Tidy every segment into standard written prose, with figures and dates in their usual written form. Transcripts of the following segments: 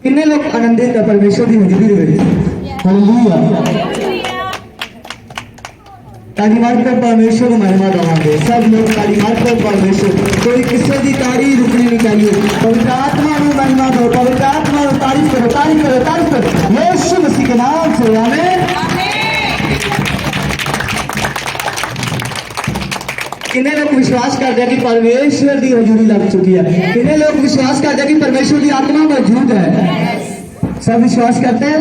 कितने लोग आनंदित है परमेश्वर की हजूरी में? हालेलुया। ताली मारकर परमेश्वर को महिमा दवाएंगे सब लोग। ताली मारकर परमेश्वर, कोई किसी की तारीफ रुकनी नहीं चाहिए। पवित्र आत्मा में महिमा दो, पवित्र आत्मा में तारीफ करो, तारीफ करो, तारीफ करो यीशु मसीह के नाम से। आमीन। कितने लोग विश्वास करते हैं कि परमेश्वर की हजूरी लग चुकी है? कितने लोग विश्वास करते हैं कि परमेश्वर की आत्मा मौजूद है? सब विश्वास करते हैं?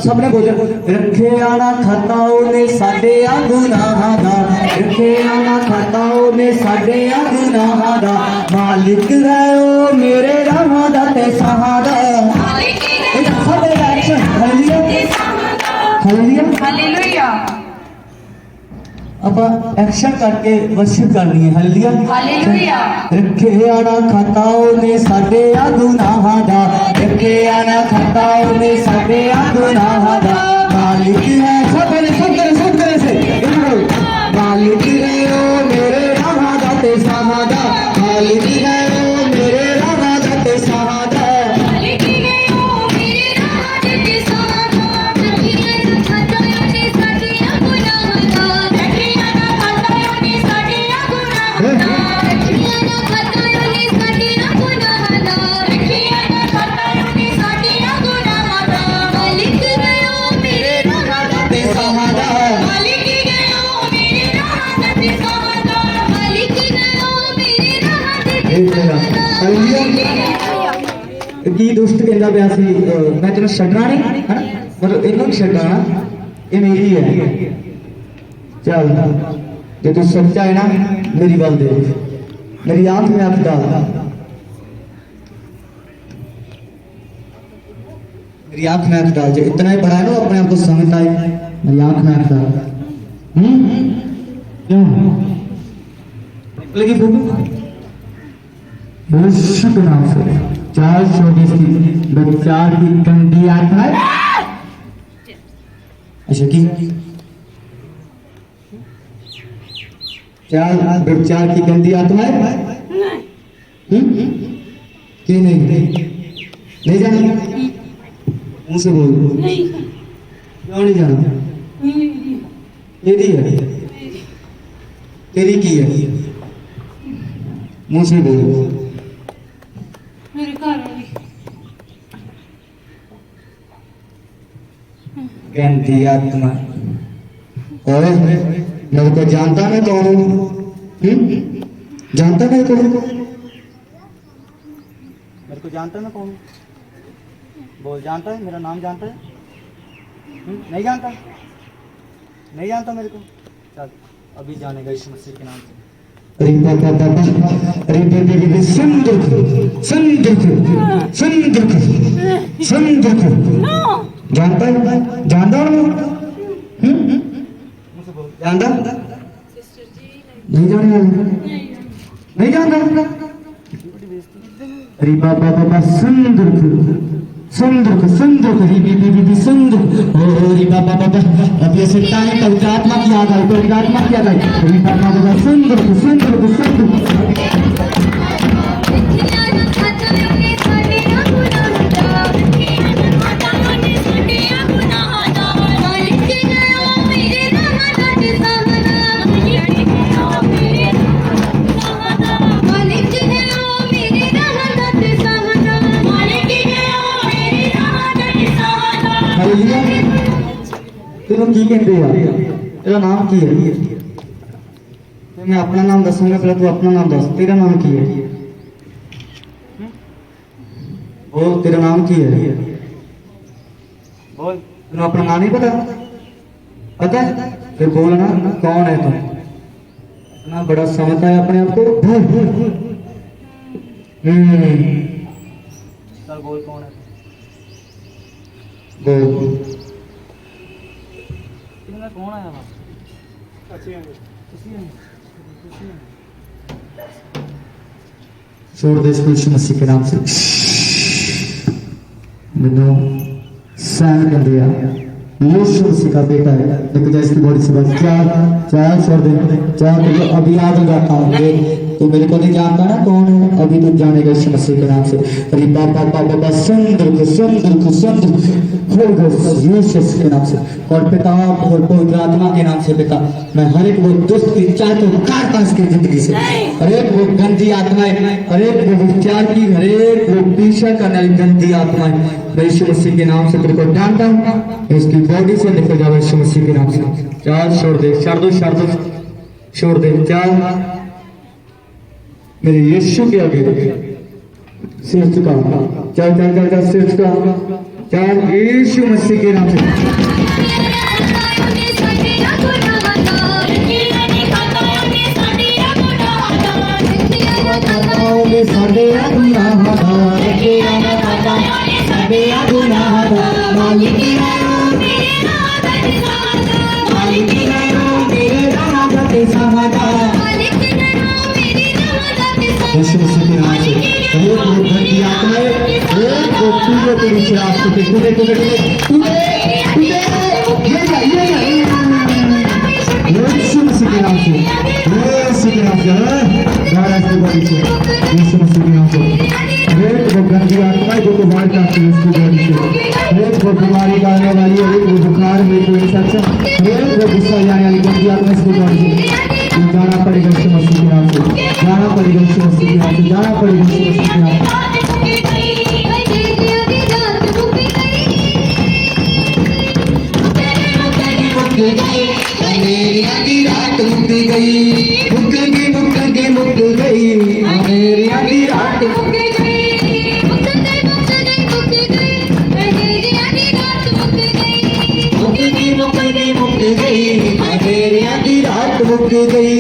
सबने बोले रखे आना खताओं ने साडे गुनाहां दा, रखे आना खताओं ने साडे गुनाहां दा, मालिक है ओ मेरे राहां दा ते साहां दा। सब एक्शन हालेलुया हालेलुया हालेलुया। अब एक्शन करके वर्शिप करनी है। Hallelujah hallelujah. रखे आना खताओं ने साडे गुनाहां दा, रखे आना खताओं ने साडे गुनाहां दा, मालिक है सब करे से मालिक है ओ मेरे राहां दा ते साहां दा, मालिक है ओ मेरे राहां दा ते साहां दा। की दोस्त कहता पाया सी मैं तेन छड्डना नहीं है ना, मतलब इन्हों नहीं छड्डना, ये मेरी है। चल जो तू सच्चा है ना मेरी गल देख, मेरी आंख में आंख डाल, मेरी आंख में आंख डाल। जो इतना ही बड़ा है ना अपने आप को समझता है, मेरी आंख में आंख डाल। क्यों लगी फोटो यीशु के नाम से 424 की बच्चार की गंदी आत्मा है। अच्छा की बच्चार की गंदी आत्मा है कि नहीं जाना? मुंह से बोल, क्यों नहीं जाना? तेरी है, तेरी की है? मुंह से बोल। मेरे घर वाली गंदी आत्मा। और मेरे को जानता मैं कौन हूँ? जानता मैं कौन हूँ? मेरे को जानता मैं कौन हूँ? बोल, जानता है? मेरा नाम जानता है? नहीं जानता? नहीं जानता मेरे को? चल अभी जानेगा यीशु मसीह के नाम से। जानता है? जानता हूँ? जानता? नहीं जानता? नहीं जानता? अरे बाबा बाबा सुंदर सुंदर सुंदर सुंदर। अरे बाबा बाबा अब ये सिट्टा है पवित्र आत्मा की याद आई, पवित्र आत्मा की याद आई। अरे बाबा बाबा सुंदर सुंदर सुंदर। तेन की कहते हैं? तेरा नाम की है? मैं अपना नाम दसूंगा, पहले तू अपना नाम दस। तेरा नाम की है? बोल, तेरा नाम की है? बोल, तेन अपना नाम नहीं पता? पता है? फिर बोल ना, कौन है तुम? इतना बड़ा समझता है अपने आप को। चल बोल, कौन है? बोल कौन आया? छोड़ दे इसको यीशु मसीह के नाम से। मैंने सहन कर दिया, यीशु मसीह का बेटा है। लेकिन इसकी बॉडी से बस चार छोड़ दे, चार अभी आ जाता हूँ। तू मेरे को नहीं जानता ना कौन है, अभी तू जानेगा इस मसीह के नाम से। अरे बाबा बाबा बाबा सुंदर यीशु के नाम से और पिता और पवित्र आत्मा के नाम से पिता, मैं हर एक वो दुष्ट की चाहता हूँ काटता इसकी जिंदगी से, हर एक वो गंदी आत्माएं, हर एक वो विचार की, हर एक वो पीछा करने वाली गंदी आत्माएं, मैं यीशु मसीह के नाम से तेरे को डांटता हूँ, इसकी बॉडी से निकल जाओ यीशु मसीह के नाम से। चार छोड़ दे, छोड़ दे, चार मेरे यीशु के आगे सिर झुका, चल सिर झुका, चार यीशु मसीह के नाम से। यीशु मसीह के नाम से एक वो गंदी आत्माएं, एक वो तेरी शराब को यीशु मसीह के नाम से, यीशु मसीह के नाम से एक वो गंदी आत्माएं जो बाहर जाती है उसकी बॉडी से, एक वो बीमारी डालने वाली, एक वो बुखार में कोई इन्फेक्शन, एक वो गुस्सा जाने वाली गंदी आत्मा इसकी बॉडी से जाना पड़ेगा यीशु मसीह के नाम से, जाना पड़ेगा यीशु मसीह के नाम से, जाना पड़ेगा यीशु मसीह के नाम से। मेरी आधी रात मुक गई, मुक गई, मेरी आधी रात मुक गई, मेरी आधी रात मुक गई।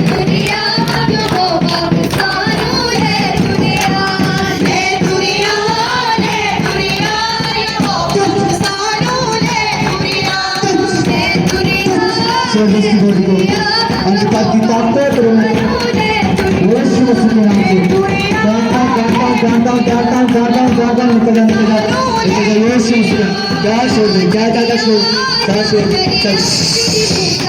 दुनिया जाता निकल जा ये सुन क्या छोड़ दे क्या छोड़ चल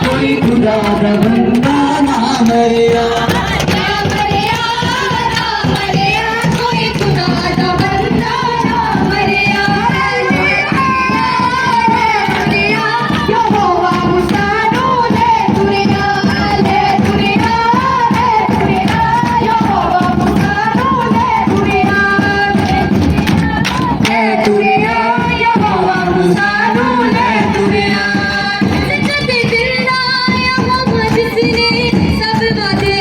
कोई खुदा का बंदा ना मरिया सब बातें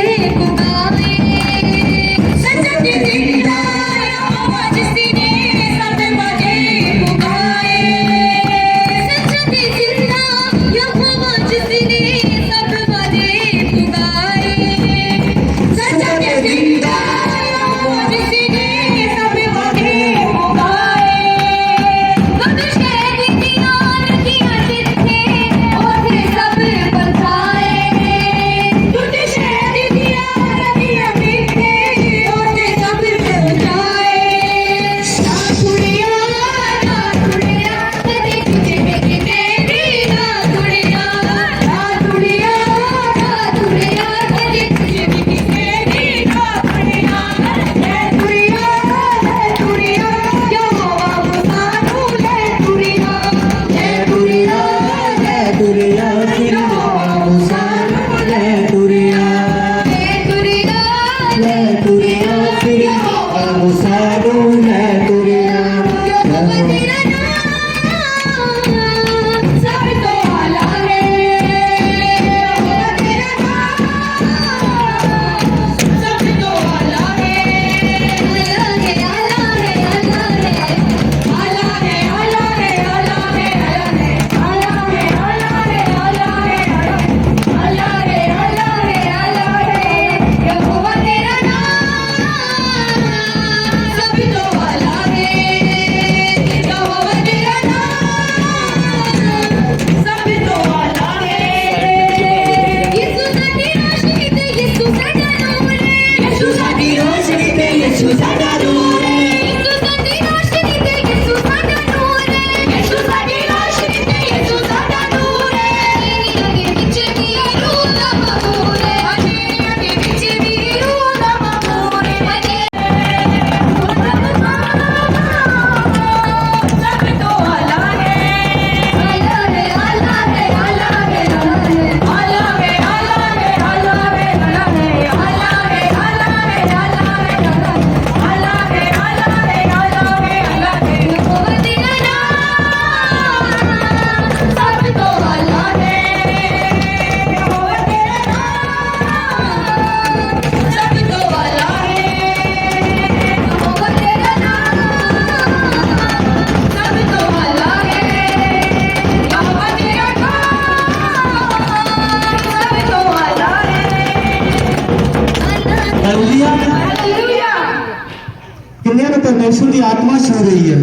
परमेश्वर की आत्मा छू रही है।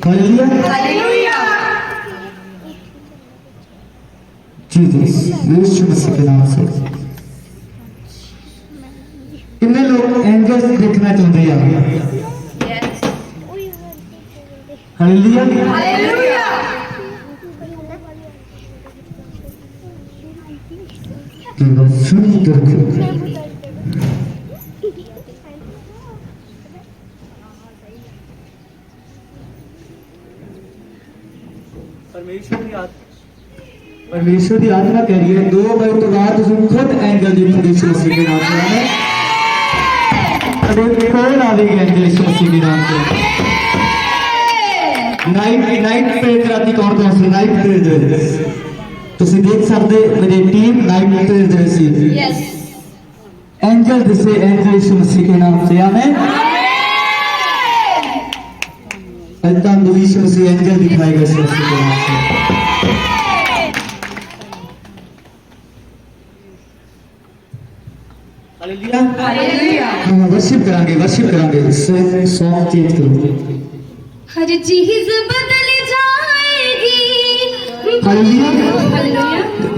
Hallelujah hallelujah. जीसस यीशु मसीह के नाम से। कितने लोग एंजल्स देखना चाहते हैं? यस। हालेलुया। हालेलुया। कि बस सुंदर को परमेश्वर की आत्मा कह रही है 2 बजे तो बाद तुम खुद एंजल देखोगे यीशु मसीह के नाम से। अरे कौन आवेगी एंजल यीशु मसीह के नाम से? नाइट प्रेयर कराती कौन सी नाइट प्रेयर ਤੁਸੀਂ ਦੇਖ ਸਕਦੇ मेरी टीम नाइट प्रेयर दे रही थी। यस। एंजल जिसे एंजल यीशु मसीह के नाम से आमेन। ऐसा तो यीशु मसीह एंजल दिखाएगा यीशु मसीह के नाम से। हालेलुया। हालेलुया। हम वर्शिप करांगे सॉन्ग चेंज करो। हर चीज बदल जाएगी। हालेलुया। हालेलुया।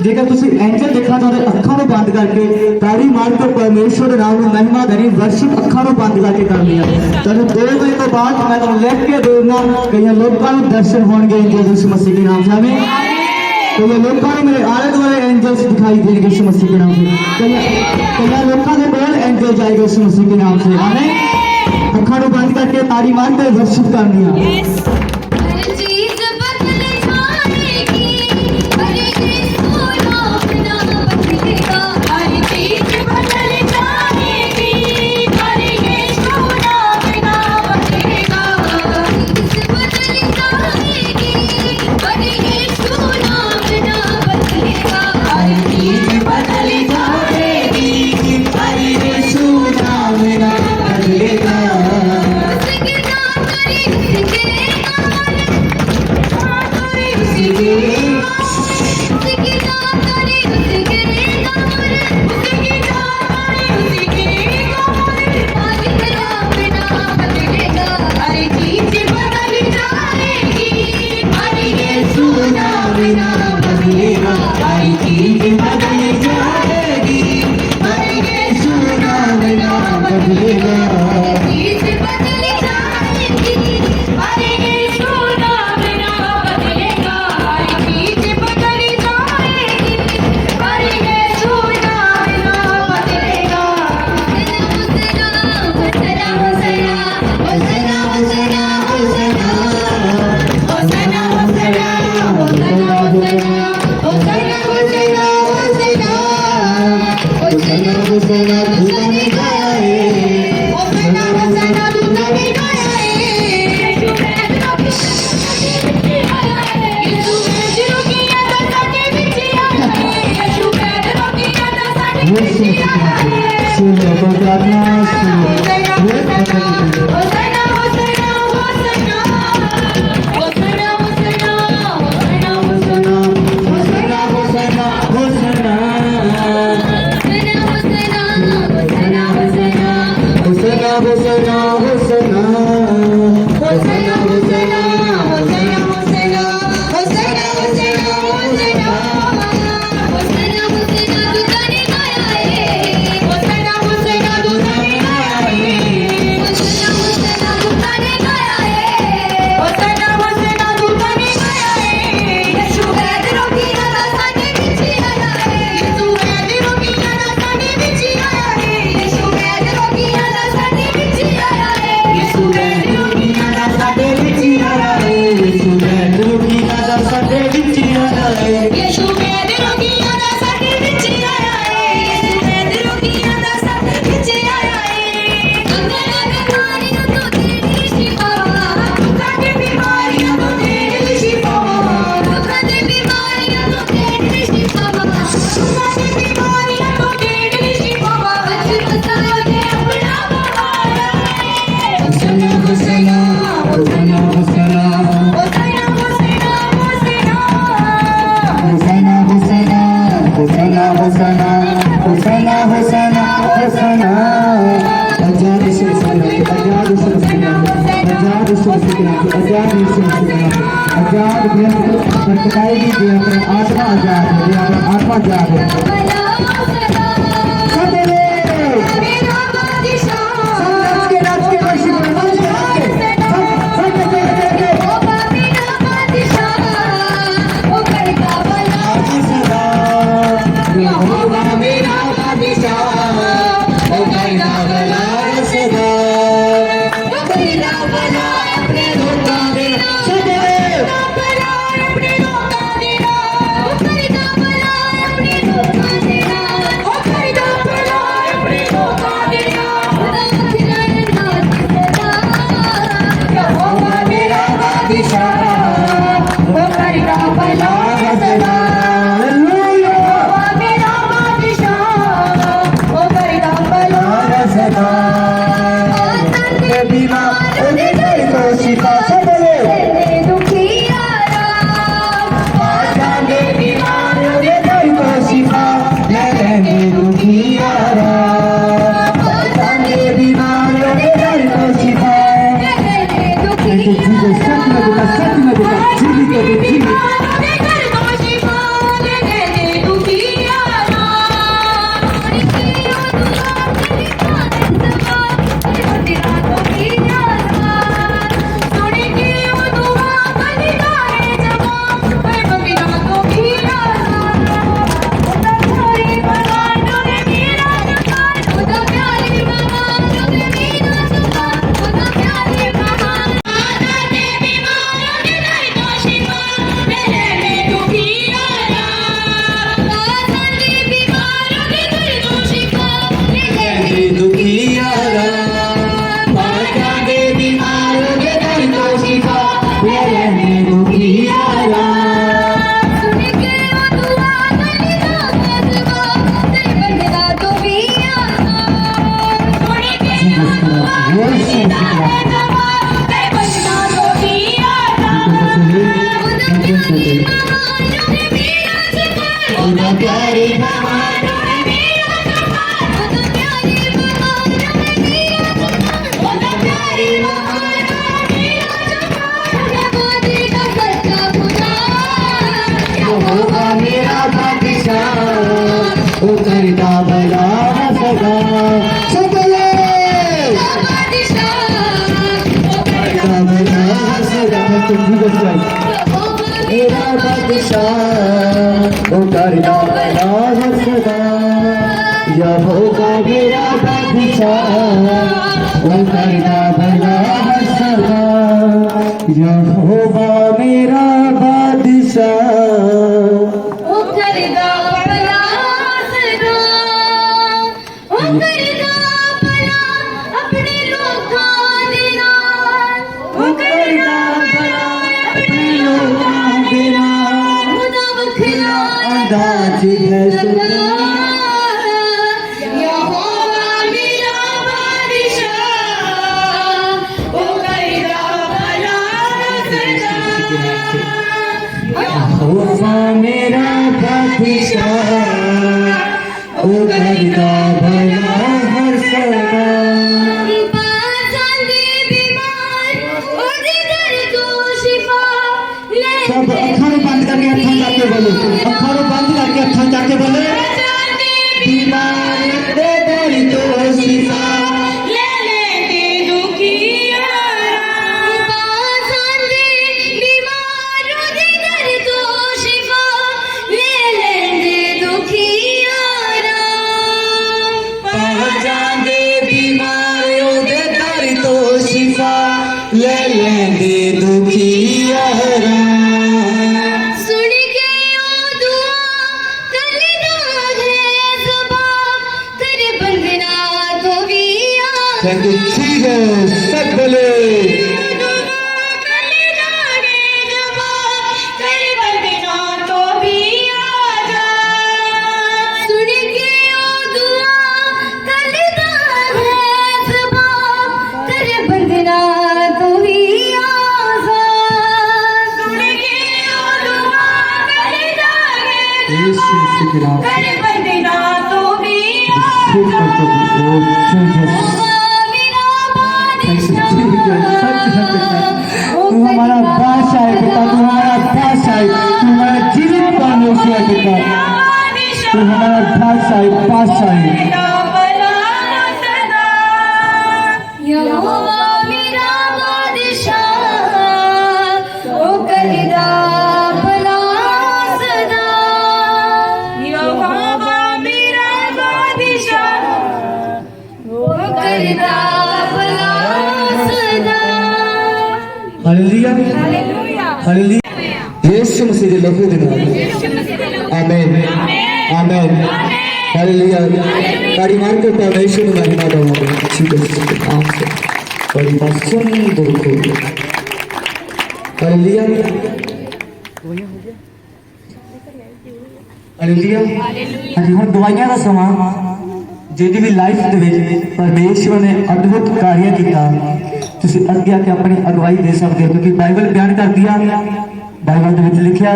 जेकर ਤੁਸੀਂ एंजल देखना चाहते ਅੱਖਾਂ ਨੂੰ ਬੰਦ ਕਰਕੇ ਤਾੜੀ ਮਾਰ ਕੇ ਪਰਮੇਸ਼ਵਰ ਦੇ ਨਾਮ ਨੂੰ ਮਹਿਮਾ ਦੇਣੀ ਵਰਸ਼ਿਪ ਅੱਖਾਂ ਨੂੰ ਬੰਦ ਕਰਕੇ ਕਰਨੀ ਆ। ਤੁਹਾਨੂੰ 2 ਵਜੇ ਤੋਂ ਬਾਅਦ ਮੈਂ ਤੁਹਾਨੂੰ ਲਿਖ ਕੇ ਦੇਣਾ ਕਈਆਂ ਲੋਕਾਂ ਨੂੰ ਦਰਸ਼ਨ ਹੋਣਗੇ ਯीशु मसीह के नाम से आमीन। कई लोगों को मेरे आले दुआले एंजल्स दिखाई देंगे यीशु मसीह के नाम से। कई लोगों के कोल एंजल जाएगा यीशु मसीह के नाम से आमीन। ਅੱਖਾਂ ਨੂੰ ਬੰਦ ਕਰਕੇ ਤਾੜੀ ਮਾਰ ਕੇ ਵਰਸ਼ਿਪ ਕਰਨੀ ਆ। हर चीज बदल जाएगी। हर यीशु नाम ना बदलेगा। हर चीज बदल जाएगी। हर यीशु नाम ना बदलेगा। चीज बदल जाएगी। हर यीशु नाम ना बदलेगा। हर चीज बदल जाएगी। हर यीशु नाम ना बदलेगा। उसके नाम करे समझ आ गया सब बोले सब नाच के वर्षी बोले नाच के यहोवा मेरा बादशाह मेरा बादशाह ओ करता भला हर सदा सब अखर बंद करके अखर जाके बोलो अखर बंद करके अखर जाके बोलो बीमार दे दर तो शिफा ले लेंगे दुखिया सुन के ओ दुआ करना है ज़बान कर बंदना तो भी थैंक यू ठीक है सब बोले तुम्हारा बादशाह है बेटा तुम्हारा बादशाह है तुम्हारा जीवित पानी है बेटा पातशाही यहोवा मेरा बादशाह वो करदा भला सदा यहोवा मेरा बादशाह वो करदा भला सदा हालेलुया हालेलुया हालेलुया यीशु मसीह दे लहू दे नाल आमीन आमीन हालेलुया ताड़ी मार के परमेश्वर की महिमा गाओगे ठीक है आप से बड़ी पसंद देखो हालेलुया हालेलुया हां जी हुण दवाइयां दा समा ਜਿਹਦੀ ਵੀ ਲਾਈਫ ਦੇ ਵਿੱਚ ਪਰਮੇਸ਼ਵਰ ਨੇ ਅਦਭੁਤ ਕਾਰਿਆ ਕੀਤਾ ਤੁਸੀਂ ਅੱਗੇ ਆ ਕੇ ਆਪਣੀ ਅਗਵਾਈ ਦੇ ਸਕਦੇ ਹੋ ਕਿਉਂਕਿ ਬਾਈਬਲ ਬਿਆਨ ਕਰਦੀ ਆ ਬਾਈਬਲ ਦੇ ਵਿੱਚ ਲਿਖਿਆ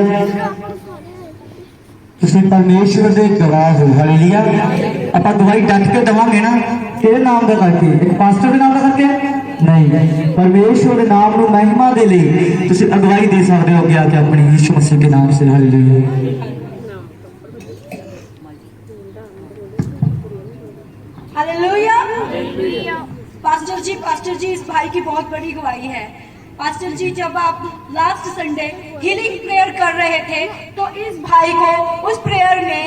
ਤੁਸੀਂ ਪਰਮੇਸ਼ਵਰ ਦੇ ਗਵਾਹ ਹੋ ਹਾਲੇਲੂਇਆ ਆਪਾਂ ਗਵਾਹੀ ਡੱਟ ਕੇ ਦੇਵਾਂਗੇ ਨਾ ਕਿਹੜੇ ਨਾਮ ਦਾ ਕਰਕੇ ਇੱਕ ਪਾਸਟਰ ਦੇ ਨਾਮ ਦਾ ਕਰਕੇ ਨਹੀਂ ਪਰਮੇਸ਼ਵਰ ਦੇ ਨਾਮ ਨੂੰ ਮਹਿਮਾ ਦੇ ਲਈ ਤੁਸੀਂ ਅਗਵਾਈ ਦੇ ਸਕਦੇ ਹੋ ਅੱਗੇ ਆ ਕੇ ਆਪਣੀ ਯਿਸੂ ਮਸੀਹ ਦੇ ਨਾਮ ਸੇ ਹਾਲੇਲੂਇਆ हालेलुया पास्टर जी इस भाई की बहुत बड़ी गवाही है। पास्टर जी जब आप लास्ट संडे हीलिंग प्रेयर कर रहे थे तो इस भाई को उस प्रेयर में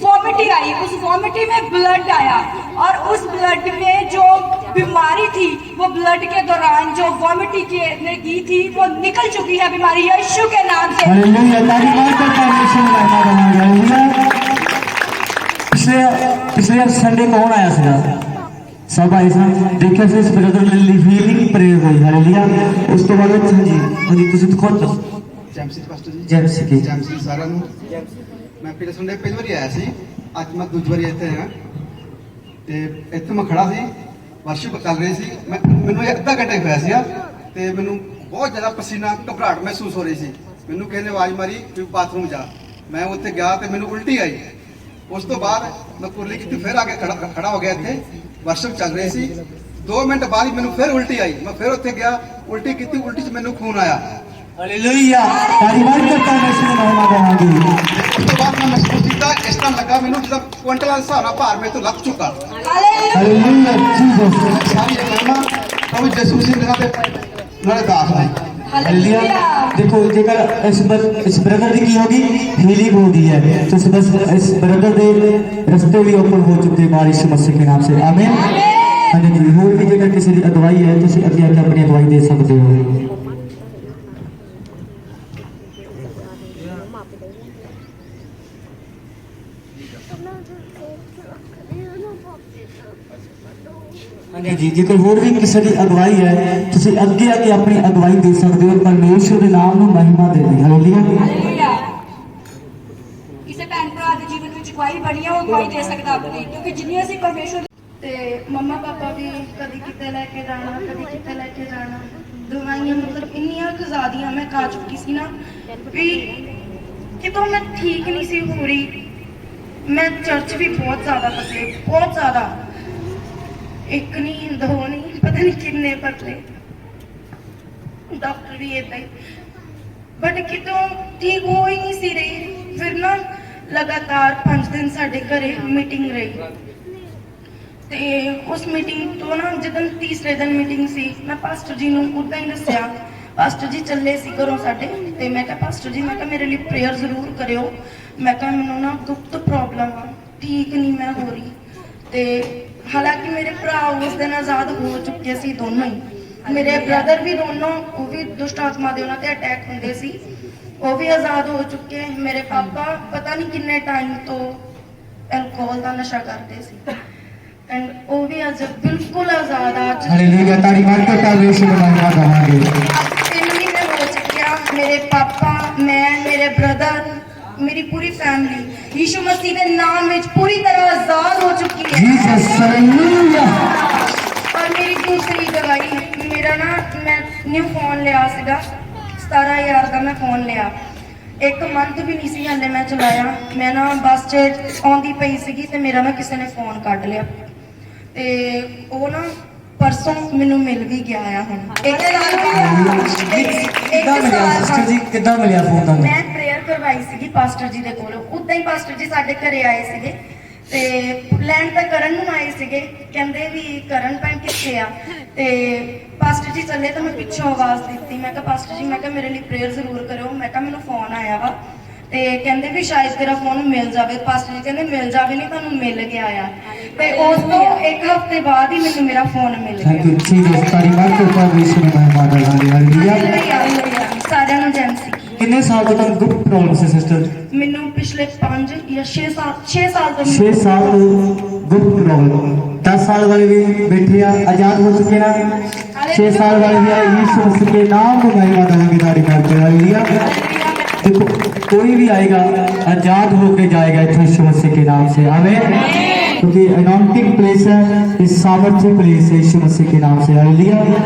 वॉमिटिंग आई, उस वॉमिटिंग में ब्लड आया और उस ब्लड में जो बीमारी थी वो ब्लड के दौरान जो वॉमिटिंग की थी वो निकल चुकी है बीमारी यीशु के नाम से। हालेलुया ताली मार कर परमेश्वर की महिमा करेंगे हालेलुया पिछले संडे कौन आया सीगा सब आए सन देखिया से इस ब्रदर ने हीलिंग प्रेयर हुई हालेलुया उस तो बाद हां जी ਤੁਸੀਂ ਖੁਦ ਜੈਮਸੀ ਪਾਸਟਰ ਜੀ ਜੈਮਸੀ ਕੀ ਜੈਮਸੀ ਸਾਰਿਆਂ ਨੂੰ ਮੈਂ ਪਿਛਲੇ ਸੰਡੇ ਪਹਿਲੀ ਵਾਰੀ ਆਇਆ ਸੀ ਅੱਜ ਮੈਂ ਦੂਜੀ ਵਾਰੀ ਇੱਥੇ ਆਇਆ ਤੇ ਇੱਥੇ ਮੈਂ ਖੜਾ ਸੀ ਵਰਸ਼ਿਪ ਚੱਲ ਰਹੀ ਸੀ ਮੈਨੂੰ ਅੱਧਾ ਘੰਟਾ ਹੋਇਆ ਸੀ ਤੇ ਮੈਨੂੰ ਬਹੁਤ ਜ਼ਿਆਦਾ ਪਸੀਨਾ ਘਬਰਾਹਟ ਮਹਿਸੂਸ ਹੋ ਰਹੀ ਸੀ ਮੈਨੂੰ ਕਿਸੇ ਨੇ ਆਵਾਜ਼ ਮਾਰੀ ਕਿ ਬਾਥਰੂਮ ਜਾ ਮੈਂ ਉੱਥੇ ਗਿਆ ਤੇ ਮੈਨੂੰ ਉਲਟੀ ਆਈ ਉਸ ਤੋਂ ਬਾਅਦ ਮੈਂ ਕੁਰਲੀ ਕੀਤੀ ਫਿਰ ਆ ਕੇ ਖੜਾ ਹੋ ਗਿਆ ਇੱਥੇ ਵਰਸ਼ਿਪ ਚੱਲ ਰਹੀ ਸੀ 2 ਮਿੰਟ ਬਾਅਦ ਹੀ ਮੈਨੂੰ ਫਿਰ ਉਲਟੀ ਆਈ ਮੈਂ ਫਿਰ ਉੱਥੇ ਗਿਆ ਉਲਟੀ ਕੀਤੀ ਉਲਟੀ 'ਚ ਮੈਨੂੰ ਖੂਨ ਆਇਆ हालेलुया ताली मार कर परमेश्वर की महिमा करेंगे ਉਸ ਤੋਂ ਬਾਅਦ ਮੈਂ ਮਹਿਸੂਸ ਕੀਤਾ ਇਸ ਤਰ੍ਹਾਂ ਲੱਗਾ ਮੈਨੂੰ ਜਿੱਦਾਂ ਕੁਇੰਟਲਾਂ ਦਾ ਸਾਰਾ ਭਾਰ ਮੇਰੇ ਤੋਂ ਲੱਥ ਚੁੱਕਾ हालेलुया जीसस ਸਾਰੀ ਇਹ ਮਹਿਮਾ ਪ੍ਰਭੂ ਯਿਸੂ ਮਸੀਹ ਦੇ ਨਾਮ ਤੇ ਨਾਲੇ ਦਾਸ ਹੈ हालेलुया देखो जेकर इस ब्रदर की होगी हीलिंग होगी है तो बस इस ब्रदर दे रास्ते भी ओपन हो चुके हैं यीशु मसीह के नाम से आमीन हां जी होर भी जेकर किसी की अगवाई है तो अगे आके अपनी अगवाई दे सकते हो हाँ जी जेकर होर भी किसी की अगवाई है तुसी अगे आके अपनी अगवाई दे सकते हो परमेश्वर के नाम ਨੂੰ महिमा देनी हालेलुया ਕਿਸੇ ਭੈਣ ਭਰਾ ਦੇ ਜੀਵਨ ਵਿੱਚ ਗਵਾਹੀ ਬਣੀ ਹੈ ਉਹ ਗਵਾਹੀ ਦੇ ਸਕਦਾ ਆਪਣੀ ਕਿਉਂਕਿ ਜਿੰਨੀ ਅਸੀਂ ਪਰਮੇਸ਼ਵਰ ਤੇ ਮੰਮਾ ਪਾਪਾ ਵੀ ਕਦੀ ਕਿਤੇ ਲੈ ਕੇ ਜਾਣਾ ਕਦੀ ਕਿਤੇ ਲੈ ਕੇ ਜਾਣਾ ਦਵਾਈਆਂ ਮਤਲਬ ਇੰਨੀਆਂ ਕੁ ਜ਼ਿਆਦੀਆਂ ਮੈਂ ਖਾ ਚੁੱਕੀ ਸੀ ਨਾ ਵੀ ਕਿਤੋਂ ਮੈਂ ਠੀਕ ਨਹੀਂ ਸੀ ਹੋ ਰਹੀ ਮੈਂ ਚਰਚ ਵੀ ਬਹੁਤ ਜ਼ਿਆਦਾ ਪਤਲੇ ਬਹੁਤ ਜ਼ਿਆਦਾ ਇੱਕ ਨਹੀਂ ਦੋ ਨਹੀਂ ਪਤਾ ਨਹੀਂ ਕਿੰਨੇ ਪਤਲੇ ਡਾਕਟਰ ਵੀ ਏਦਾਂ ਹੀ ਬਟ ਕਿਤੋਂ ਠੀਕ ਹੋ ਹੀ ਨਹੀਂ ਸੀ ਰਹੀ ਫਿਰ ਨਾ ਲਗਾਤਾਰ 5 ਦਿਨ ਸਾਡੇ ਘਰੇ ਮੀਟਿੰਗ ਰਹੀ ਤੇ ਉਸ ਮੀਟਿੰਗ ਤੋਂ ਨਾ ਜਦੋਂ ਤੀਸਰੇ ਦਿਨ ਮੀਟਿੰਗ ਸੀ ਮੈਂ ਪਾਸਟਰ ਜੀ ਨੂੰ ਉਦਾਂ ਹੀ ਦੱਸਿਆ ਪਾਸਟਰ ਜੀ ਚੱਲੇ ਸੀ ਘਰੋਂ ਸਾਡੇ ਤੇ ਮੈਂ ਕਿਹਾ ਪਾਸਟਰ ਜੀ ਮੈਂ ਕਿਹਾ ਮੇਰੇ ਲਈ ਪ੍ਰੇਅਰ ਜ਼ਰੂਰ ਕਰਿਓ ਮੈਂ ਕਿਹਾ ਮੈਨੂੰ ਨਾ ਗੁਪਤ ਪ੍ਰੋਬਲਮ ਆ ਠੀਕ ਨਹੀਂ ਮੈਂ ਹੋ ਰਹੀ ਤੇ ਹਾਲਾਂਕਿ ਮੇਰੇ ਭਰਾ ਉਸ ਦਿਨ ਆਜ਼ਾਦ ਹੋ ਚੁੱਕੇ ਸੀ ਦੋਨੋਂ ਹੀ ਮੇਰੇ ਬ੍ਰਦਰ ਵੀ ਦੋਨੋਂ ਉਹ ਵੀ ਦੁਸ਼ਟ ਆਤਮਾ ਦੇ ਉਹਨਾਂ ਤੇ ਅਟੈਕ ਹੁੰਦੇ ਸੀ ਉਹ ਵੀ ਆਜ਼ਾਦ ਹੋ ਚੁੱਕੇ ਮੇਰੇ ਪਾਪਾ ਪਤਾ ਨਹੀਂ ਕਿੰਨੇ ਟਾਈਮ ਤੋਂ ਐਲਕੋਹਲ ਦਾ ਨਸ਼ਾ ਕਰਦੇ ਸੀ ਐਂਡ ਉਹ ਵੀ ਅੱਜ ਬਿਲਕੁਲ ਆਜ਼ਾਦ ਆ हालेलुया ताली मार कर परमेश्वर की महिमा करेंगे 3 ਮਹੀਨੇ ਹੋ ਚੁੱਕਿਆ ਮੇਰੇ ਪਾਪਾ ਮੈਂ ਮੇਰੇ ਬ੍ਰਦਰ मेरी पूरी फैमिली यीशु मसीह के नाम में पूरी तरह आजाद हो चुकी है जीसस हालेलुया और मेरी दूसरी दवाई मेरा ना मैं न्यू फोन लिया सीगा 17000 का मैं फोन लिया 1 मंथ भी नहीं सी हले मैं चलाया मैं ना बस च आंदी पई सीगी ते मेरा ना किसी ने फोन कट लिया ते ओ ना परसों मैनू मिल भी गया है हुण सिस्टर जी कितना मिलिया फोन ਤੁਹਾਨੂੰ मैं प्रेयर करवाई सीगी पास्टर जी दे कोल उदां ही पास्टर जी साडे घरे आए सीगे ਤੇ ਲੈਣ ਤਾਂ ਕਰਨ ਨੂੰ ਆਏ ਸੀਗੇ, ਕਹਿੰਦੇ ਵੀ ਕਰਨ ਭੈਣ ਕਿੱਥੇ ਆ। ਤੇ ਪਾਸਟਰ ਜੀ ਚੱਲੇ ਤਾਂ ਮੈਂ ਪਿੱਛੋਂ ਆਵਾਜ਼ ਦਿੱਤੀ, ਮੈਂ ਕਿਹਾ ਪਾਸਟਰ ਜੀ, ਮੈਂ ਕਿਹਾ ਮੇਰੇ ਲਈ ਪ੍ਰੇਅਰ ਜ਼ਰੂਰ ਕਰਿਓ, ਮੈਂ ਕਿਹਾ ਮੈਨੂੰ ਫੋਨ ਆਇਆ ਵਾ। ਤੇ ਕਹਿੰਦੇ ਵੀ ਸ਼ਾਇਦ ਤੇਰਾ ਫੋਨ ਮਿਲ ਜਾਵੇ। ਪਾਸਟਰ ਜੀ ਕਹਿੰਦੇ ਮਿਲ ਜਾਵੇ ਨਹੀਂ, ਤੁਹਾਨੂੰ ਮਿਲ ਗਿਆ ਆ। ਤੇ ਉਸ ਤੋਂ 1 ਹਫ਼ਤੇ ਬਾਅਦ ਹੀ ਮੈਨੂੰ ਮੇਰਾ ਫੋਨ ਮਿਲ ਥੈਂਕ ਯੂ। ਗਿਆ। ਠੀਕ ਹੈ, ਤਾੜੀ ਮਾਰ ਕੇ ਪਰਮੇਸ਼ਰ ਨੂੰ ਮਹਿਮਾ ਦੇਵਾਂਗੇ। ਹਾਲੇਲੂਇਆ। ਹਾਲੇਲੂਇਆ। ਸਾਰਿਆਂ ਨੂੰ ਜੈ ਮਸੀਹ। ਕਿੰਨੇ ਸਾਲ ਤੋਂ ਤੁਹਾਨੂੰ ਗੁਪਤ ਪ੍ਰੋਬਲਮ ਸੀ ਸਿਸਟਰ? ਮੈਨੂੰ ਪਿਛਲੇ 5 ਜਾਂ 6 ਸਾਲ ਤੋਂ 6 ਸਾਲ ਤੋਂ ਗੁਪਤ ਪ੍ਰੋਬਲਮ। 10 ਸਾਲ ਵਾਲੇ ਵੀ ਬੈਠੇ ਆ, ਆਜ਼ਾਦ ਹੋ ਚੁੱਕੇ ਨਾ। 6 ਸਾਲ वाले भी यीशु मसीह के नाम को महिमा देंगे। तारीफ करते हैं। हालेलुया। देखो कोई भी आएगा आजाद होके जाएगा इस यीशु मसीह के नाम से। आमीन। क्योंकि अनॉइंटिंग प्लेस है, इस सामर्थ्य प्लेस है यीशु मसीह के नाम से। हालेलुया।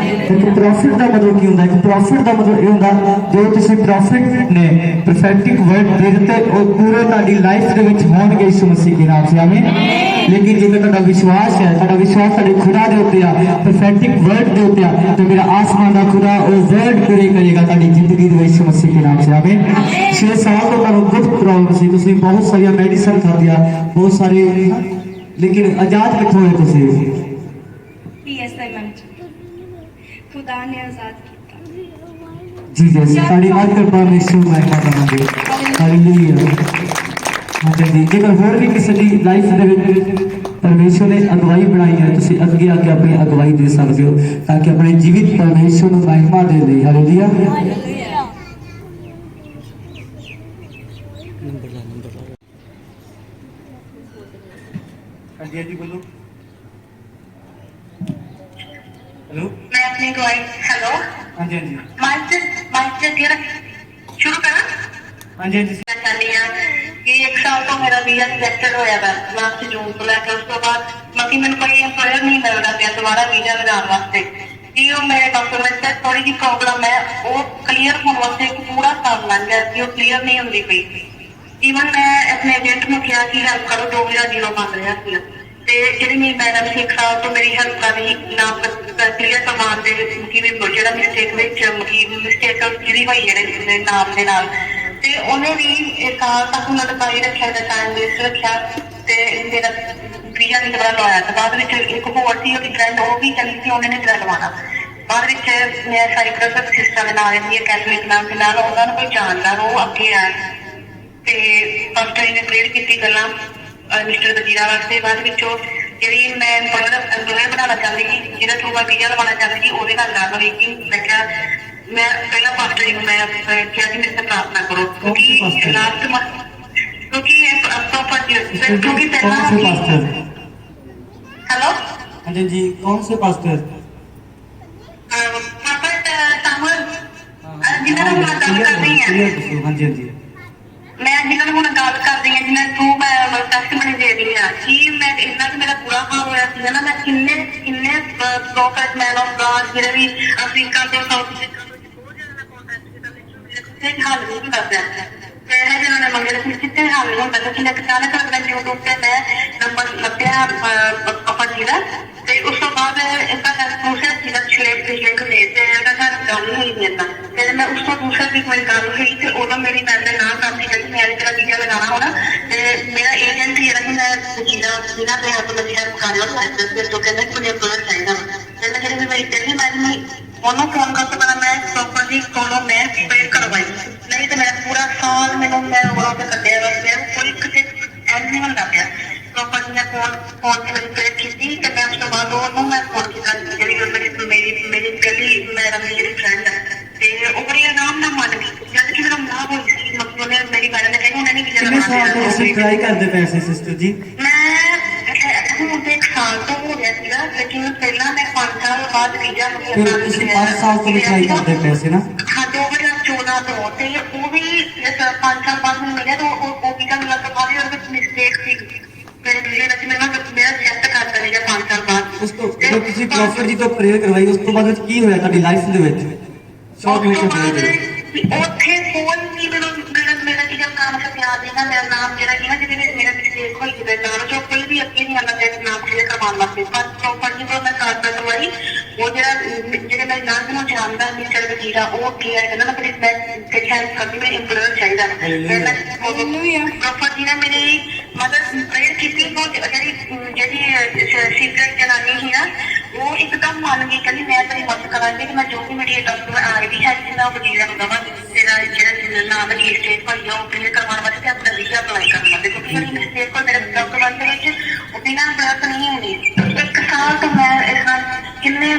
एक प्रॉफिट का मतलब की होता है? एक प्रॉफिट का मतलब ये होता जो तुसी प्रॉफिट ने प्रोफेटिक वर्ड दे दिते और पूरे ताड़ी लाइफ दे विच होणगे यीशु मसीह के नाम से। आमीन। लेकिन जेकर तुहाडा विश्वास है, तुहाडा विश्वास तुहाडे खुदा दे उत्ते आ, प्रोफेटिक वर्ड दे उत्ते आ, तो मेरा आसमान दा खुदा वो वर्ड पूरे करेगा तुहाडी जिंदगी दे यीशु मसीह के नाम से। आमीन। 6 साल तो तुहानू गुप्त प्रॉब्लम सी, तुसी बहुत सारी मेडिसिन खादिया, बहुत सारे, लेकिन आजाद कित्थों होए तुसी? PSI मंच खुदा ने आजाद किया। जीसस ताड़ी मार कर परमेश्वर में महिमा देवांगे। हालेलुया। हाँ जी। जेकर होर भी किसी की लाइफ दे विच परमेश्वर ने अगवाई बनाई है, तुसी अगे आके अपनी अगवाई दे सकते हो ताकि अपने जीवित परमेश्वर को महिमा दे दे। हालेलुया। हाँ जी बोलो। हेलो। मैं अपनी गवाही हेलो हाँ जी। माइक से दिया शुरू करा। हाँ जी। मैं चाहती हूँ कि 1 साल तो मेरा वीजा रिजेक्टेड होया था लास्ट जून को लेकर, उस तो बाद मतलब मैंने कोई एम्प्लॉयर नहीं मिल रहा था दोबारा वीजा लगाने वास्ते। कि वो मेरे डॉक्यूमेंट से थोड़ी जी प्रॉब्लम है, वो क्लियर होने वास्ते एक पूरा साल लग गया कि वो क्लियर नहीं होती पई। इवन मैं अपने एजेंट में किया कि हेल्प करो, 2 मेरा जीरो बन रहा था। ਤੇ ਜਿਹੜੀ ਮੇਰੀ ਮੈਡਮ ਸੀ 1 ਸਾਲ ਤੋਂ ਮੇਰੀ ਹੈਲਪ ਕਰ ਰਹੀ ਨਾਮ ਕਲੀਅਰ ਕਰਵਾਉਣ ਦੇ ਕਿ ਵੀ ਜਿਹੜਾ ਮਿਸਟੇਕ ਵਿੱਚ ਮਿਸਟੇਕ ਜਿਹੜੀ ਹੋਈ ਜਿਹੜੇ ਨਾਮ ਦੇ ਨਾਲ, ਤੇ ਉਹਨੇ ਵੀ 1 ਸਾਲ ਤੱਕ ਉਹਨਾਂ ਦਾ ਪਾਈ ਰੱਖਿਆ ਦਾ ਟਾਈਮ ਵੇਸਟ ਰੱਖਿਆ ਤੇ ਮੇਰਾ ਵੀਜ਼ਾ ਨਹੀਂ ਦੁਬਾਰਾ ਲਵਾਇਆ। ਤੇ ਬਾਅਦ ਵਿੱਚ ਇੱਕ ਹੋਰ ਸੀ ਉਹਦੀ ਫਰੈਂਡ, ਉਹ ਵੀ ਕਹਿੰਦੀ ਸੀ ਉਹਨੇ ਮੇਰਾ ਲਵਾਉਣਾ। ਬਾਅਦ ਵਿੱਚ ਮੈਂ ਸਾਈਪਰਸ ਸਿਸਟਰ ਦੇ ਨਾਲ ਰਹਿੰਦੀ ਹੈ ਕੈਥੋਲਿਕ ਨਾਮ ਦੇ ਨਾਲ, ਉਹਨਾਂ ਨੂੰ ਕੋਈ ਜਾਣਦਾ, ਉਹ ਅੱਗੇ ਆ ਤੇ ਪਾਸਟਰ ਨੇ ਪ੍ਰੇਅਰ ਕੀਤੀ ਗੱਲਾਂ ਮਿਸਟਰ ਵਜੀਰਾ ਵਾਸਤੇ। ਬਾਅਦ ਵਿੱਚੋਂ ਜਿਹੜੀ ਮੈਂ ਐਮਪਲੋਇਰ ਬਣਾਉਣਾ ਚਾਹੁੰਦੀ ਸੀ, ਜਿਹਦਾ ਥਰੂ ਮੈਂ ਵੀਜ਼ਾ ਲਵਾਉਣਾ ਚਾਹੁੰਦੀ ਸੀ, ਉਹਦੇ ਨਾਲ ਗੱਲ ਹੋਈ ਕਿ ਮੈਂ ਕਿਹਾ ਮੈਂ ਪਹਿਲਾਂ ਪਾਸਟਰ ਜੀ ਨੂੰ ਮੈਂ ਕਿਹਾ ਕਿ ਮੇਰੇ ਤੇ ਪ੍ਰਾਰਥਨਾ ਕਰੋ ਕਿਉਂਕਿ ਲਾਸਟ ਕਿਉਂਕਿ ਕਿਉਂਕਿ ਪਹਿਲਾਂ हेलो हाँ जी। कौन से पास्टर? पापा सामूल जिन्होंने हम गल कर रही हैं। हाँ जी। मैं जिन्होंने हम गल कर रही हैं, जिन्हें थ्रू मैं टेस्टमनी दे रही हूँ कि मैं इन्ना कि मेरा बुरा हाल होया सी ना, मैं किन्ने प्रॉफिट मैन ऑफ गॉड जिहड़े भी अफ्रीका ते साउथ अफ्रीका ते हाल नहीं होंदा पिया। पैसे जिन्होंने मंगे थे कितने हाल नहीं होंदा, क्योंकि अचानक अपने यूट्यूब पे मैं नंबर लभ्या पापा जी का, ਤੇ ਉਸ ਤੋਂ ਬਾਅਦ ਇਹਦਾ ਦੂਸਰਾ ਜਿਹੜਾ ਲਿੰਕ ਦੇ ਤੇ ਇਹਦਾ ਘਰ ਡਾਊਨ ਹੋਈ ਜਾਂਦਾ। ਤੇ ਮੈਂ ਉਸ ਤੋਂ ਦੂਸਰਾ ਵੀ ਕੋਈ ਗੱਲ ਹੋਈ ਤੇ ਉਦੋਂ ਮੇਰੀ ਮੈਂ ਨਾ ਕਰਦੀ ਕਿ ਮੈਂ ਤੇਰਾ ਵੀਜ਼ਾ ਲਗਾਉਣਾ ਹੋਣਾ। ਤੇ ਮੇਰਾ ਏਜੰਟ ਜਿਹੜਾ ਕਿ ਮੈਂ ਜਿਹਨਾਂ ਦੇ ਹੱਥ ਮੇਰੀ ਹੈਲਪ ਕਰ ਰਿਹਾ ਉਹ ਤੋਂ ਕਹਿੰਦਾ ਕਿ ਮੈਨੂੰ ਪ੍ਰੋਜੈਕਟ ਚਾਹੀਦਾ ਵਾ। ਤੇ ਮੈਂ ਜਿਹੜੀ ਮੇਰੀ ਪਹਿਲੀ ਮੈਡਮ ਉਹਨੂੰ ਫੋਨ ਕਰਕੇ ਪਹਿਲਾਂ ਮੈਂ ਪ੍ਰੋਪਰਲੀ ਕੋਲੋਂ ਮੈਂ ਪੇ ਕਰਵਾਈ, ਨਹੀਂ ਤੇ ਮੇਰਾ ਪੂਰਾ ਸਾਲ ਮੈਨੂੰ ਮੈਂ ਉਹਨਾਂ ਤੇ ਕੱਢਿਆ ਵਾ। ਮੇਰਾ ਕੋਈ ਕਿਤੇ ਐਂਡ ਨਹੀਂ ਹੁੰਦਾ ਪਿਆ। ਪ੍ਰੋਪਰਟੀ ਨੇ ਫੋਨ ਤੇ ਮੇਰੀ ਪ੍ਰੇਅਰ ਕੀਤੀ ਤੇ ਮੈਂ ਉਸ ਤੋਂ ਬਾਅਦ ਉਹਨੂੰ ਮੈਂ ਫੋਨ ਕੀਤਾ ਜਿਹੜੀ ਮੇਰੀ ਪਹਿਲੀ ਮੈਡਮ ਜਿਹੜੀ ਫਰੈਂਡ ਹੈ, ਤੇ ਉਹ ਬੜੀ ਆਰਾਮ ਨਾਲ ਮੰਨ ਗਈ। ਜਦ ਕਿ ਮੇਰਾ ਮਾਂ ਹੋਈ ਸੀ, ਮਤਲਬ ਉਹਨੇ ਮੇਰੀ ਮੈਡਮ ਨੇ ਕਹਿੰਦੀ ਉਹਨੇ ਨਹੀਂ ਵੀਜ਼ਾ कितने साल तो ਲਗਾਉਣਾ। ट्राई करते पे ऐसे सिस्टर जी? ਮੈਂ ਹੁਣ ਤੇ 1 ਸਾਲ ਤੋਂ ਹੋ ਗਿਆ ਸੀਗਾ, ਲੇਕਿन ਪਹਿਲਾਂ ਮੈਂ 5 ਸਾਲ ਬਾਅਦ ਵੀਜ਼ਾ फिर तुसी 5 साल तो भी ट्राई करते पे ऐसे ना? हाँ 2014 ਤੋਂ, ਤੇ ਉਹ ਵੀ 5 ਸਾਲ ਬਾਅਦ ਮੈਨੂੰ ਮਿਲਿਆ। ਤਾਂ ਉਹ ਵੀਜ਼ਾ ਮਿਲਣ ਤੋਂ ਬਾਅਦ ਉਹਦੇ ਵਿੱਚ ਮਿਸਟੇਕ ਸੀ ਮੇਰੇ ਵੀਜ਼ੇ ਵਿੱਚ, ਮੇਰਾ ਚੈੱਕ ਕਰਤਾ ਸੀਗਾ 5 ਸਾਲ ਬਾਅਦ। ਉਸ ਤੋਂ ਜਦੋਂ ਤੁਸੀਂ ਪ੍ਰੋਫਿਟ ਜੀ ਤੋਂ ਪ੍ਰੇਅਰ ਕਰਵਾਈ, ਉਸ ਤੋਂ ਬਾਅਦ ਵਿੱਚ ਕੀ ਹੋਇਆ ਤੁਹਾਡੀ ਲਾਈਫ ਦੇ ਵਿੱਚ? ਸ਼ੌਕ ਵਿੱਚ ਹੋਇਆ ਉੱਥੇ ਕੋਈ ਵੀ ਮੇਰਾ ਜਿਹੜਾ ਨਾਮ से ਪਿਆਰ ਦੇਣਾ, ਮੇਰਾ ਨਾਮ ਜਿਹੜਾ ਕਿ ਨਾ ਜਿਹਦੇ ਵਿੱਚ ਮੇਰਾ ਮਿਸਟੇਕ ਹੋਈ ਜਿਹਦੇ ਨਾਮ ਚੋਂ ਕੋਈ ਵੀ ਅੱਗੇ ਨਹੀਂ ਆਉਂਦਾ ਤੇ ਨਾਮ ਕਲੀਅਰ ਕਰਵਾਉਣ ਵਾਸਤੇ। ਪਰ ਪ੍ਰੋਪਰਟੀ ਤੋਂ ਮੈਂ ਕਾਰਡ ਕਰਵਾਈ, ਉਹ ਜਿਹੜੇ ਮੇਰੇ ਨਾਮ ਨੂੰ ਜਾਣਦਾ ਮਿਸਟਰ ਵਜੀਰਾ, ਉਹ ਕੀ ਹੈ ਕਹਿੰਦਾ ਮੈਂ ਤੇਰੀ ਹੈਲਪ ਕਰਦੀ, ਮੈਨੂੰ ਇੰਪਲੋਇਰ ਚਾਹੀਦਾ। ਪ੍ਰੋਪਰਟੀ ਨੇ ਮੇਰੀ ਮਤਲਬ ਪ੍ਰੇਅਰ ਕੀਤੀ ਉਹ ਜਿਹੜੀ ਸੀਕ੍ਰੇਟ ਜਨਾਨੀ ਸੀ ਨਾ ਉਹ ਇੱਕਦਮ ਮੰਨ ਗਈ, ਕਹਿੰਦੀ ਮੈਂ ਤੇਰੀ ਮਦਦ ਕਰਾਂਗੀ ਕਿ ਮੈਂ ਜੋ ਵੀ ਮੇਰੀ ਡਾਕਟਰ ਆਈਡੀ ਹੈ ਜਿੰਨਾ ਵਕੀਲ ਹੁੰਦਾ ਵਾ ਤੇਰਾ ਜਿਹੜਾ ਨਾਮ ਰਜਿਸਟਰੇਟ ਹੋਈ ਆ ਉਹ ਕਲੀਅਰ ਕਰਵਾਉਣ ਵਾਸਤੇ ਆਪਣਾ ਵੀਜ਼ਾ ਅਪਲਾਈ ਕਰਨ ਵਾਸਤੇ, ਕਿਉਂਕਿ ਜਿਹੜੀ ਮਿਸਟੇਕ ਕੋਲ ਮੇਰੇ ਡਾਕੂਮੈਂਟ ਦੇ ਵਿੱਚ ਉਹ ਬਿਨਾਂ ਬਰਾਤ ਨਹੀਂ ਹੁੰਦੀ। 1 ਸਾਲ ਤੋਂ ਮੈਂ ਇਸ ਨਾਲ ਕਿੰਨੇ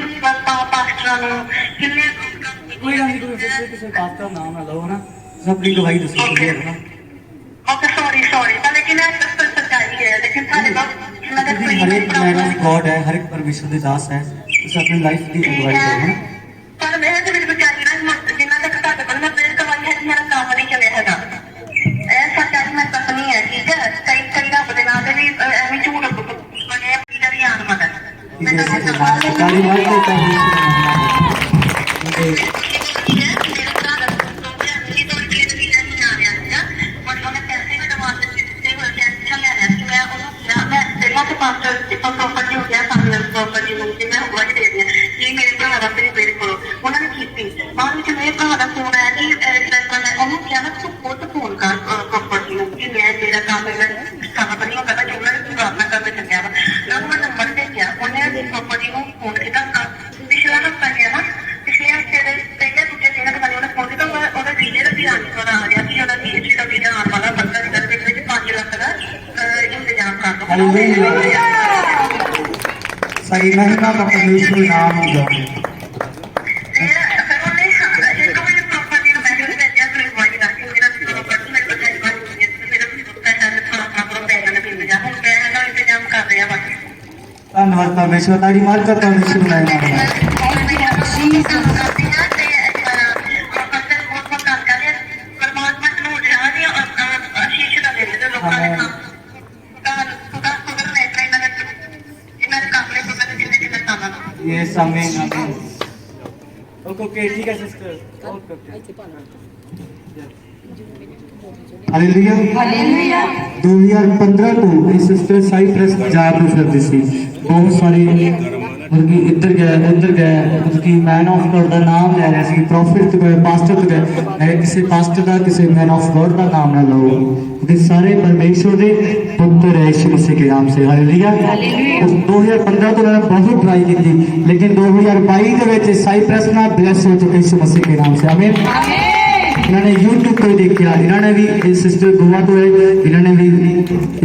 ਪਾਸਟਰਾਂ ਨੂੰ ਕਿੰਨੇ ਕੋਈ ਗੱਲ ਨਹੀਂ, ਕੋਈ ਕਿਸੇ ਪਾਸਟਰ ਦਾ ਨਾਮ ਨਾ ਲਓ ਨਾ, ਆਪਣੀ ਗਵਾਹੀ ਦੱਸੋ ਕਲੀਅਰ ਨਾ। ओके सॉरी पर लेकिन सच्चाई है, लेकिन सारे लोग हर एक मैन ऑफ गॉड है, हर एक परमेश्वर के दास है, ਤੁਸੀਂ ਆਪਣੀ ਲਾਈਫ ਦੀ ਅਗਵਾਈ ਕਰੋ ਨਾ। ਪਰ ਮੈਂ ਤੇ ਮੈਨੂੰ ਚਾਹੀਦਾ ਨਾ ਜਿੰਨਾ ਤੱਕ ਤੁਹਾਡੇ ਕੋਲ ਮੈਂ ਪ੍ਰੇਰ ਕਰਵਾਈ ਹੈ ਮੇਰਾ ਕੰਮ ਨਹੀਂ ਚੱਲਿਆ ਹੈਗਾ, ਇਹ ਸੱਚਾਈ ਮੈਂ ਤੱਕ ਨਹੀਂ ਹੈ, ਠੀਕ ਹੈ। ਕਈ ਰੱਬ ਦੇ ਨਾਂ ਤੇ ਵੀ ਐਵੇਂ ਝੂਠ ਬਣੇ ਜਿਹੜੀ ਆਨ ਮਦਦ ਕਾਲੀ ਮਾਰ ਕੇ ਤਾਂ प्रॉपर्टी हो गया प्रॉपर्टी मैं हुआ ही दे दिया कि मेरे भरा का मेरी बेटे को उन्होंने की बाद में मेरे भरा का फोन आया कि उन्होंने क्या ना तू खुद फोन कर प्रॉपर्टी कि मैं तेरा काम काम नहीं होता कि उन्होंने तू अपना करके चलिया वा मैं नंबर भेजा उन्हें प्रॉपर्टी को फोन किया पिछला हफ्ता गया ना पिछले हफ्ते पहले दूसरे दिन के बाद फोन किया वीजे का भी आंसर आ गया कि पीएचडी का वीजा आने वाला बंदा निकल के 5 लाख का इंतजाम कर दो। सही महिमा का परमेश्वर नाम गाओ। धन्यवाद परमेश्वर, ताड़ी मार कर परमेश्वर ये आमीन आमीन। ओके ठीक है सिस्टर, ओके हालेलुया हालेलुया। 2015 ਤੋਂ ਇਹ ਸਿਸਟਰ ਸਾਈਪ੍ਰਸ ਜਾ ਕੇ ਫਿਰਦੀ ਸੀ, ਬਹੁਤ ਸਾਰੇ ਮਤਲਬ ਕਿ ਇੱਧਰ ਗਏ ਮਤਲਬ ਕਿ ਮੈਨ ਆਫ ਗॉड ਦਾ ਨਾਮ ਲੈ ਰਿਹਾ ਸੀ, ਪ੍ਰੋਫਿਟ ਤੇ ਪਾਸਟਰ ਤੇ ਗਏ, ਕਿਸੇ ਪਾਸਟਰ ਦਾ ਕਿਸੇ मैन ऑफ गॉड का नाम ना लो, क्योंकि सारे परमेश्वर के पुत्र है यीशु मसीह के नाम से। हालेलुया। 2015 तो उन्होंने बहुत ट्राई की थी, लेकिन 2022 के साइप्रस ना ब्लेस हो चुके यीशु मसीह के नाम से। आमीन। इन्होंने यूट्यूब तो देखा, इन्होंने भी सिस्टर गोवा तो है, इन्होंने भी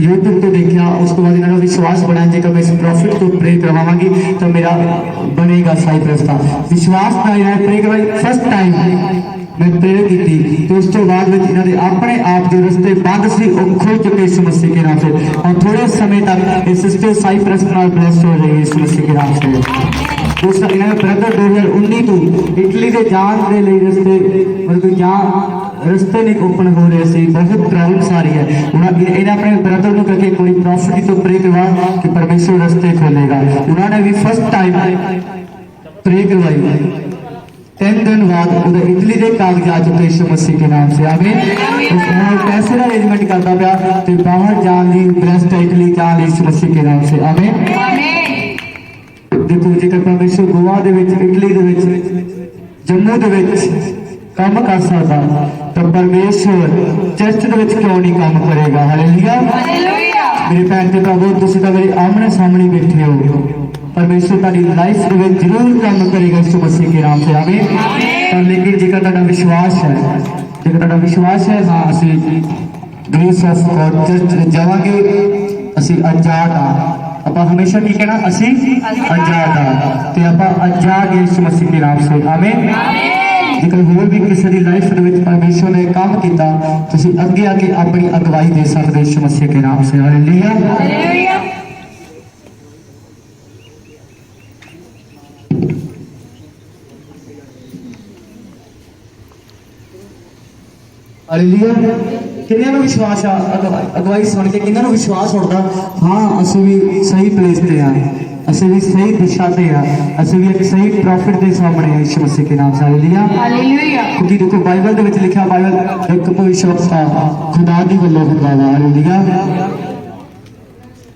यूट्यूब तो देखा, उसके बाद इन्होंने विश्वास बनाया जेकर मैं इस प्रॉफिट को प्रे करवावांगी तो मेरा बनेगा साइप्रस का विश्वास ना। इन्होंने प्रे करवाई फर्स्ट टाइम मैं प्रेयर की थी, तो उस तो बाद में इन्होंने अपने आप जो रस्ते बंद सी वो खुल चुके यीशु मसीह के नाम से, और थोड़े समय तक ये सिस्टर साइप्रस नाल ब्लेस हो रही है यीशु मसीह के नाम से। दूसरा इन्होंने ब्रदर 2019 तो इटली के जान के लिए रस्ते मतलब जहाँ रस्ते नहीं ओपन हो रहे थे, बहुत प्रॉब्लम्स आ रही है। उन्होंने अपने ब्रदर को करके कोई प्रॉफिट तो प्रे करवा कि परमेश्वर रस्ते खोलेगा। उन्होंने भी फर्स्ट टाइम प्रे करवाई, 3 दिन बाद उधर इटली के कागज आ चुके यीशु मसीह के नाम से। आमीन। पैसे का अरेंजमेंट करता पाया तो बाहर जाने ब्रेस्ट इटली जाने यीशु मसीह के नाम से। आमीन। देखो जेकर परमेश्वर गोवा दे विच इटली दे विच जम्मू दे विच काम कर सकता तो परमेश्वर चर्च दे विच क्यों नहीं काम करेगा। हालेलुया। मेरे भैन ते भरावो तुसीं तां मेरे आमने सामने बैठे हो, परमेश्वर तारी लाइफ में जरूर काम करेगा यीशु मसीह के नाम से। आमीन। पर लेकिन जेकर तुहाडा विश्वास है, जेकर तुहाडा विश्वास है हाँ असीं ग्रेस ऑफ गॉड चर्च जावांगे, असीं आजाद हाँ, ਆਪਾਂ ਹਮੇਸ਼ਾ ਕੀ ਕਹਿਣਾ ਅਸੀਂ ਆਜ਼ਾਦ ਹਾਂ ਤੇ ਆਪਾਂ ਆਜ਼ਾਦ ਯਿਸੂ ਮਸੀਹ ਦੇ ਨਾਮ ਸੇ। ਆਮੀਨ। ਜੇਕਰ ਹੋਰ ਵੀ ਕਿਸੇ ਦੀ ਲਾਈਫ ਦੇ ਵਿੱਚ ਪਰਮੇਸ਼ਰ ਨੇ ਕੰਮ ਕੀਤਾ ਤੁਸੀਂ ਅੱਗੇ ਆ ਕੇ ਆਪਣੀ ਅਗਵਾਈ ਦੇ ਸਕਦੇ ਯਿਸੂ ਮਸੀਹ ਦੇ ਨਾਮ ਸੇ। Hallelujah hallelujah. ਹਾਲੇਲੂਇਆ। किन्ने विश्वास अगवाई सुन के किन्ने विश्वास होता हाँ असं भी सही प्लेस पे हाँ, असं भी सही दिशा पे हाँ, असं भी एक सही प्रॉफिट के सामने है यीशु मसीह के नाम से। हालेलुया। क्योंकि देखो बाइबल के विच लिखा, बाइबल एक भविष्यवक्ता खुदा दी गल्लों करदा वा। हालेलुया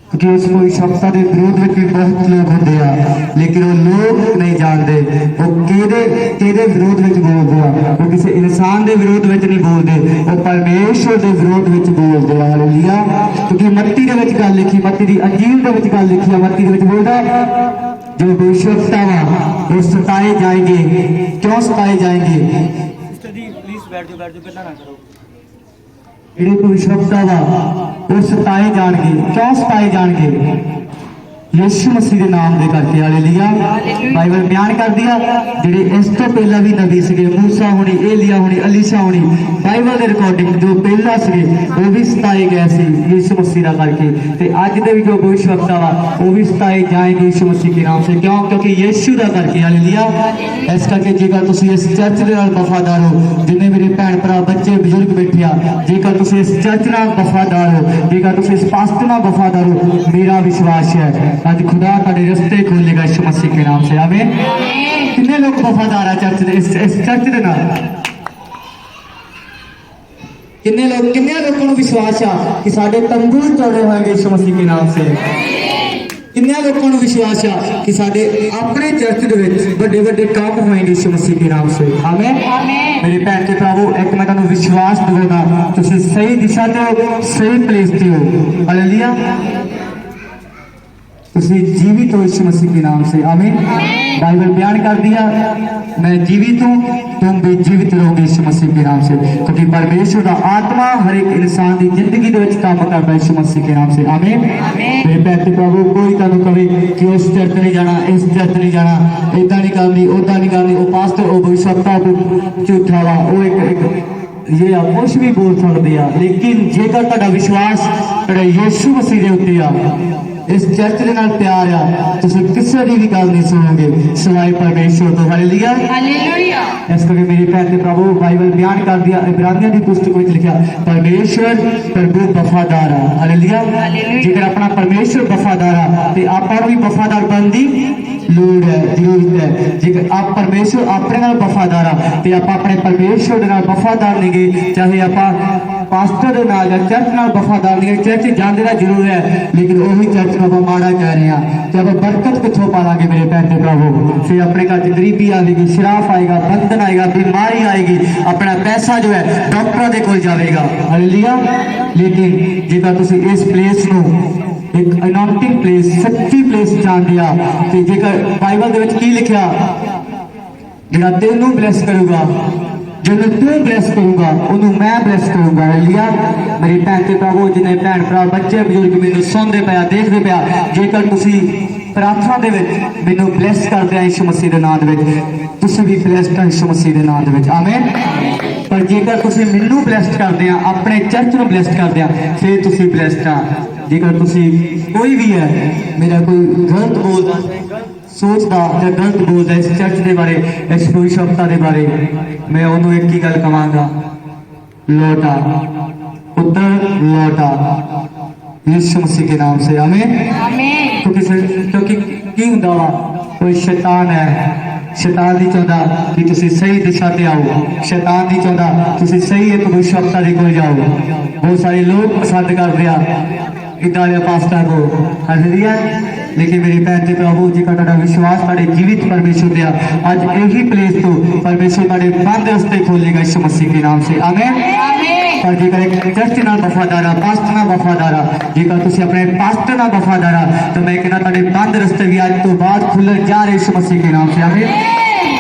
क्योंकि उस भविष्यवक्ता के विरोध में भी बहुत लोग होंगे आ, लेकिन वो लोग नहीं जानते वो केदे विरोध में बोलते हैं। वो किसी इंसान के विरोध में नहीं बोलते, वो परमेश्वर के विरोध में बोलते हैं। हालेलुया। क्योंकि मत्ती के विच गल लिखी, मत्ती की अंजील के विच गल लिखी है, मत्ती के विच बोलता जो भविष्यवक्ता वा वो सताए जाएंगे। क्यों सताए जाएंगे? ਜਿਹੜੇ ਭਵਿष्यवक्ता ਵਾ ਉਹ ਸਤਾਏ ਜਾਣਗੇ। ਕਿਉਂ ਸਤਾਏ ਜਾਣਗੇ? यीशु मसीह के नाम दे करके। हालेलुया। बाइबल बयान कर दिया जेडे इस तो पहला भी नबी सके, मूसा होनी, एलिया होनी, अलीशा होनी, बाइबल के रिकॉर्डिंग जो पहला सके वो भी सताए गए सी यीशु मसीह का करके। ते अज दे भी जो भविष्यवक्ता वा वो भी सताए जाएंगे यीशु मसीह के नाम से। क्यों? क्योंकि यीशु का करके। हालेलुया। इस करके जेकर तुसीं इस चर्च दे नाल वफादार हो, जिन्ने मेरे भैन भरा बच्चे बजुर्ग बैठे आ, जेकर तुसीं इस चर्च नाल वफादार हो, जेकर तुसीं इस पास्टर नाल वफादार हो, मेरा विश्वास है आज खुदा तेरे रस्ते खोलेगा यीशु मसीह के नाम से। आमीन। कितने लोग वफादार है चर्च दे, इस चर्च दे नाल? कितने लोगों को विश्वास है कि साडे तंबू चौड़े होंगे यीशु मसीह के नाम से? कितने लोगों को विश्वास है कि साडे अपने चर्च दे विच बड़े बड़े काम होंगे यीशु मसीह के नाम से? आमीन। मेरे भैन के प्रभु एक मैं तुहानू विश्वास दिवाना तुसीं सही दिशा ते हो, सही प्लेस ते हो। हालेलुया। तुसीं जीवित हो यीशु मसीह के नाम से। आमीन। बाइबल बयान कर दिया मैं जीवित हूँ, तुम भी जीवित रहोगे यीशु मसीह के नाम से। क्योंकि परमेश्वर का आत्मा हर एक इंसान की जिंदगी के काम करता है यीशु मसीह के नाम से। आमीन। मेरे पैसे प्रभु कोई तुहानू कहे कि उस चर्च नहीं जाना, इस चर्च नहीं जाना, इदा नहीं करनी, उदा नहीं करनी, वो पास्टर वो भविष्यवक्ता झूठा वा, वो एक ये कुछ भी बोल सकते हैं। लेकिन जेकर तुहाडा विश्वास यीशु मसीह के उत्ते आ, इस चर्च के नाल प्यार आ, तुसीं किसी की भी गल नहीं सुनोगे सिवाय परमेश्वर तो। हालेलुया। हालेलुया। इस करके मेरे भैन प्रभु बाइबल बयान कर दिया इब्रानियों की पुस्तक में लिखा परमेश्वर प्रभु वफादार है। हालेलुया। जेकर अपना परमेश्वर वफादार है तो आपां भी वफादार बनने की लोड़ है, जरूरत है। जेकर आप परमेश्वर अपने नाल वफादार आ तो आप अपने परमेश्वर दे नाल वफादार नहीं गए, चाहे आप पास्टर दे नाल या चर्च नाल वफादार नहीं गए। चर्च जाने का जरूर है लेकिन वही चर्च को आप माड़ा कह रहे हैं। जब बरकत कितों पालांगे मेरे भैन प्रभु? फिर अपने घर च गरीबी आएगी, शराफ आएगा, बंधन आएगा, बीमारी आएगी, अपना पैसा जो है डॉक्टर के कोल जाएगा। हालेलुया। लेकिन जेकर तुसीं इस प्लेस नूं एक अनॉइंटिंग प्लेस, सच्ची प्लेस जानते आ ते जेकर बाइबल दे विच की लिखिया जिहड़ा तैनूं ब्लैस करूगा, जिन्हें तू ब्लैस करूंगा उन्होंने मैं ब्लैस करूंगा। हालेलुया। मेरी भैन ते प्रभु जिन्हें भैन भरा बच्चे बजुर्ग मैनूं सुनते पे देखते पे, जेकर तुसीं प्रार्थना दे विच मैनूं ब्लैस करदे आ यीशु मसीह दे नाम दे विच, तुसीं भी ब्लैस्ड हो यीशु मसीह दे नाम दे विच। आमीन। पर जेकर तुसीं मैनूं ब्लैस्ड करदे आ, अपने चर्च नूं ब्लैस्ड करदे आ, फिर तुसीं ब्लैस्ड आ। जेकर तुसीं कोई भी है मेरा कोई गलत बोलदा सोचता या गलत बोलता इस चर्च के बारे, इस भविष्यवक्ता के बारे, मैं उन्होंने एक ही गल कहांगा, लौटा पुत्र लौटा यीशु मसीह के नाम से। आमीन। क्योंकि की हुंदा वा कोई शैतान है, शैतान नहीं चाहता कि तुसीं सही दिशा ते आओ, शैतान नहीं चाहता तुसीं सही एक भविष्यवक्ता दे कोल जाओ। बहुत सारे लोग पसंद कर रहा इदा पास्टर को। हालेलुया। लेकिन मेरी भैन ते प्रभु जी का विश्वास तुहाडे जीवित परमेश्वर दिया आज यही प्लेस तो परमेश्वर तुहाडे बंद रस्ते खोलेगा यीशु मसीह के नाम से। आमीन। पर जेकर एक चर्च नाल वफादार आ, पास्टर नाल वफादार आ, जेकर तुसीं अपने पास्टर नाल वफादार आ तो मैं कहना तुहाडे बंद रस्ते भी आज तो बाद खुलण जा रहे यीशु मसीह के नाम से। आमीन।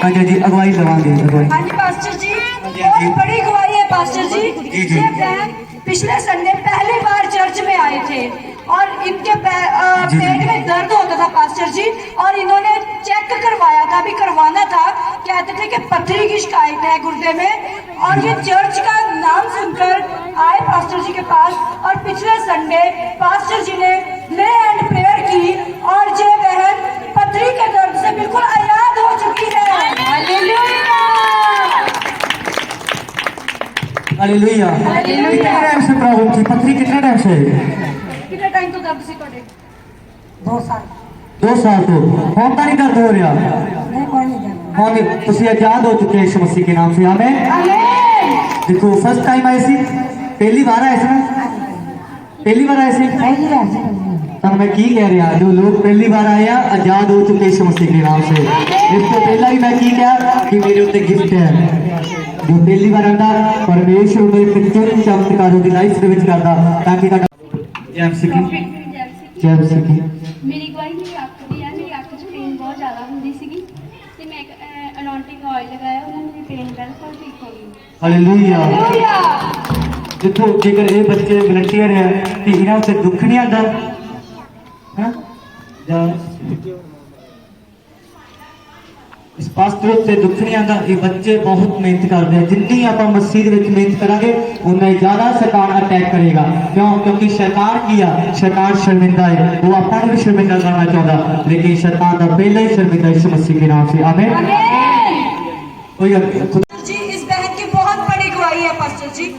हाँ जी अगवाई लवांगे। हाँ जी पास्टर जी, बहुत बड़ी गवाही है पास्टर जी। ये बहन पिछले संडे पहली बार चर्च में आए थे और इनके पेट में दर्द होता था पास्टर जी, और इन्होंने चेक करवाया था, अभी करवाना था, कहते थे कि पथरी की शिकायत है गुर्दे में, और ये चर्च का नाम सुनकर आए पास्टर जी के पास। और पिछले संडे पास्टर जी ने ले एंड प्रेयर की और ये बहन पथरी के दर्द से बिल्कुल आजाद हो चुकी है। हालेलुया। कितने टाइम से प्रॉब्लम थी पथरी? कितने टाइम से? कितने टाइम तो दर्द सी पड़े? 2 साल। 2 साल तो कौन ता नहीं दर्द हो रहा? नहीं कोई नहीं दर्द। कौन तुसीं आजाद हो चुके यीशु मसीह के नाम से। आमीन। देखो फर्स्ट टाइम आए सी, पहली बार आए सी ना? पहली बार आए सी तब मैं की कह रहा जो लोग पहली बार आए हैं आजाद हो चुके यीशु मसीह के नाम से। इस तो पहला भी मैं की कहा कि मेरे उत्ते गिफ्ट है जो पहली बार आता परमेश्वर में एक चिन्ह चमत्कारों की लाइफ ਦੇ ਵਿੱਚ ਕਰਦਾ ਤਾਂ ਕਿ ਜੈਮ ਸਿੱਖੀ ਜੈਮ ਸਿੱਖੀ ਮੇਰੀ ਗਵਾਹੀ ਮੇਰੀ ਅੱਖ ਦੀ ਹੈ। ਮੇਰੀ ਅੱਖ 'ਚ ਪੇਨ ਬਹੁਤ ਜ਼ਿਆਦਾ ਹੁੰਦੀ ਸੀਗੀ ਤੇ ਮੈਂ ਅਨੌਂਟਿੰਗ ਆਇਲ ਲਗਾਇਆ, ਉਹਨਾਂ ਮੇਰੀ ਪੇਨ ਬਿਲਕੁਲ ਠੀਕ ਹੋ ਗਈ। ਹਾਲੇਲੂਇਆ। ਦੇਖੋ ਜੇਕਰ ਇਹ ਬੱਚੇ ਵਲੰਟੀਅਰ ਹੈ ਤੇ ਇਹਨਾਂ ਉੱਤੇ ਦੁੱਖ ਨਹੀਂ ਆਉਂਦਾ ਹੈ ਜਾਂ इस पास्टर से दुख नहीं आता। ये बच्चे बहुत मेहनत करते हैं, जितनी आप मसीह में मेहनत करांगे उन्ना ज्यादा शैतान अटैक करेगा। क्यों? क्योंकि शैतान किया शैतान शर्मिंदा है, वो आपको भी शर्मिंदा करना चाहता, लेकिन शैतान का पहले ही शर्मिंदा यीशु मसीह के नाम से। आमीन। जी इस बहन की बहुत बड़ी गवाही है पास्टर जी।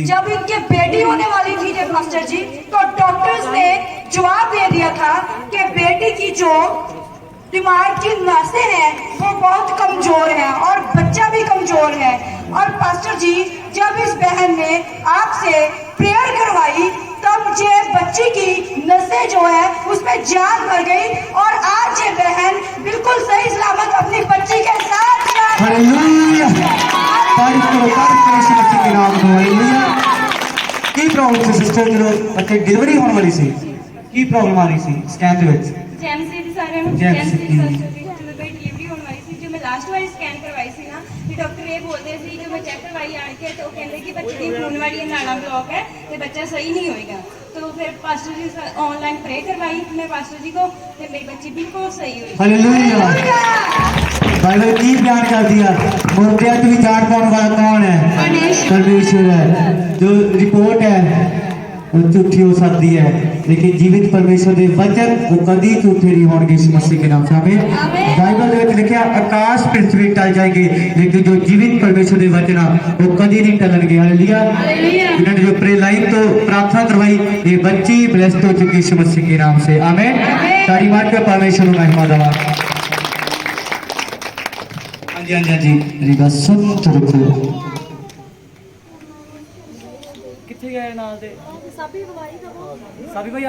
जब इनके बेटी होने वाली थी जब मास्टर जी, तो डॉक्टर्स ने जवाब दे दिया था कि बेटी की जो दिमाग की नसें हैं वो बहुत कमजोर है और बच्चा भी कमजोर है। और पास्टर जी जब इस बहन ने आपसे प्रेयर करवाई तब ये बच्ची की नसें जो है उसमें जान मर गई और आज ये बहन बिल्कुल सही सलामत अपनी बच्ची के साथ हालेलुया। तारीफ करो यीशु मसीह के नाम में। हालेलुया। की प्रॉब्लम सी सिस्टर जो बच्चे डिलीवरी होने वाली सी की प्रॉब्लम आ रही सी स्कैन ਦੇ ਵਿੱਚ ਜੈਮਸੀ ਦੀ ਸਾਰਿਆਂ ਨੂੰ ਜੈਮਸੀ ਜੈਮਸੀ ਦੀ। ਦੀ ਜਦੋਂ ਮੇਰੀ ਡਿਲੀਵਰੀ ਹੋਣ ਵਾਲੀ ਸੀ, ਜੋ ਮੈਂ ਲਾਸਟ ਵਾਰੀ ਸਕੈਨ ਕਰਵਾਈ ਸੀ ਨਾ, ਤੇ ਡਾਕਟਰ ਇਹ ਬੋਲਦੇ ਸੀ ਜੋ ਮੈਂ ਚੈੱਕ ਕਰਵਾਈ ਆਣ ਕੇ तो ਕਹਿੰਦੇ ਕਿ ਬੱਚੇ ਦੀ ਖੂਨ ਵਾਲੀ ਨਾੜਾਂ ਬਲੌਕ है ਤੇ ਬੱਚਾ सही नहीं होएगा। तो फिर पास्टर जी से ऑनलाइन प्रे करवाई मैं पास्टर जी को, तो मेरी बच्ची बिल्कुल सही हुई। हालेलुया। बाइबल की बयान कर दिया मुर्दे की भी जान पाने वाला कौन है? परमेश्वर है। जो रिपोर्ट है वो झूठी हो सकती है, लेकिन जीवित परमेश्वर के वचन वो कभी झूठे नहीं होंगे यीशु मसीह के नाम से। आमीन। बाइबल में लिखा आकाश पृथ्वी टल जाएगी लेकिन जो जीवित परमेश्वर के वचन वो कभी नहीं टलणगे। हालेलुया। इन्होंने जो प्रे लाइन तो प्रार्थना करवाई ये बच्ची ब्लेस्ड हो चुकी यीशु मसीह के नाम से। आमीन। ताड़ी मार के परमेश्वर को महिमा दवा। हाँ जी हाँ जी हाँ जी मेरी बात सुन तो रखो। कितने गए नाल दे सभी भाई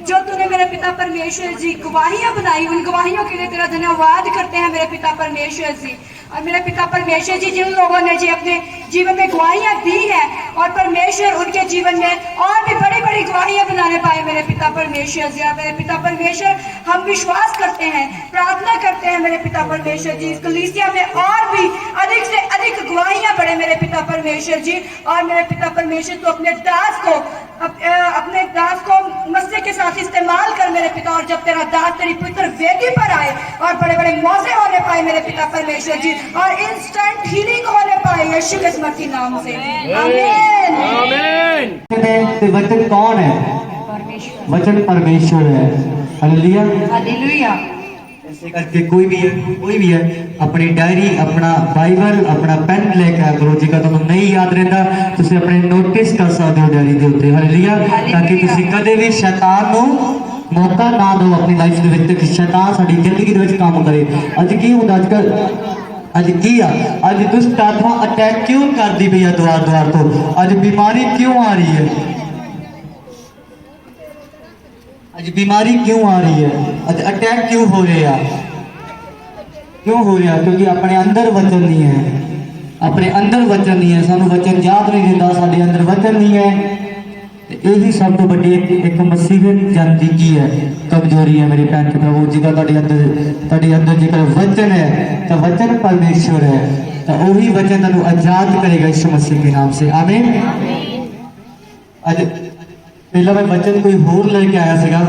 जो तूने मेरे पिता परमेश्वर जी गवाहियां बनाई उन गवाहियों के लिए तेरा धन्यवाद करते हैं मेरे पिता परमेश्वर जी। और मेरे पिता परमेश्वर जी जिन लोगों ने जी अपने जीवन में गवाहियां दी है और परमेश्वर उनके जीवन में और भी बड़ी बड़ी गवाहियां बनाने पाए मेरे पिता परमेश्वर जी। और मेरे पिता परमेश्वर हम विश्वास करते हैं प्रार्थना करते हैं मेरे पिता परमेश्वर जी इस कलीसिया में और भी अधिक से अधिक गवाहियां बढ़े मेरे पिता परमेश्वर जी। और मेरे पिता परमेश्वर तो अपने दास को मस्से के साथ इस्तेमाल कर मेरे पिता। और जब तेरा दास तेरी पवित्र वेदी पर आए और बड़े बड़े मौजे होने पाए मेरे पिता परमेश्वर जी और इंस्टेंट हीलिंग होने पाए यीशु के मसीह नाम से। आमीन। आमीन। वचन कौन है? वचन परमेश्वर है। हालेलुया। हालेलुया। ऐसे करके कोई भी है अपनी डायरी अपना बाइबल अपना पेन लेके आया करो। जेकर तुहानू नहीं याद रहता तुसीं अपने नोटिस कर सकते हो डायरी के उत्ते। हालेलुया। ताकि तुसीं कदे भी शैतान नू मौका ना दो अपनी लाइफ दे विच कि शैतान साडी जिंदगी दे विच काम करे। अज की हुंदा अज की अज दुष्ट आत्मा अटैक क्यों करदी पई है द्वार द्वार तो? अज बीमारी क्यों आ रही है? अज बीमारी क्यों आ रही है? अज अटैक क्यों हो रहा? क्यों हो रहा? क्योंकि अपने अंदर वचन नहीं है। अपने अंदर वचन नहीं है, सानू वचन याद नहीं रहता, साडे अंदर वचन नहीं है। यही सब तो बड़ी एक मसीहत जानती की है कमजोरी है मेरे भैन के प्रभु। जेकर तुहाडे अंदर जेकर वचन है तो वचन परमेश्वर है तो वही वचन तुहानू आजाद करेगा यीशु मसीह के नाम से। आमीन। अज पहला मैं वचन कोई होर लेके आया सीगा,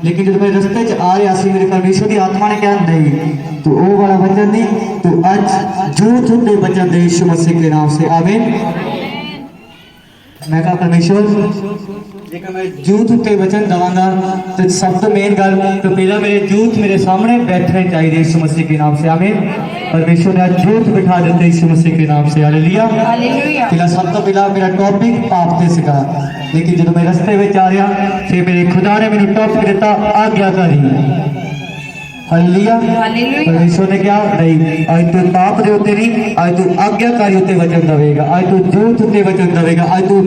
लेकिन जब मैं रस्ते च आ रहा सी मेरे परमेश्वर की आत्मा ने क्या नहीं तो वो वाला वचन नहीं तो अज जो झूठे वचन दे यीशु मसीह के नाम से। आमीन। मैं कहा परमेश्वर जेकर मैं जूथ उत्ते वचन दवांगा तो सब तो मेन गल तो पहला मेरे जूथ मेरे सामने बैठने चाहिए यीशु मसीह के नाम से। आमीन। परमेश्वर ने आज जूथ बिठा देते यीशु मसीह के नाम से। हालेलुया। पहला सब तो पहला मेरा टॉपिक पाप ते सीगा, लेकिन जब मैं रस्ते में आ रहा फिर मेरे खुदा ने मैंने टॉपिक दिता आज्ञाकारी। हालेलुया परमेश्वर ने क्या नहीं आज तू पाप दे उत्ते नहीं आज तू आज्ञाकारी उत्ते वचन देवेगा आज तू झूठ उत्ते वचन देवेगा आज तू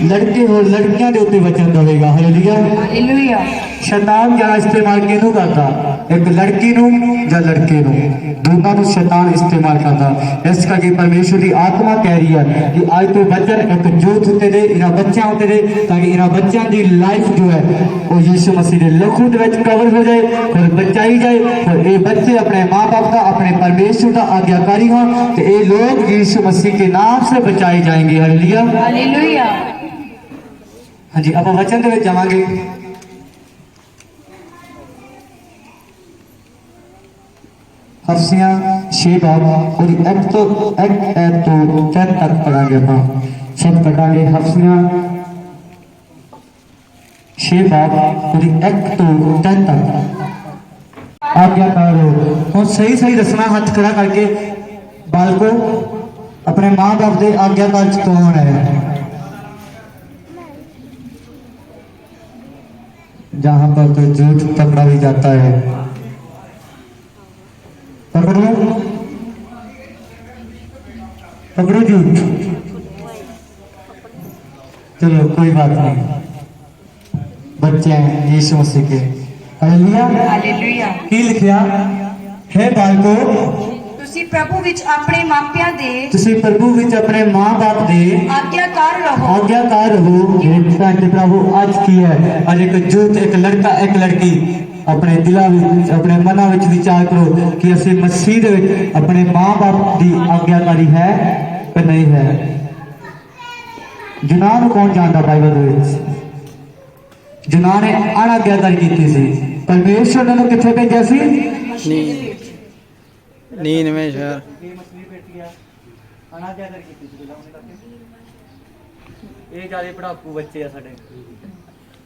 लड़के और लड़कियां दे उत्ते वचन देवेगा हालेलुया शैतान जरा इस्तेमाल किनू करता एक लड़की नू या लड़के नू दोनों नू शैतान इस्तेमाल करता इस करके परमेश्वर की आत्मा कह रही है कि आज तू वचन एक झूठ उत्ते दे इन्हां बच्चों उत्ते दे ताकि इन्हां बच्चों की लाइफ जो है वो यीशु मसीह के लहू दे विच कवर हो जाए और बचाई जाए और ये बच्चे अपने माँ बाप का अपने परमेश्वर का आज्ञाकारी हों तो ये लोग यीशु मसीह के नाम से बचाए जाएंगे हालेलुया हाँ जी आप वचन दे विच जावांगे हफ्सियां 6 बाब और एक तो 10 तक पढ़ांगे आप सब पढ़ांगे हफ्सियां 6 बाब और 1 तो 10 तक आज्ञाकार हो और सही सही दसना हाथ खड़ा करके बालको अपने माँ बाप के आज्ञाकार कौन है जहां पर कोई झूठ पकड़ा भी जाता है पकड़ो झूठ चलो कोई बात नहीं बच्चे हैं यीशु मसीह के हालेलुया की लिखिया है बालको ਤੁਸੀਂ ਪ੍ਰਭੂ ਵਿੱਚ ਆਪਣੇ ਮਾਪਿਆਂ ਦੇ ਤੁਸੀਂ ਪ੍ਰਭੂ ਵਿੱਚ ਆਪਣੇ ਮਾਂ-ਬਾਪ ਦੇ ਆਗਿਆਕਾਰ ਰਹੋ आज्ञाकार रहो भैन प्रभु आज की है आज एक झूठ एक लड़का एक लड़की अपने दिलों में अपने मना में विचार करो कि असं मसीह दे विच अपने माँ बाप की आज्ञाकारी है कि नहीं है जुनाह नूं कौन जानता बाइबल दे विच जुनाह ने अनाज्ञाकारी की सी परमेश्वर ने किथे भेजा सी नीनवे शहर ਇਹ ਜਿਆਦਾ ਪੜਾਕੂ ਬੱਚੇ ਆ ਸਾਡੇ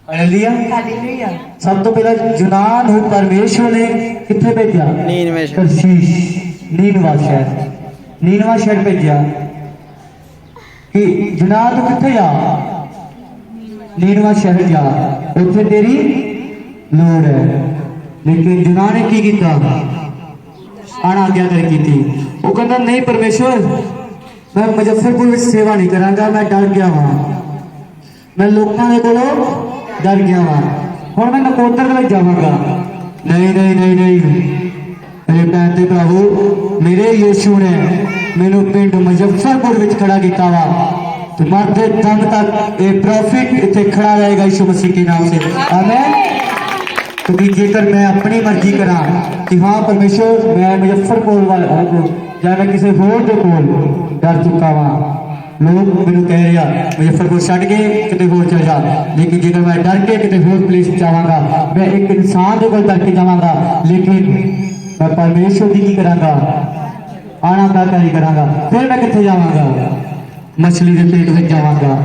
ਹਾਲੇਲੂਇਆ ਸਭ ਤੋਂ ਪਹਿਲਾਂ ਜੁਨਾਹ ਨੂੰ ਪਰਮੇਸ਼ਵਰ ਨੇ ਕਿੱਥੇ ਭੇਜਿਆ ਨੀਨਵੇ ਸ਼ਹਿਰ ਤਰਸ਼ੀਸ਼ ਨੀਨਵਾ ਸ਼ਹਿਰ ਭੇਜਿਆ ਕਿ ਜੁਨਾਹ ਤੂੰ ਕਿੱਥੇ ਜਾ ਨੀਨਵਾ ਸ਼ਹਿਰ ਜਾ ਉੱਥੇ ਤੇਰੀ ਲੋੜ ਹੈ ਲੇਕਿਨ ਜੁਨਾਹ ਨੇ ਕੀ ਕੀਤਾ अनाज्ञाकारी की थी वो कहता नहीं परमेश्वर मैं मुजफ्फरपुर में सेवा नहीं करांगा मैं डर गया वहां मैं लोगों के कोलों डर गया वहां हुण मैं नकोदर में जावांगा नहीं नहीं नहीं नहीं मेरे भैन ते भरावो मेरे यीशु ने मैनू पिंड मुजफ्फरपुर में खड़ा किया वा तो मरते दम तक ये प्रॉफिट इत्थे खड़ा रहेगा यीशु मसीह के नाम से आमीन क्योंकि जेकर मैं अपनी मर्जी करा कि हाँ परमेश्वर मैं मुजफ्फरपुर वाले या मैं किसी होर दे कोल डर चुका वा लोग मैनू कह रहे मुजफ्फरपुर छड्ड के किते होर चल जा लेकिन जेकर मैं डर के किते होर प्लेस जावांगा मैं एक इंसान दे कोल डर के जावांगा लेकिन मैं परमेश्वर दी की करांगा आनाकारी करांगा फिर मैं किथे जावांगा मछली के पेट में जावांगा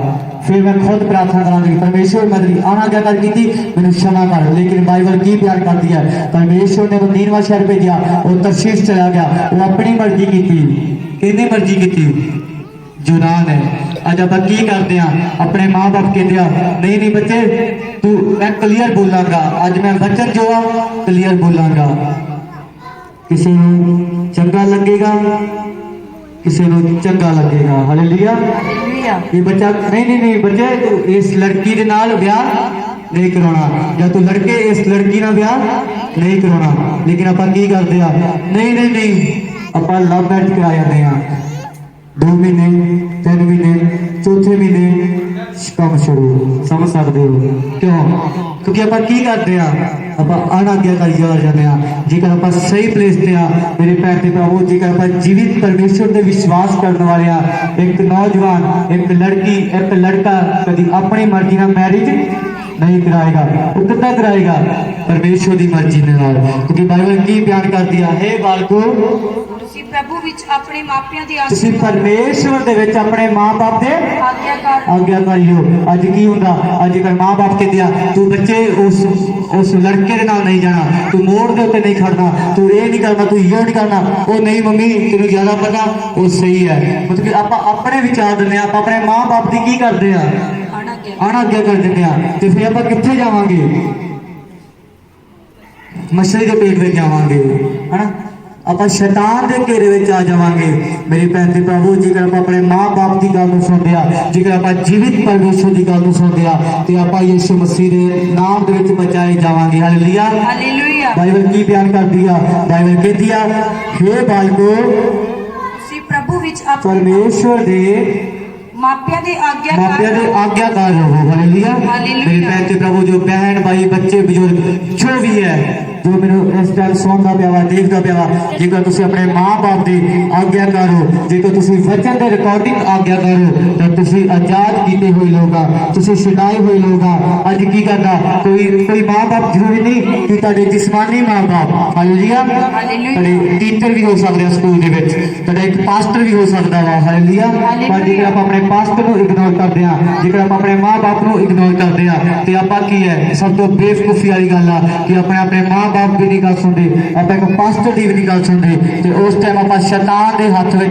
फिर मैं खुद प्रार्थना करांगी परमेश्वर मैं तेरी अनाज्ञाकारी की थी मैंने क्षमा कर लेकिन बाइबल की प्यार कर दिया परमेश्वर ने वो नीनवा शहर भेजा वो तरशीश चला गया वो अपनी मर्जी की थी कितनी मर्जी की थी जुनाह ने अज आप की करते हैं अपने माँ बाप कहते नहीं नहीं बच्चे तू मैं क्लीयर बोलांगा अज मैं वचन जो क्लीयर बोलांगा किसी को चंगा लगेगा किसी को चंगा लगेगा हालेलुया ये बच्चा नहीं नहीं नहीं बच्चे तू इस लड़की के नाल ब्याह नहीं कराना या तू लड़के इस लड़की नाल ब्याह नहीं कराना लेकिन आप की करते नहीं नहीं नहीं आप लव मैरिज करा जाते हैं 2 महीने 3 महीने चौथे महीने काम शुरू समझ सकते हो क्यों क्योंकि आप की करते हैं आप अनाज्ञाकारी जा जाते हैं जेकर आप सही प्लेस पे मेरे पैर से प्रभु जेकर आप जीवित परमेश्वर से विश्वास करने वाले एक नौजवान एक लड़की एक लड़का कभी अपनी मर्जी ना मैरिज नहीं कराएगा वो कितना कराएगा परमेश्वर की मर्जी के नाल क्योंकि बाइबल की बयान कर दिया है बालको ਤੁਸੀਂ ਪ੍ਰਭੂ ਵਿੱਚ ਆਪਣੇ ਮਾਪਿਆਂ ਦੀ ਤੁਸੀਂ परमेश्वर ਦੇ ਵਿੱਚ ਆਪਣੇ ਮਾਂ-ਬਾਪ ਦੇ आज्ञाकारी हो अज की हुंदा अज कर मां-बाप कहते हैं तू बच्चे उस लड़के के नाल नहीं जाना तू मोड़ दे उत्ते नहीं खड़ना तू ये नहीं करना तू यो नहीं करना वो नहीं मम्मी तेनू ज्यादा पता वो सही है मतलब कि आप अपने विचार दिंदे आप अपने मां-बाप दी की करदे आ अनाज्ञा कर दिंदे आ ते फिर आप कित्थे जावांगे मछली के पेट में जावांगे, है ना। ਆਪਾਂ शैतान के घेरे में आ जावांगे। मेरे भैन ते प्रभु जेकर आप अपने माँ बाप की गल सुनते हैं, जेकर आप जीवित परमेश्वर की गल सुनते हैं, तो आप यीशु मसीह के नाम के विच बचाए जावांगे। हालेलुया। हालेलुया। बाइबल की बयान करती है, बाइबल कहती है, हे बालको उसी प्रभु विच आप परमेश्वर दे मापिया दे मापिया दे आज्ञाकार रहो। हालेलुया। हालेलुया। मेरे भैन ते प्रभु जो बहन भाई बच्चे बुजुर्ग जो भी है, जो मेरे इस टाइम सुनता पिया वा देखता पिया वा, जेकर तुसी अपने माँ बाप की आज्ञाकार हो, जेकर तुसी वचन के रिकॉर्डिंग आज्ञाकार हो, तो तुसी आजाद किए हुए लोग आ, तुसी छुड़ाए हुए लोग आ। अज की करता कोई माँ बाप जरूरी नहीं कि तुहाडे जिस्मानी माँ बाप, हालेलुया, तुहाडे टीचर भी हो सकते हैं स्कूल के विच, तुहाडा एक पास्टर भी हो सकता वा। हालेलुया। पर जेकर आप अपने पास्टर को इग्नोर करते हैं, जेकर आप अपने माँ बाप को इग्नोर करते हैं, तो आप की है सब तो बेवकूफी वाली गल आ कि अपने माँ बाप भी नहीं गल सुनते, आप एक पास्टर की भी नहीं गल सुनते, तो उस टाइम आप शैतान के हाथ में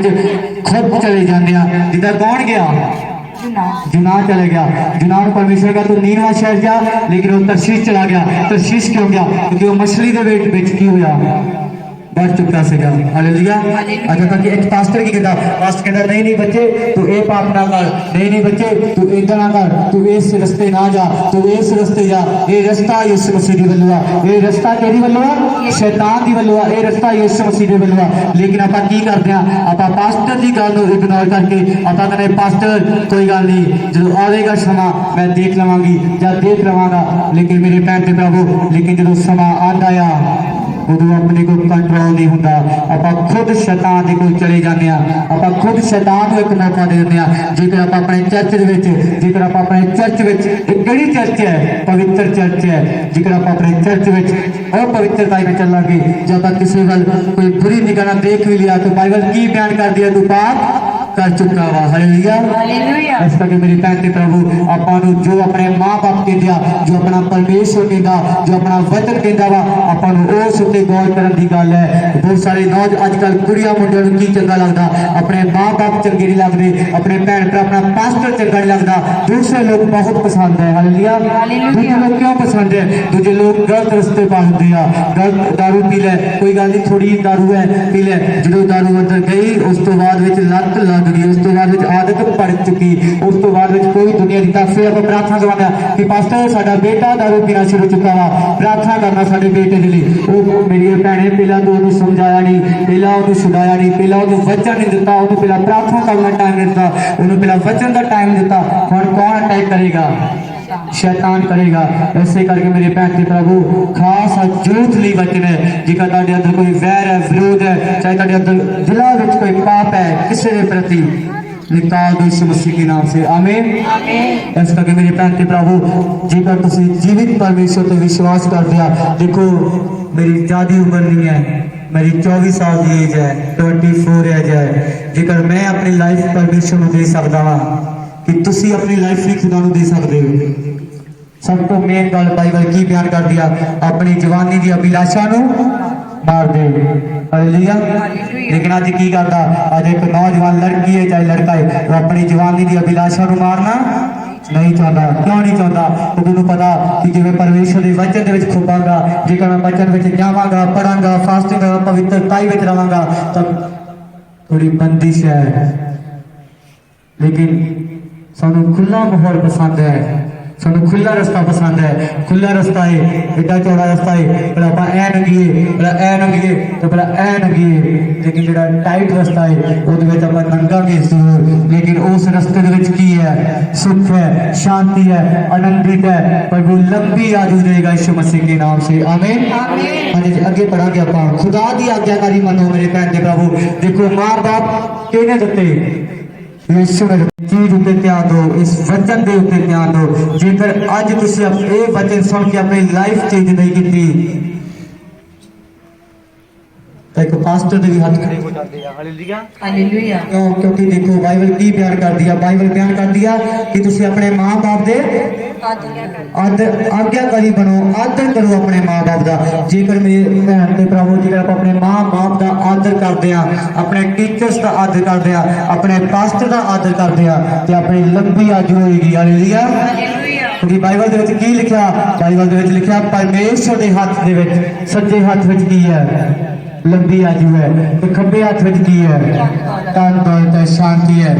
खुद चले जाते हैं। जिदा कौन गया? जुनाह चले गया। जुनाह को परमेश्वर का तो नीनवा शहर जा, लेकिन वो तरशीश चला गया। तरशीश क्यों गया? क्योंकि वो मछली के वेट बेच की हुआ बढ़ चुका से। हालेलुया। अच्छा ताकि एक पास्टर की कहता, पास्टर कहता नहीं नहीं बच्चे तू ये पाप ना कर, नहीं नहीं बच्चे तू इधर ना कर, तू इस रस्ते ना जा, तू इस रस्ते जा, ये रस्ता यीशु मसीह दी वल्लू आ, ये रस्ता केदी वल्लू आ? शैतान दी वल्लू आ, ये रस्ता यीशु मसीह दी वल्लू आ। लेकिन आप की करते हैं, आप पास्टर की गल इग्नोर करके आप कहते पास्टर कोई गल नहीं, जो आएगा समा मैं देख लवांगी या देख लवांगा। लेकिन मेरे भैन ते प्रभु, लेकिन जो समा आता आ उदों अपने को कंट्रोल नहीं होता, आप खुद शैतान के कोल चले जाते हैं, आप खुद शैतान को एक मौका दे देते हैं। जेकर आप अपने चर्च जेकर आप अपने चर्च एक कड़ी चर्च है, पवित्र चर्च है, जेकर आप अपने चर्च अपवित्रता में चलांगे, जब आप किसी गल कोई बुरी निगाह देख भी लिया, तो बाइबल की बयान कर दिया तू पाप कर चुका वा। हालेलुया। इस करके मेरी भैन ते प्रभु आपां जो अपने माँ बाप कहता, जो अपना परमेश्वर कहता, जो अपना वचन कहता वा, आपां उस उत्ते गौर करन दी गल है। बहुत सारे नौज अजकल कुड़ियां मुंडियां नूं की चंगा लगता, अपने माँ बाप चंगे नहीं लगते, अपने भैन भरा अपना पास्टर चंगा नहीं लगता, दूसरे लोग बहुत पसंद है। हालेलुया। दूसरे लोग क्यों पसंद है? दूसरे लोग गलत रस्ते पा होंगे, गलत दारू पी लै, कोई गल नहीं थोड़ी दारू है पी लै, जो दारू अंदर गई उस तो बाद लत लग गई, उस तो बाद आदत पड़ चुकी, उस तो बाद कोई दुनिया की तरफ से आप प्रार्थना करवाना कि पास्टर साडा बेटा दारू पीना शुरू चुका वा, प्रार्थना करना साडे बेटे के लिए। वो मेरी भैने पहला तो उन्होंने समझाया नहीं, पहला उन्होंने छुड़ाया नहीं, पहला उन्होंने वचन नहीं दिता, उन्होंने पहला प्रार्थना करना टाइम नहीं दिता, उन्होंने पहला वचन का टाइम दिता। हुण कौन अटैक करेगा? शैतान करेगा। ऐसे करके मेरे भैन ते प्रभु खास जरूरत नहीं वचन है, जेकर तुहाडे अंदर कोई वैर है, विरोध है, चाहे तुहाडे अंदर दिलों में कोई पाप है किसी के प्रति, निकाल दो यीशु मसीह के नाम से। आमीन। इस करके मेरे भैन ते प्रभु जेकर तुसी जीवित परमेश्वर ते विश्वास करते हो, देखो मेरी ज़्यादा उम्र नहीं है, मेरी 24 साल की एज है, 24 एज है। जेकर मैं अपनी लाइफ परमेश्वर को दे सकता वा कि तुसी अपनी लाइफ भी खुदा को दे सकते हो। सब तो मेन गल बाइबल की बयान कर दिया, अपनी जवानी की अभिलाषा नूं मार दे। हालेलुया। लेकिन अज की करता, अज एक नौजवान लड़की है चाहे लड़का है, वो अपनी जवानी की अभिलाषा नूं मारना नहीं चाहता। क्यों नहीं चाहता? क्योंकि उन्होंने पता कि जो मैं परमेश्वर के वचन के खुबागा, जेकर मैं वचन में जावांगा, पढ़ांगा, फास्टिंग पवित्रताई में रहांगा, तब थोड़ी बंदिश है। लेकिन सानू खुला माहौल पसंद है, सानू खुला रास्ता पसंद है। खुला रास्ता है, एडा चौड़ा रास्ता है, भला आप ऐ नंगीए, भला ऐ नंगीए, तो भला ऐ नंगीए। लेकिन जो टाइट रास्ता है वो आप नंगांगे जरूर, लेकिन उस रास्ते की है सुख है, शांति है, आनंदित है, पर वो लंबी आयु देगा यीशु मसीह के नाम से। आमीन। अगे बढ़ांगे आप खुदा की आज्ञाकारी मनो मेरे भैन ते प्रभु। देखो माँ बाप कहने देते यीशु ने चीज उत्ते ध्यान दो, इस वचन के उत्ते ध्यान दो। जेकर अज तुसी ये वचन सुन के अपनी लाइफ चेंज नहीं की, तो एक पास्टर के भी हाथ खड़े हो जाते हैं। हालेलुया। क्यों? क्योंकि देखो बाइबल की बयान कर दिया, बाइबल बयान कर दिया कि तुसी अपने माँ बाप दे आज्ञाकारी बनो, आदर करो अपने माँ बाप का। जेकर मेरे भैन ते प्रभु जेकर आप अपने माँ बाप का आदर करते हैं, अपने टीचर्स का आदर करते हैं, अपने पास्टर का आदर करते हैं, तो अपनी लंबी आयु होगी। हालेलुया। क्योंकि बाइबल दे विच की लिखिया, बाइबल दे विच लिखिया परमेश्वर दे हत्थ दे विच सज्जे हत्थ विच की है, लंबी आजू है, तो खब्बे हाथ विच की है, धन दौलत है, शांति है।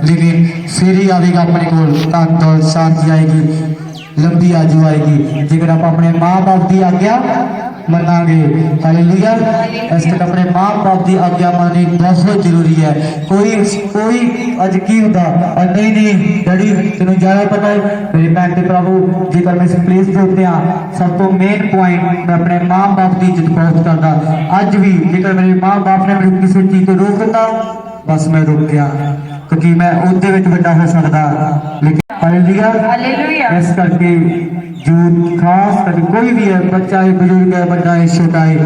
लेकिन फिर ही आएगा अपने कोल धन दौलत शांति आएगी, लंबी आजू आएगी जेकर आप अपने माँ बाप की आज्ञा मनांगे। हालेलुया। इस करके अपने माँ बाप की आज्ञा मननी बहुत जरूरी है। कोई अज की होता और नहीं डैडी तेन ज्यादा पता है मेरी भैन के प्रभु, जेकर मैं इस प्लेस के उत्ते हाँ सब तो मेन पॉइंट मैं अपने माँ बाप की इज्जत बहुत करता। अज भी जेकर मेरे माँ बाप ने मेरे किसी चीज को रोक दिता बस मैं रुक गया, क्योंकि मैं उहदे विच वड्डा हो सकता। लेकिन हालेलुया। इस करके जो खास करके कोई भी है, बच्चा है, बुजुर्ग है, बड़ा है, छोटा है,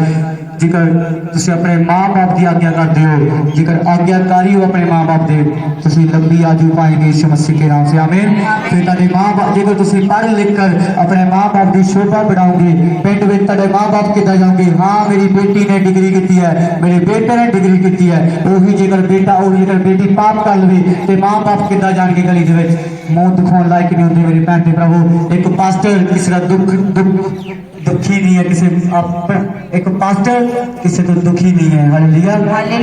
जेकर तुसी अपने माँ बाप की आज्ञा करते हो, जेकर आज्ञाकारी हो अपने माँ बाप दे, तुसी लंबी आजू पाएंगे यीशु मसीह के नाम से आमीन। फिर तुहाडे माँ बाप जेकर तुसी पढ़ लिख कर अपने माँ बाप की शोभा बढ़ाओगे, पिंड विच तुहाडे माँ बाप किद्दां जाओगे, हाँ मेरी बेटी ने डिग्री की है, मेरे बेटे ने डिग्री की है, उही जेकर बेटा और जेकर बेटी पाप कर लवे तो माँ बाप किद्दां जाणगे गली दे विच, मुंह दिखाउण लायक नहीं होंदे। मेरी भैन ते प्रभु, एक पास्टर किसी का दुखी नहीं है, किसी एक पास्टर किसी को दुखी नहीं है। हालेलुया।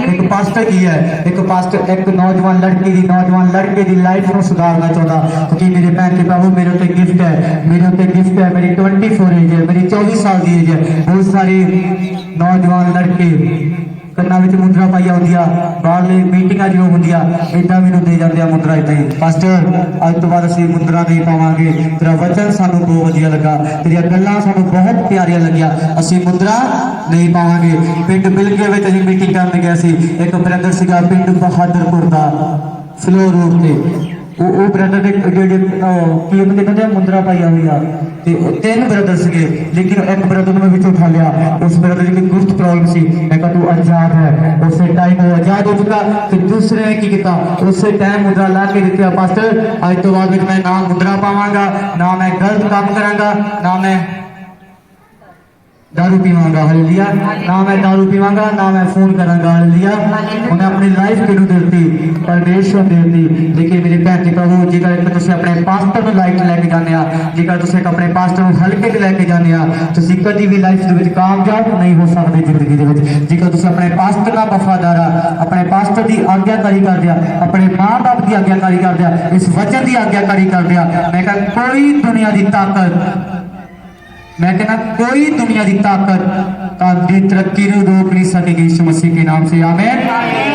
एक पास्टर की है, एक पास्टर एक नौजवान लड़के की लाइफ को सुधारना चाहता, क्योंकि मेरे भैन के प्रभु मेरे उत्ते गिफ्ट है, मेरी 24 एज है, मेरी 24 साल की एज है। बहुत सारे नौजवान लड़के कन्ना विच मुद्रा पाई होंदी, बाहरले मीटिंगां जो होंदियां इदां मैनूं दे जांदे मुद्रा इदां ही। पास्टर अज तो बाद असीं मुद्रा नहीं पावांगे, तेरा वचन सानूं बहुत वधिया लगा, तेरियां गल्लां सानूं बहुत प्यारियां लगियां, असीं मुद्रा नहीं पावांगे। पिंड बिलगे विच असीं मीटिंग करन गए सी, एक ब्रदर सीगा पिंड बहादुरपुर दा फ्लोर रोड ते, वो ब्रदर ने जेडे की कहते मुद्रा पाई हुई आ, ते 3 ब्रदर सीगे, लेकिन एक ब्रदर ने विच उठा लिया, उस ब्रदर की गुप्त प्रॉब्लम सी, मैं कहा तू आजाद है, उस टाइम वो आजाद हो चुका। तो दूसरे ने की किया, उस टाइम मुद्रा ला के दित्ती, पास्टर अज तो बाद मैं ना मुद्रा पावांगा, ना मैं गलत काम करांगा, ना मैं दारू पीवांगा। हालेलुया। ना मैं दारू पीवांगा, ना मैं फोन करांगा। हालेलुया। उन्हें अपनी लाइफ किनू देती, परमेश्वर देती। लेकिन मेरे भैन जी प्रभु, जेकर तुसीं अपने पास्टर नूं लाइफ लैके जाने आ, जेकर तुसीं अपने पास्टर नूं हल्के च लैके जाने आ, तुसीं कदी भी लाइफ दे विच कामयाब नहीं हो सकदे जिंदगी दे विच। जेकर तुसीं अपने पास्टर नाल वफादार आ, अपने पास्टर की आज्ञाकारी करदे आ, अपने माँ बाप की आज्ञाकारी करदे आ, इस वचन की आज्ञाकारी करदे आ, मैं कहना कोई दुनिया की ताकत, मैं कहना कोई दुनिया की ताकत ताकि तरक्की को रोक नहीं सकेगी यीशु मसीह के नाम से आमीन।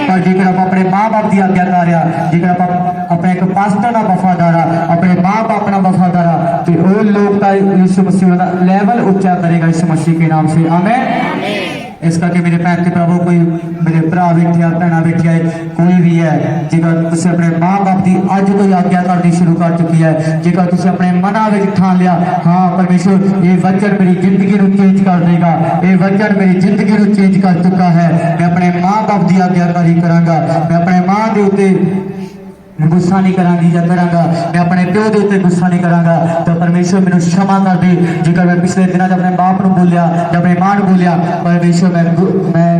पर जेकर आप अपने माँ बाप की आज्ञाकार आ, जेकर आप अपने एक पास्टर ना वफादार आ, अपने माँ बाप ना वफादार आ, तो वो लोग का यीशु मसीह का लेवल ऊंचा करेगा यीशु मसीह के नाम से आमीन। इस करके मेरे भैन के प्रभु, कोई मेरे भरा बैठिया भैन बैठिया है, कोई भी है, जेकर तुसीं अपने माँ बाप की अज तो आज्ञा करनी शुरू कर चुकी है, जेकर तुसीं अपने मना में ठान लिया, हाँ परमेश्वर ये वचन मेरी जिंदगी को चेंज कर देगा, ये वचन मेरी जिंदगी को चेंज कर चुका है, मैं अपने माँ बाप की आज्ञाकारी करांगा, मैं अपने माँ के उत्ते गुस्सा नहीं करांगी या करांगा, मैं अपने प्यो के उत्ते गुस्सा नहीं करांगा, तो परमेश्वर मैनूं क्षमा कर दे। जेकर मैं पिछले दिनों अपने बाप को बोलिया या अपने माँ को बोलिया, परमेश्वर मैं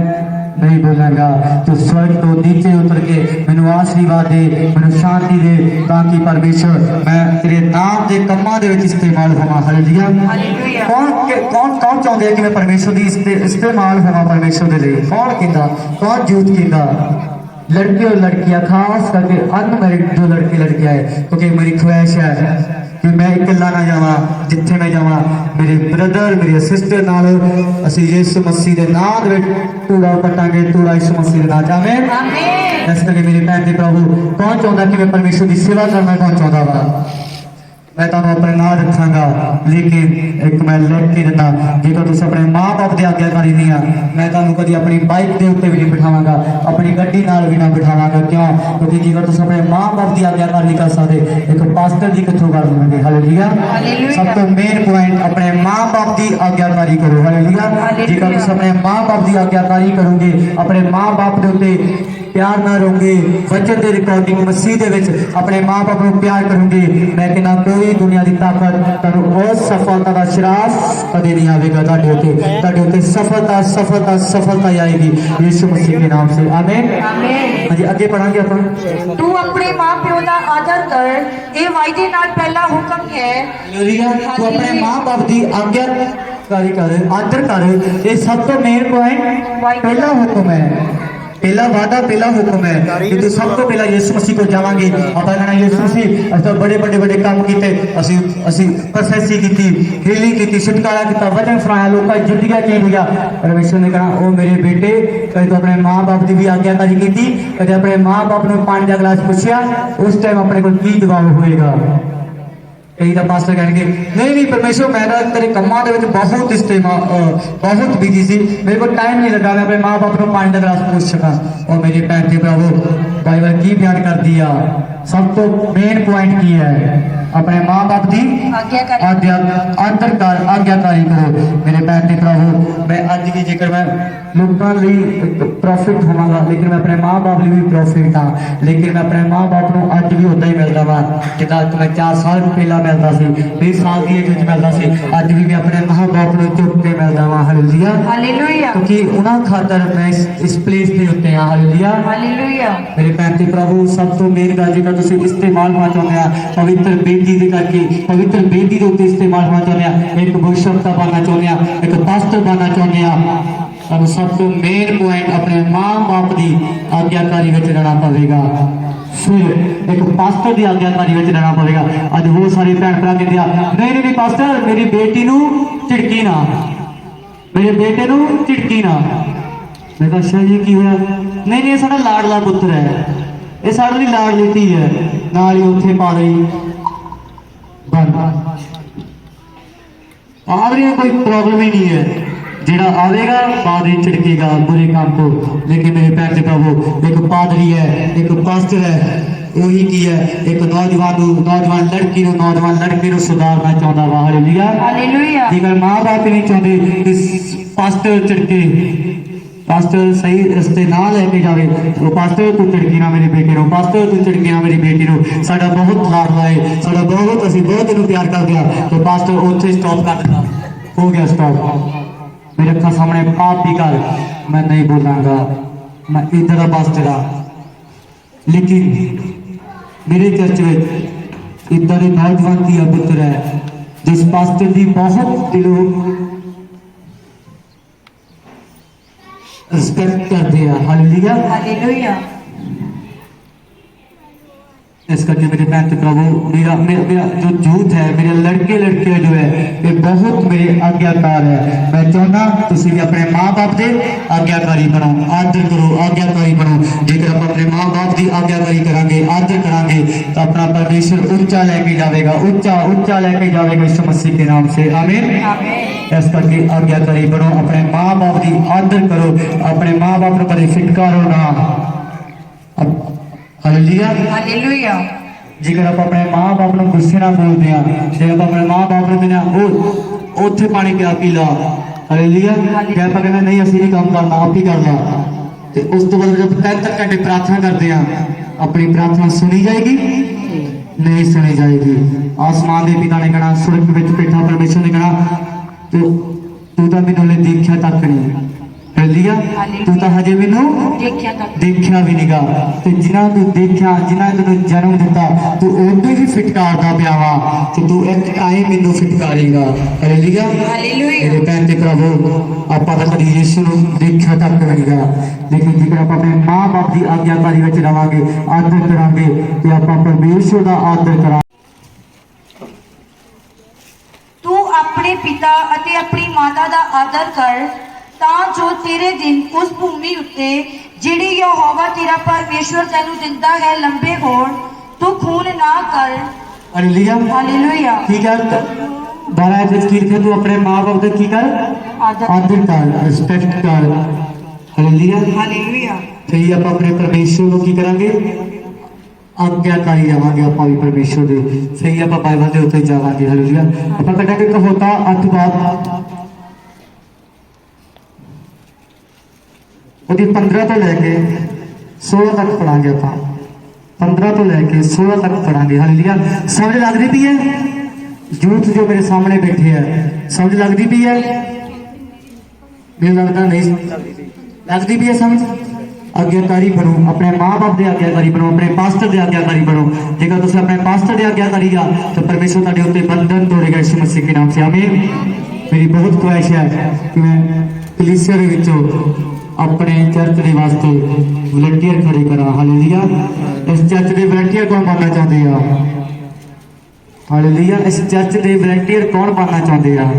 नहीं बोलांगा, तो स्वर्ग तो नीचे उतर के मैनूं आशीर्वाद दे, मैनूं शांति दे, ताकि परमेश्वर मैं तेरे नाम के कम्मां दे विच इस्तेमाल होवां। हालेलुया। कौन चाहुंदा है कि मैं परमेश्वर दी इस्तेमाल होवां परमेश्वर दे लई? कौन कहंदा? कौन झूठ कहंदा? लड़के और लड़कियां, खास करके अनमैरिड जो लड़कियां है, क्योंकि मेरी ख्वाहिश है कि मैं इकल्ला ना जावा, जिथे मैं जावा मेरे ब्रदर मेरी सिस्टर नाल असीं यीशु मसीह के नाम दे टूड़ा पटांगे, टूड़ा यीशु मसीह के नाम आमीन। इस करके मेरे भैन ते प्रभु, कौन चाहुंदा कि मैं परमेश्वर की सेवा करना? कौन चाहुंदा वा? मैं तुहानूं अपने नाम रखांगा, लेकिन एक मैं लिख के दिता, जेकर तुसीं अपने माँ बाप की आज्ञाकारी नहीं आ, मैं तुहानूं कदी अपनी बाइक के उत्ते भी नहीं बिठावांगा, अपनी गड्डी नाल भी ना बिठावांगा। क्यों? क्योंकि जेकर तुसीं अपने माँ बाप की आज्ञाकारी नहीं कर सकते, एक पास्टर की कित्थों कर लवांगे? हालेलुया। सब तो मेन पॉइंट, अपने माँ बाप की आज्ञाकारी करो। हालेलुया। जेकर तुसीं अपने माँ बाप की आज्ञाकारी करोगे, अपने माँ बाप के उत्ते प्यार नाल रहूंगे वचन के रिकॉर्डिंग मसीह दे विच अपने माँ बाप को प्यार करूंगी मैं कहना कोई दुनिया की ताकत तुहानू उस सफलता का श्राप कदे नहीं आएगा तुहाडे उत्ते सफलता सफलता सफलता ही आएगी यीशु मसीह के नाम से आमीन हाँ जी अगे पढ़ांगे अपन तू अपने माँ प्यो का आदर कर ये वायदे नाल पहला हुक्म है हालेलुया तू अपने माँ बाप की आज्ञाकारी कर आदर कर ये सब तो मेन पॉइंट पहला हुक्म है पहला वादा पहला हुक्म है कि तू सब तो पहला यीशु मसीह को जावांगे ਆਪਾਂ कहना यीशु मसीह अस बड़े बड़े बड़े काम कीते ਅਸੀਂ ਪ੍ਰੋਸੈਸਿੰਗ ਕੀਤੀ ਹੀਲਿੰਗ ਕੀਤੀ ਛੁਟਕਾਰਾ ਕੀਤਾ ਵਚਨ ਸੁਣਾਇਆ ਲੋਕਾਂ ਦੀ ਜ਼ਿੰਦਗੀ ਚੇਂਜ ਹੋਇਆ ਪਰਮੇਸ਼ਰ ਨੇ ਕਹਾ ਉਹ ਮੇਰੇ ਬੇਟੇ ਕਦੇ ਤੂੰ ਆਪਣੇ ਮਾਂ-ਬਾਪ ਦੀ ਵੀ ਆਗਿਆਕਾਰੀ ਕੀਤੀ ਕਦੇ ਆਪਣੇ ਮਾਂ-ਬਾਪ ਨੂੰ ਪਾਣੀ ਦਾ ਗਲਾਸ ਪੁੱਛਿਆ ਉਸ ਟਾਈਮ ਆਪਣੇ ਕੋਲ ਕੀ ਜਵਾਬ ਹੋਏਗਾ कई का पास्टर कहेंगे नहीं परमेश्वर मैं तेरे कमां दे विच बहुत इस्तेमाल बहुत बिजी सी मेरे को टाइम नहीं लगा मैं अपने माँ बाप को पानी का गिलास पूछ सका और मेरे भैन के भरावो बाइबल की बयान कर दिया सब तो मेन पॉइंट की है अपने माँ बाप की आज्ञाकारी करो मेरे भैन के भरावो मैं अज भी जेकर मैं लोगों लिए प्रॉफिट होवांगा लेकिन मैं अपने माँ बाप लिए भी प्रॉफिट हाँ लेकिन मैं अपने माँ बाप को अज भी उदा ही मिलता वा जिदा मैं 4 साल पहला मिलता सी 20 साल की एज मिलता सी अज भी मैं अपने माँ बाप को चुप के मिलता वा हालेलुया क्योंकि उन्होंने खातर मैं इस प्लेस पे उत्ते हाँ हालेलुया मेरे भैन के प्रभु सब तो मेन गल जिहड़ा तुसीं इस्तेमाल होना चाहुंदे आ पवित्र बेदी दे करके पवित्र बेदी दे उत्ते इस्तेमाल होना चाहुंदे आ एक भविष्यवक्ता बनना चाहुंदे आ एक पास्टर बनना चाहुंदे आ ਸਾਨੂੰ सब तो मेन पॉइंट अपने माँ बाप की आज्ञाकारी में रहना पवेगा फिर एक पास्टर की आज्ञाकारी में रहना पवेगा अज बहुत सारे भैन भरा कहते नहीं नहीं पास्टर मेरी बेटी नू झिड़की ना मेरे बेटे नू झिड़की ना मैं कहा अच्छा जी की होया नहीं नहीं साडा लाडला पुत्र है ये साडी लाडली धी है नाल ही उत्थे पा रही बंद आ रही कोई प्रॉब्लम ही नहीं है जेड़ा आवेगा बाद में छिड़केगा बुरे काम को लेकिन मेरे पैर से प्रभु एक पादरी है एक पास्टर है वही की है एक नौजवान लड़की को सुधारना चाहता वा हालेलुया जेकर माँ बाप नहीं चाहते कि पास्टर छिड़के पास्टर सही रस्ते ना लेके जावे वो पास्टर तू झिड़की ना मेरे बेटे नो पास्टर तू झिड़की ना मेरी बेटी नो साडा बहुत लाडला है साडा बहुत असीं बहुत इहनूं प्यार करदे आ तो पास्टर उत्थे स्टॉप कर दिता हो गया स्टॉप मेरे अखा सामने पाप भी कर मैं नहीं बोलांगा मैं इधर का पास्टर हाँ लेकिन मेरे चर्च में इधर नौजवान की पुत्र है जिस पास्टर की बहुत दिलों रिस्पेक्ट करते हैं हालेलुया इस करके मेरे भैन प्रभु मेरा जो यूथ है मेरे लड़के लड़कियां जो है ये बहुत मेरे आज्ञाकार है मैं चाहना तुसी भी अपने माँ बाप के आज्ञाकारी बनो आदर करो आज्ञाकारी बनो जेकर आप अपने माँ बाप की आज्ञाकारी करांगे आदर करांगे तो अपना परमेश्वर ऊंचा लेके जाएगा ऊंचा लेके जाएगा यीशु मसीह के नाम से आमीन इस करके आज्ञाकारी बनो अपने माँ बाप की आदर करो अपने माँ बाप को कभी फिटकारो ना हालेलुया जेकर आप अपने माँ बाप को गुस्से ना बोलते हैं जेकर आप अपने माँ बाप को देना वो उत्थे पानी पिया पी ला हालेलुया क्या आप कहना नहीं असं नहीं काम करना आप ही कर ला तो उस तो बाद जब 73 घंटे प्रार्थना करते हैं अपनी प्रार्थना सुनी जाएगी नहीं सुनी जाएगी आसमान के पिता ने कहना स्वर्ग में बैठा परमेश्वर ने कहना तो तू तो मैंने देखा तक नहीं हालेलुया तू तो हजे मैनू देखा भी नहीं गा तो जिन्हों तू देखा जिन्होंने तेन जन्म दिता तू उदो ही फिटकारदा पिया वा तो तू एक टाइम मैनू फिटकारेगा हालेलुया मेरे भैन ते प्रभु आपां तां कदी यीशु नूं देखा तक नहीं गा लेकिन जेकर आप अपने माँ बाप की आज्ञाकारी विच रहांगे आदर करांगे तो आपां परमेश्वर दा आदर करांगे तू अपने पिता अते अपनी माता दा आदर कर ਤਾਂ ਜੋ ਤੇਰੇ ਦਿਨ ਉਸ ਭੂਮੀ ਉੱਤੇ ਜਿਹੜੀ ਯਹੋਵਾ ਤੇਰਾ ਪਰਮੇਸ਼ਵਰ ਤੈਨੂੰ ਦਿੰਦਾ ਹੈ ਲੰਬੇ ਹੋਣ ਤੂੰ ਖੂਨ ਨਾ ਕਰ हालेलुया ठीक है 12 की लिखे तू अपने माँ बाप का की कर आदर कर रिस्पेक्ट कर हालेलुया तो ये आप अपने परमेश्वर को की करांगे आज्ञाकारी रहांगे आप भी परमेश्वर दे सही आप बाइबल के उत्ते जावांगे हालेलुया आप कटांगे कहोता अठवाद ਉਹਦੀ 15 ਤੋਂ ਲੈ ਕੇ 16 तक पढ़ांगे आप 15 तो लैके 16 तक पढ़ांगे। हालेलुया। समझ लग रही पई है? यूथ जो मेरे सामने बैठे है समझ लगती पई है? मेरे लगता नहीं लगती पई है समझ। आज्ञाकारी बनो, अपने माँ बाप के आज्ञाकारी बनो, अपने पास्टर के आज्ञाकारी बनो। जेकर तुम अपने पास्टर के आज्ञाकारी गा तो परमेश्वर तुहाडे उत्ते बंधन तोड़ेगा यीशु मसीह के नाम से। आमीन। मेरी बहुत ख्वाहिश है कि मैं कलीसिया के विचों अपने चर्च के वास्ते वॉलंटियर खड़े करा। हालेलुया। इस चर्च के वॉलंटियर कौन बनना चाहते हैं? हालेलुया। इस चर्च के वॉलंटियर कौन बनना चाहते हैं?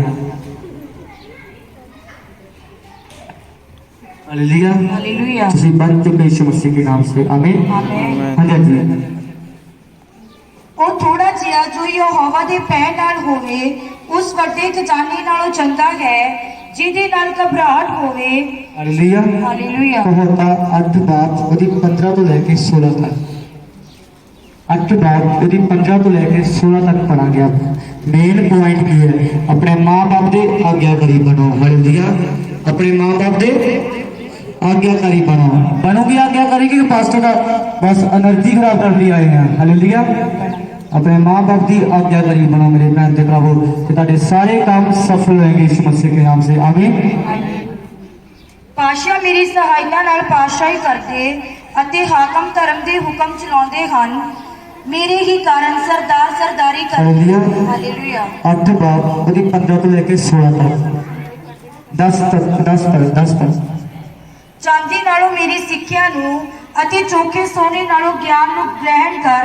हालेलुया। हालेलुया। ਤੁਸੀਂ बन चुके यीशु मसीह के नाम से। आमीन। हाँ जी। ਉਹ ਥੋੜਾ ਜਿਹਾ ਜੋ ਯਹੋਵਾ ਦੇ ਪੈ ਨਾਲ ਹੋਵੇ ਉਸ ਵੱਡੇ ਖਜ਼ਾਨੇ ਨਾਲੋਂ ਚੰਗਾ ਹੈ ਜਿਹਦੇ ਨਾਲ ਘਬਰਾਹਟ ਹੋਵੇ। हालेलुया। ਹਾਲੇਲੂਇਆ। तो होता 8 बात ਉਹਦੀ 15 ਤੋਂ ਲੈ ਕੇ 16 तक 8 बात ਉਹਦੀ 15 ਤੋਂ ਲੈ ਕੇ 16 तक पढ़ांगे। आप मेन पॉइंट की है अपने माँ बाप के आज्ञाकारी बनो। हालेलुया। अपने माँ बाप के आज्ञाकारी बनो। बनोगे आज्ञाकारी कि पास्टर का बस एनर्जी खराब कर ली आए हैं? हालेलुया। अपने माँ बाप की आज्ञाकारी बनो मेरे बहन ते भरावो कि ਤੁਹਾਡੇ ਸਾਰੇ काम सफल होंगे यीशु मसीह के नाम से। आमीन। ਪਾਸ਼ਾ ਮੇਰੀ ਸਹਾਇਤਾ ਨਾਲ ਪਾਤਸ਼ਾਹੀ ਕਰਦੇ ਅਤੇ ਹਾਕਮ ਧਰਮ ਦੇ ਹੁਕਮ ਚਲਾਉਂਦੇ ਹਨ। ਮੇਰੇ ਹੀ ਕਾਰਨ ਸਰਦਾਰ ਸਰਦਾਰੀ ਹਾਲੇਲੂਇਆ। ਕਰਦੇ। ਹਾਲੇਲੂਇਆ। 8 बात ਉਹਦੀ 15 ਤੋਂ ਲੈ ਕੇ 16 तक 10 तक ਚਾਂਦੀ ਨਾਲੋਂ ਮੇਰੀ ਸਿੱਖਿਆ ਨੂੰ ਅਤੇ ਚੋਖੇ ਸੋਨੇ ਨਾਲੋਂ ਗਿਆਨ ਨੂੰ ਗ੍ਰਹਿਣ ਕਰ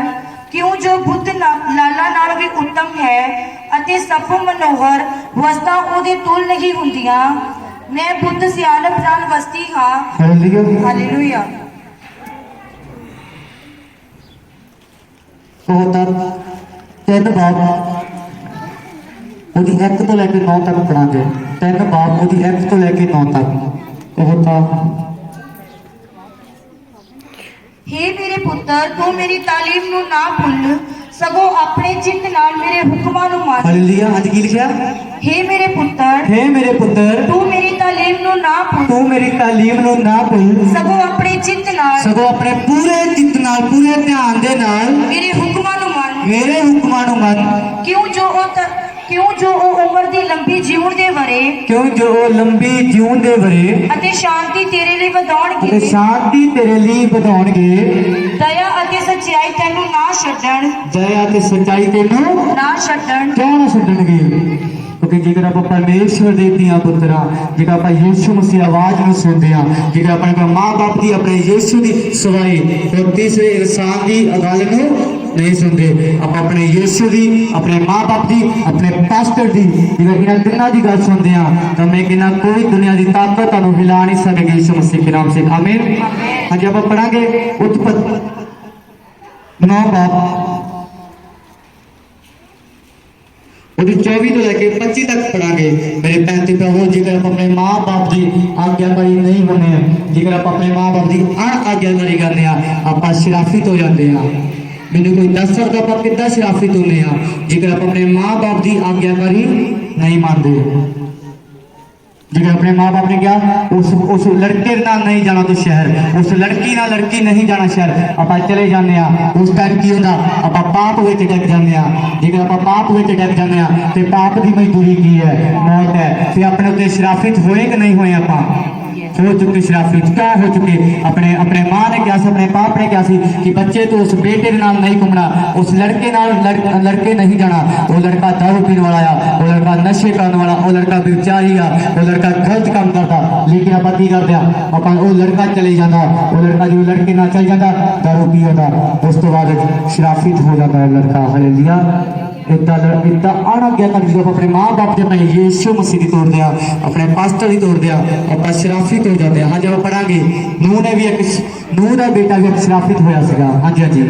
ਕਿਉਂ ਜੋ ਬੁੱਧ ਲਾਲਾ ਨਾਲ ਵੀ ਉੱਤਮ ਹੈ ਅਤੇ ਸਭ ਮਨੋਹਰ ਵਸਤਾਂ ਉਹਦੇ ਤੁਲ ਨਹੀਂ ਹੁੰਦੀਆਂ। ਮੈਂ ਬੁੱਧ ਸਿਆਣਪ ਨਾਲ ਵਸਤੀ ਹਾਂ। ਹਾਲੇਲੂਇਆ। ਹਾਲੇਲੂਇਆ। ਉਹ ਤਾਂ 3 ਬਾਤ ਉਹਦੀ 1 ਤੋਂ ਲੈ ਕੇ 9 ਤੱਕ ਪੜਾਂਗੇ। 3 ਬਾਤ ਉਹਦੀ 1 ਤੋਂ ਲੈ ਕੇ 9 ਤੱਕ। ਉਹ ਤਾਂ हे मेरे पुत्र तू मेरी तालीम ਨੂੰ ਨਾ ਭੁੱਲ ਸਗੋਂ ਆਪਣੇ ਚਿੱਤ ਨਾਲ ਮੇਰੇ ਹੁਕਮਾਂ ਨੂੰ ਮੰਨ। ਹਾਲੇਲੂਇਆ। ਅੱਜ ਕੀ ਲਿਖਿਆ? हे मेरे पुत्र हे मेरे पुत्र तू मेरी तालीम ਨੂੰ ਨਾ ਭੁੱਲ तू मेरी तालीम ਨੂੰ ਨਾ ਭੁੱਲ ਸਗੋਂ ਆਪਣੇ ਚਿੱਤ ਨਾਲ ਸਗੋਂ ਆਪਣੇ ਪੂਰੇ ਚਿੱਤ ਨਾਲ ਪੂਰੇ ਧਿਆਨ ਦੇ ਨਾਲ ਮੇਰੇ ਹੁਕਮਾਂ ਨੂੰ ਮੰਨ। ਮੇਰੇ ਹੁਕਮਾਂ ਨੂੰ ਮੰਨ ਕਿਉਂ ਜੋ ਉਹ ਉਮਰ ਦੀ ਲੰਬੀ ਜੀਉਣ ਦੇ ਵਰੇ ਕਿਉਂ ਜੋ ਉਹ ਲੰਬੀ ਜੀਉਣ ਦੇ ਵਰੇ ਅਤੇ ਸ਼ਾਂਤੀ ਤੇਰੇ ਲਈ ਅਤੇ ਵਧਾਉਣਗੇ। ਸ਼ਾਂਤੀ ਤੇਰੇ ਲਈ ਵਧਾਉਣਗੇ। ਦਇਆ ਅਤੇ ਸੱਚਾਈ ਤੈਨੂੰ ਨਾ ਛੱਡਣ। ਦਇਆ ਤੇ ਸੱਚਾਈ ਤੈਨੂੰ ਨਾ ਛੱਡਣ। ਕਿਉਂ ਨਾ ਛੱਡਣਗੇ? ਕਿਉਂਕਿ ਜੇਕਰ ਆਪਾਂ ਪਰਮੇਸ਼ਵਰ ਦੇ ਧੀਆਂ ਪੁੱਤਰਾਂ ਜੇਕਰ ਆਪਾਂ ਯੀਸ਼ੂ ਮਸੀਹ ਆਵਾਜ਼ ਨੂੰ ਸੁਣਦੇ ਹਾਂ ਜੇਕਰ ਆਪਣੇ ਮਾਂ ਬਾਪ ਦੀ ਆਪਣੇ ਯੀਸ਼ੂ ਦੀ ਸਵਾਈ ਹੋਰ ਤੀਸਰੇ ਇਨਸਾਨ ਦੀ ਗੱਲ ਨੂੰ नहीं सुनते। आप अपने यीशु की अपने माँ बाप की अपने पास्टर की जब इन्होंने तिना की गल सुनते हैं तो मैं कहना कोई दुनिया की ताकत तुहानू हिला नहीं सकेगी यीशु मसीह के नाम से। आमीन। हाँ जी। आप पढ़ांगे उत्पत्ति 9 बाप 24 तो लेके 25 तक पढ़ांगे मेरे 35 प्रभु। जेकर आप अपने माँ बाप की आज्ञाकारी नहीं होने जेकर आप अपने माँ बाप की अण आज्ञाकारी करने आप शराफित हो जाते हैं। मैंने कोई दस सकता आप कितना शराफित होने जेकर आप अपने माँ बाप की आज्ञाकारी नहीं मानते। जेकर अपने माँ बाप ने क्या उस लड़के नाल नहीं जाना तो शहर उस लड़की ना लड़की नहीं जाना शहर आप चले जाने उस टाइम की होता आप पाप में डग जाने। जेकर आप पाप में डग जाने तो पाप की मजदूरी की है मौत है। फिर अपने उत्ते शराफित होए कि नहीं होए? आप हो चुके शराफित क्या हो चुके। अपने अपने माँ ने क्या अपने बाप ने क्या कि बच्चे तो उस बेटे नाल नहीं घूमना उस लड़के नाल लड़के नहीं जाना। वो लड़का दारू पीने वाला आ वो लड़का नशे करने वाला वो लड़का व्यभिचारी आ वो लड़का गलत काम करता। लेकिन आप की करते आप वो लड़का चले जाता वो लड़का जो लड़के नाल चल जाता दारू पी जाता उस तो बाद शराफित हो जाता है लड़का। हालेलुया। इतना अनाज्ञाकारी जब अपने माँ बाप के अपने यीशु मसीह की तोड़ दिया अपने पास्टर की तोड़ दिया आप शराफित हो जाते हैं। हाँ जब पढ़ांगे नूह ने भी एक नूह का बेटा भी एक शराफित होया सीगा। हाँ जी। हाँ जी।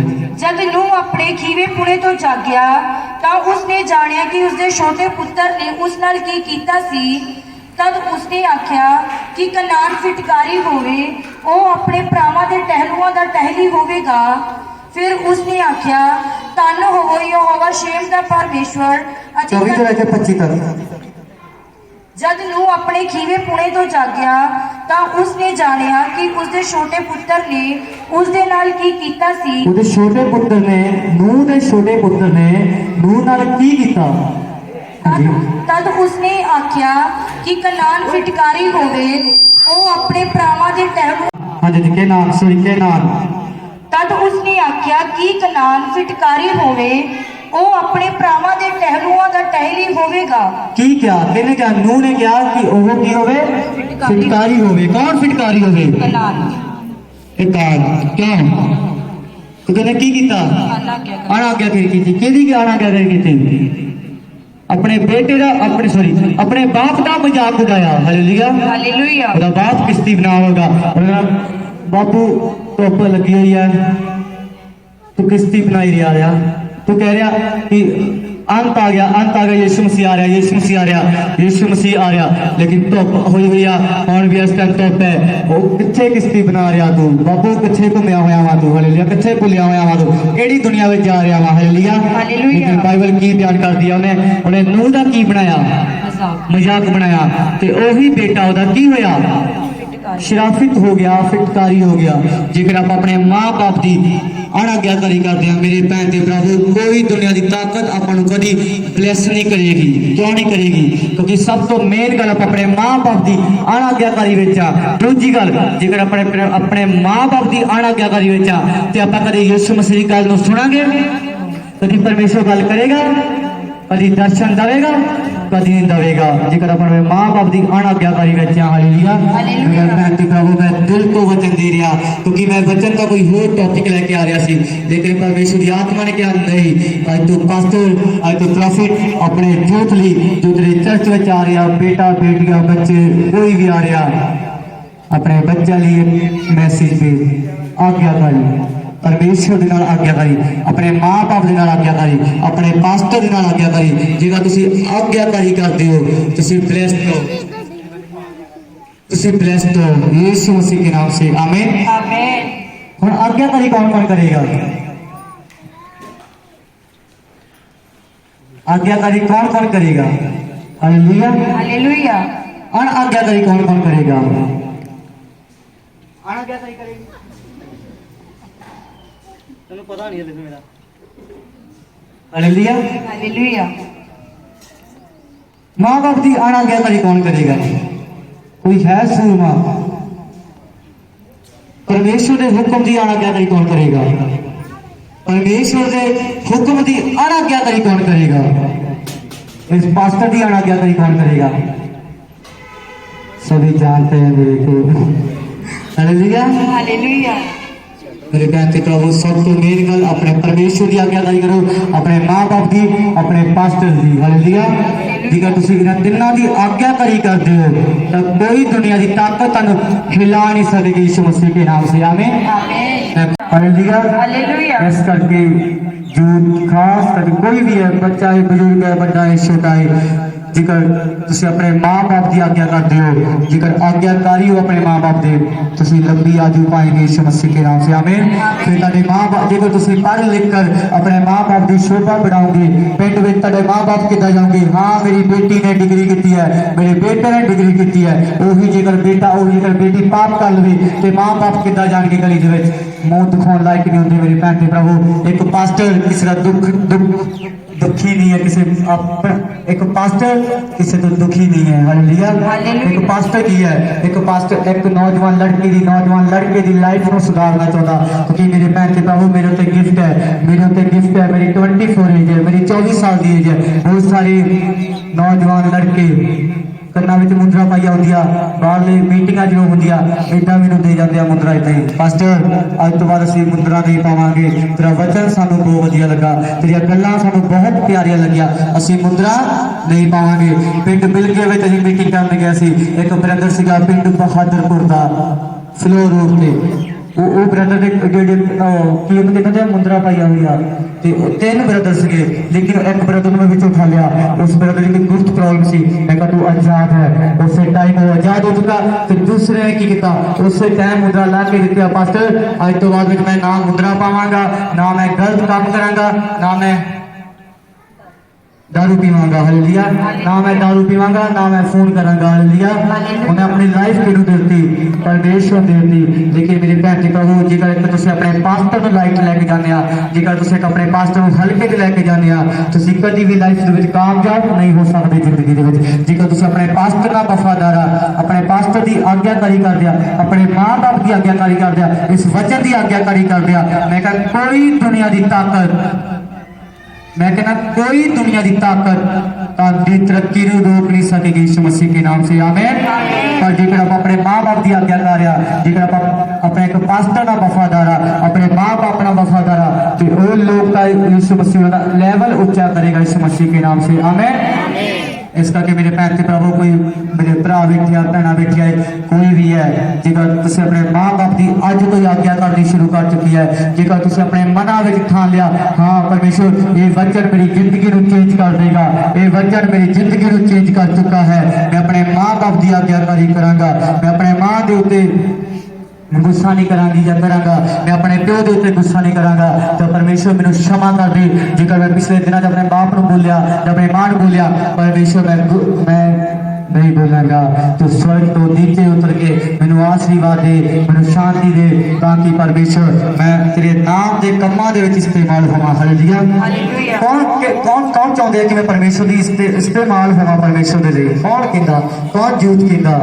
जब नूह अपने खीवे पुणे तो जागया ਤਾਂ ਉਸਨੇ ਜਾਣਿਆ ਕਿ ਉਸਦੇ ਛੋਟੇ ਪੁੱਤਰ ਨੇ ਉਸ ਨਾਲ ਕੀ ਕੀਤਾ ਸੀ। ਤਦ ਉਸਨੇ ਆਖਿਆ ਕਿ ਕਨਾਨ ਫਿਟਕਾਰੀ ਹੋਵੇ ਉਹ ਆਪਣੇ ਭਰਾਵਾਂ ਦੇ ਟਹਿਲੂਆਂ ਦਾ ਟਹਿਲੀ ਹੋਵੇਗਾ। फिर उसने आख्या धन होवो यहोवा शेम दा परमेश्वर। 24 ਤੋਂ ਲੈ ਕੇ 25 ਤੱਕ। जद नूह अपने खीवे पुणे तो जागया ਤਾਂ ਉਸਨੇ ਜਾਣਿਆ ਕਿ ਉਸਦੇ ਛੋਟੇ ਪੁੱਤਰ ਨੇ ਉਸਦੇ ਨਾਲ ਕੀ ਕੀਤਾ ਸੀ। ਉਹਦੇ ਛੋਟੇ ਪੁੱਤਰ ਨੇ ਨੂਹ ਦੇ ਛੋਟੇ ਪੁੱਤਰ ਨੇ ਨੂਹ ਨਾਲ ਕੀ ਕੀਤਾ? ਹਾਂਜੀ ਤਦ ਉਸਨੇ ਆਖਿਆ ਕਿ ਕਨਾਨ ਫਿਟਕਾਰੀ ਹੋਵੇ, ਉਹ ਆਪਣੇ ਭਰਾਵਾਂ ਦੇ ਟਹਿਲੂ। ਹਾਂਜੀ ਜੀ, ਕੇ ਨਾਮ ਸੋਰੀ ਕੇ ਨਾਮ ਤਦ ਉਸਨੇ ਆਖਿਆ ਕਿ ਕਨਾਨ ਫਿਟਕਾਰੀ ਹੋਵੇ, ਉਹ ਆਪਣੇ ਭਰਾਵਾਂ ਦੇ ਟਹਿਲੂਆਂ ਦਾ ਟਹਿਲੀ ਹੋਵੇਗਾ। ਕੀ ਕਿਹਾ? ਕਿਹਨੇ ਕਿਹਾ? ਨੂਹ ਨੇ ਕਿਹਾ ਕਿ ਉਹ ਕੀ ਹੋਵੇ? ਫਿਟਕਾਰੀ ਹੋਵੇ। ਕੌਣ ਫਿਟਕਾਰੀ ਹੋਵੇ? ਕਨਾਨ ਇਕਾਨ। ਕਿਉਂ? ਕਿਹਨੇ ਕੀ ਕੀਤਾ? ਅਣਆਗਿਆਕਾਰੀ ਕੀਤੀ। ਕਿਹਦੀ ਅਣਆਗਿਆਕਾਰੀ ਕੀਤੀ? ਆਪਣੇ ਬੇਟੇ ਦਾ ਆਪਣੇ ਬਾਪ ਦਾ ਮਜ਼ਾਕ ਉਡਾਇਆ। Hallelujah hallelujah. ਉਹਦਾ ਬਾਪ ਕਿਸ਼ਤੀ ਬਣਾ ਹੋਗਾ, ਉਹਦਾ ਬਾਪੂ ਧੁੱਪ ਲੱਗੀ ਹੋਈ ਹੈ, ਤੂੰ ਕਿਸ਼ਤੀ ਬਣਾਈ ਰਿਹਾ ਆ, ਤੂੰ ਕਹਿ ਰਿਹਾ ਕਿ ਅੰਤ ਆ ਗਿਆ, ਯीशु मसीह आ रहा, लेकिन धुੱਪ ਹੋਈ ਹੋਈ ਆ, ਹੁਣ ਵੀ ਇਸ ਟਾਈਮ ਧੁੱਪ ਹੈ। ਉਹ ਕਿੱਥੇ ਕਿਸ਼ਤੀ ਬਣਾ ਰਿਹਾ ਤੂੰ? ਬਾਪੂ ਕਿੱਥੇ ਘੁੰਮਿਆ ਹੋਇਆ ਵਾ ਤੂੰ? ਹਾਲੇਲੂਇਆ। ਕਿੱਥੇ ਭੁੱਲਿਆ ਹੋਇਆ ਵਾ ਤੂੰ? ਕਿਹੜੀ ਦੁਨੀਆ ਵਿੱਚ ਜਾ ਰਿਹਾ ਵਾ? ਹਾਲੇਲੂਇਆ। ਲੇਕਿਨ ਬਾਈਬਲ ਕੀ ਬਿਆਨ ਕਰਦੀ ਆ? ਉਹਨੇ ਨੂਹ ਦਾ ਕੀ ਬਣਾਇਆ? ਮਜ਼ਾਕ ਬਣਾਇਆ। ਤੇ ਉਹੀ ਬੇਟਾ ਉਹਦਾ ਕੀ ਹੋਇਆ? ਸ਼ਰਾਫਿਤ ਹੋ ਗਿਆ, ਫਿਟਕਾਰੀ ਹੋ ਗਿਆ। ਜੇਕਰ ਆਪਾਂ ਆਪਣੇ ਮਾਂ-ਬਾਪ ਦੀ ਅਣਆਗਿਆਕਾਰੀ ਕਰਦੇ ਹਾਂ ਮੇਰੇ ਭੈਣ ਤੇ ਭਰਾਵੋ, ਕੋਈ ਦੁਨੀਆ ਦੀ ਤਾਕਤ ਆਪਾਂ ਨੂੰ ਕਦੀ ਬਲੈਸ ਨਹੀਂ ਕਰੇਗੀ। ਕਿਉਂ ਨਹੀਂ ਕਰੇਗੀ? ਕਿਉਂਕਿ ਸਭ ਤੋਂ ਮੇਨ ਗੱਲ ਆਪਾਂ ਆਪਣੇ ਮਾਂ-ਬਾਪ ਦੀ ਅਣਆਗਿਆਕਾਰੀ ਵਿੱਚ ਆ। ਦੂਜੀ ਗੱਲ, ਜੇਕਰ ਆਪਣੇ ਮਾਂ-ਬਾਪ ਦੀ ਅਣਆਗਿਆਕਾਰੀ ਵਿੱਚ ਆ ਤੇ ਆਪਾਂ ਕਦੇ ਯਿਸੂ ਮਸੀਹ ਦੀ ਗੱਲ ਨੂੰ ਸੁਣਾਂਗੇ? ਕਦੀ ਪਰਮੇਸ਼ਰ ਗੱਲ ਕਰੇਗਾ? ਕਦੀ ਦਰਸ਼ਨ ਦੇਵੇਗਾ? ਕਦੀ ਨਹੀਂ ਦੇਵੇਗਾ। ਜੇਕਰ ਆਪਣੇ ਮਾਂ-ਬਾਪ ਦੀ ਅਣਆਗਿਆਕਾਰੀ ਵਿੱਚ ਆ। ਹਾਲੇਲੂਇਆ। ਮੇਰਾ ਭੈਣ ਤੇ ਭਰਾਵੋ, ਮੈਂ ਦਿਲ ਤੋਂ ਵਚਨ ਦੇ ਰਿਹਾ, ਕਿਉਂਕਿ ਮੈਂ ਵਚਨ ਦਾ ਕੋਈ ਹੋਰ ਟੌਪਿਕ ਲੈ ਕੇ ਆ ਰਿਹਾ ਸੀ, ਲੇਕਿਨ ਪਰਮੇਸ਼ਰ ਦੀ ਆਤਮਾ ਨੇ ਕਿਹਾ ਨਹੀਂ, ਅੱਜ ਤੂੰ ਪਾਸਟਰ, ਅੱਜ ਤੂੰ ਪ੍ਰੋਫਿਟ ਆਪਣੇ ਯੂਥ ਲਈ ਜੋ ਤੇਰੇ ਚਰਚ ਵਿੱਚ ਆ ਰਿਹਾ, ਬੇਟਾ ਬੇਟੀਆਂ ਬੱਚੇ ਕੋਈ ਵੀ ਆ ਰਿਹਾ, ਆਪਣੇ ਬੱਚਿਆਂ ਲਈ ਮੈਸੇਜ ਭੇਜ। ਆਗਿਆਕਾਰੀ ਪਰਮੇਸ਼ਰ ਦੇ ਨਾਲ ਆਗਿਆਕਾਰੀ, ਆਪਣੇ ਮਾਂ-ਬਾਪ ਦੇ ਨਾਲ ਆਗਿਆਕਾਰੀ, ਆਪਣੇ ਪਾਸਟਰ ਦੇ ਨਾਲ ਆਗਿਆਕਾਰੀ। ਜੇਕਰ ਤੁਸੀਂ ਆਗਿਆਕਾਰੀ ਕਰਦੇ ਹੋ, ਤੁਸੀਂ ਬਲੈਸਡ ਹੋ, ਤੁਸੀਂ ਬਲੈਸਡ ਹੋ ਯीशु मसीह के नाम से। आमीन आमीन। ਹੁਣ ਆਗਿਆਕਾਰੀ ਕੌਣ ਕਰੇਗਾ? आज्ञाकारी कौन कौन करेगा? Hallelujah hallelujah. अनआज्ञाकारी कौन कौन करेगा? अनआज्ञाकारी करेगी तेन पता नहीं है मेरा। Hallelujah hallelujah. माँ बाप की अनआज्ञाकारी कौन करेगा? कोई है सूरमा? परमेश्वर के हुक्म की अनआज्ञाकारी कौन करेगा? परमेश्वर के हुक्म की अनआज्ञाकारी कौन करेगा? इस पास्टर की अनआज्ञाकारी कौन करेगा? सभी जानते हैं मेरे को। Hallelujah hallelujah. मेरे कहते प्रभु सब तो मेन गल अपने परमेश्वर की आज्ञाकारी करो, अपने माँ बाप की, अपने पास्टर की। हालेलुया। जेकर तुसीं इन्हां तिन्हां दी आज्ञाकारी करते हो तो कोई दुनिया की ताकत तुहानूं हिला नहीं सकेगी यीशु मसीह के नाम से। आमीन हालेलुया। हालेलुया। इस करके जो खास करके कोई भी है, बच्चा है, बुजुर्ग है, बड़ा है, छोटा है, जेकर तुसीं अपने माँ बाप की आज्ञा करते हो, जेकर आज्ञाकारी हो अपने माँ बाप के, तुसीं लंबी आयु पाएंगे यीशु मसीह के नाम से। आमीन। फिर तुहाडे माँ बाप जेकर तुसीं पढ़ लिख कर अपने माँ बाप की शोभा बढ़ाओगे, पिंड में तुहाडे माँ बाप किद्दां जाओगे, हाँ मेरी बेटी ने डिग्री की है, मेरे बेटे ने डिग्री की है, उही जेकर बेटा उही जेकर बेटी पाप कर लवे तो माँ बाप किद्दां जाणगे गली दे विच? मूँह दिखाउण लायक नहीं होंदे मेरी भैन ते प्रभु। एक पास्टर किसी का दुखी नहीं है, किसी एक पास्टर किसी तो दुखी नहीं है। हालेलुया। एक पास्टर की है, एक पास्टर एक नौजवान लड़के की लाइफ को सुधारना चाहता, क्योंकि मेरे भैन के प्रभु मेरे उत्ते गिफ्ट है, मेरी 24 एज है, मेरी 24 साल की एज है। बहुत सारे नौजवान लड़के ਕੰਨਾਂ ਵਿੱਚ ਮੁੰਦਰਾ ਪਾਈਆਂ ਹੁੰਦੀਆਂ, ਬਾਹਰਲੇ ਮੀਟਿੰਗਾਂ ਜਦੋਂ ਹੁੰਦੀਆਂ ਇਦਾਂ ਮੈਨੂੰ ਦੇ ਜਾਂਦੇ ਆ ਮੁੰਦਰਾ ਇਦਾਂ ਹੀ। ਪਾਸਟਰ ਅੱਜ ਤੋਂ ਬਾਅਦ ਅਸੀਂ ਮੁੰਦਰਾ ਨਹੀਂ ਪਾਵਾਂਗੇ, ਤੇਰਾ ਵਚਨ ਸਾਨੂੰ ਬਹੁਤ ਵਧੀਆ ਲੱਗਾ, ਤੇਰੀਆਂ ਗੱਲਾਂ ਸਾਨੂੰ ਬਹੁਤ ਪਿਆਰੀਆਂ ਲੱਗੀਆਂ, ਅਸੀਂ ਮੁੰਦਰਾ ਨਹੀਂ ਪਾਵਾਂਗੇ। ਪਿੰਡ ਬਿਲਗੇ ਵਿੱਚ ਅਸੀਂ ਮੀਟਿੰਗ ਕਰਨ ਗਏ ਸੀ, ਇੱਕ ਬ੍ਰਦਰ ਸੀਗਾ ਪਿੰਡ ਬਹਾਦਰਪੁਰ ਦਾ ਫਲੋਰ ਰੋਡ ਤੇ, ਉਹ ਬ੍ਰਦਰ ਦੇ ਜਿਹੜੇ ਕੀ ਉਹਨੂੰ ਕਹਿੰਦੇ ਮੁੰਦਰਾ ਪਾਈਆਂ ਹੋਈਆਂ ਤੇ 3 ਬ੍ਰਦਰ ਸੀਗੇ, ਲੇਕਿਨ ਇੱਕ ਬ੍ਰਦਰ ਨੂੰ ਮੈਂ ਵਿੱਚੋਂ ਉਠਾ ਲਿਆ। ਉਸ ਬ੍ਰਦਰ ਦੀ ਗੁਰਤ ਪ੍ਰੋਬਲਮ ਸੀ, ਮੈਂ ਕਿਹਾ ਤੂੰ ਆਜ਼ਾਦ ਹੈ, ਉਸੇ ਟਾਈਮ ਉਹ ਆਜ਼ਾਦ ਹੋ ਚੁੱਕਾ। ਤੇ ਦੂਸਰੇ ਨੇ ਕੀ ਕੀਤਾ, ਉਸੇ ਟਾਈਮ ਮੁੰਦਰਾ ਲਾ ਕੇ ਦਿੱਤਾ, ਪਾਸਟਰ ਅੱਜ ਤੋਂ ਬਾਅਦ ਵਿੱਚ ਮੈਂ ਨਾ ਮੁੰਦਰਾ ਪਾਵਾਂਗਾ, ਨਾ ਮੈਂ ਗਲਤ ਕੰਮ ਕਰਾਂਗਾ, ਨਾ ਮੈਂ दारू पीवांगा। हालेलुया। ना मैं दारू पीवांगा, ना मैं फोन करांगा। हालेलुया। उन्हें अपनी लाइफ किनू दिती, परमेश्वर देती। लेकिन मेरे भैन जी प्रभु जेकर एक तुसीं अपने पास्टर नूं लाइट लैके जाने आ, जेकर तुसीं एक अपने पास्टर नूं हल्के च लैके जाने आ, तुसीं कदी भी लाइफ दे विच कामयाब नहीं हो सकदे जिंदगी दे विच। जेकर तुसीं अपने पास्टर नाल वफादार आ, अपने पास्टर की आग्याकारी करदे आ, अपने माँ बाप की आग्याकारी करदे आ, इस वचन की आग्याकारी करदे आ, मैं कहना कोई दुनिया की ताकत, मैं कहना कोई दुनिया की ताकत आपकी तरक्की को रोक नहीं सकेगी यीशु मसीह के नाम से आमीन। पर जेकर आप अपने माँ बाप की आज्ञाकार आ, जेकर आप अपने एक पास्टर ना वफादार आ, अपने माँ बाप ना वफादार आ, तो वो लोग का यीशु मसीह का लेवल ऊंचा करेगा यीशु मसीह के नाम से आमीन। इस करके मेरे भैन ते प्रभु कोई मेरे भरा बैठे भैन बैठे कोई भी है, जेकर तुम अपने माँ बाप की अज तो आज्ञा करनी शुरू कर चुकी है, जेकर तुम अपने मना में ठान लिया हाँ परमेश्वर ये वचन मेरी जिंदगी को चेंज कर देगा, ये वचन मेरी जिंदगी को चेंज कर चुका है, मैं अपने माँ बाप की आज्ञाकारी करांगा, मैं अपने माँ के उत्ते गुस्सा नहीं करांगी या करांगा, मैं अपने प्यो के उत्ते गुस्सा नहीं करांगा, तो परमेश्वर मैनू क्षमा कर दे। जेकर मैं पिछले दिनों अपने बाप को बोलिया या अपने मां को बोलिया, परमेश्वर मैं नहीं बोलांगा, तो स्वर्ग तो नीचे उतर के मैनू आशीर्वाद दे, मैनू शांति दे, ताकि परमेश्वर मैं तेरे नाम के कमां दे विच इस्तेमाल होवां। हालेलुया। कौन कौन चाहते हैं कि मैं परमेश्वर की इस्तेमाल होवां परमेश्वर के लिए? कौन कहता, कौन झूठ कहता?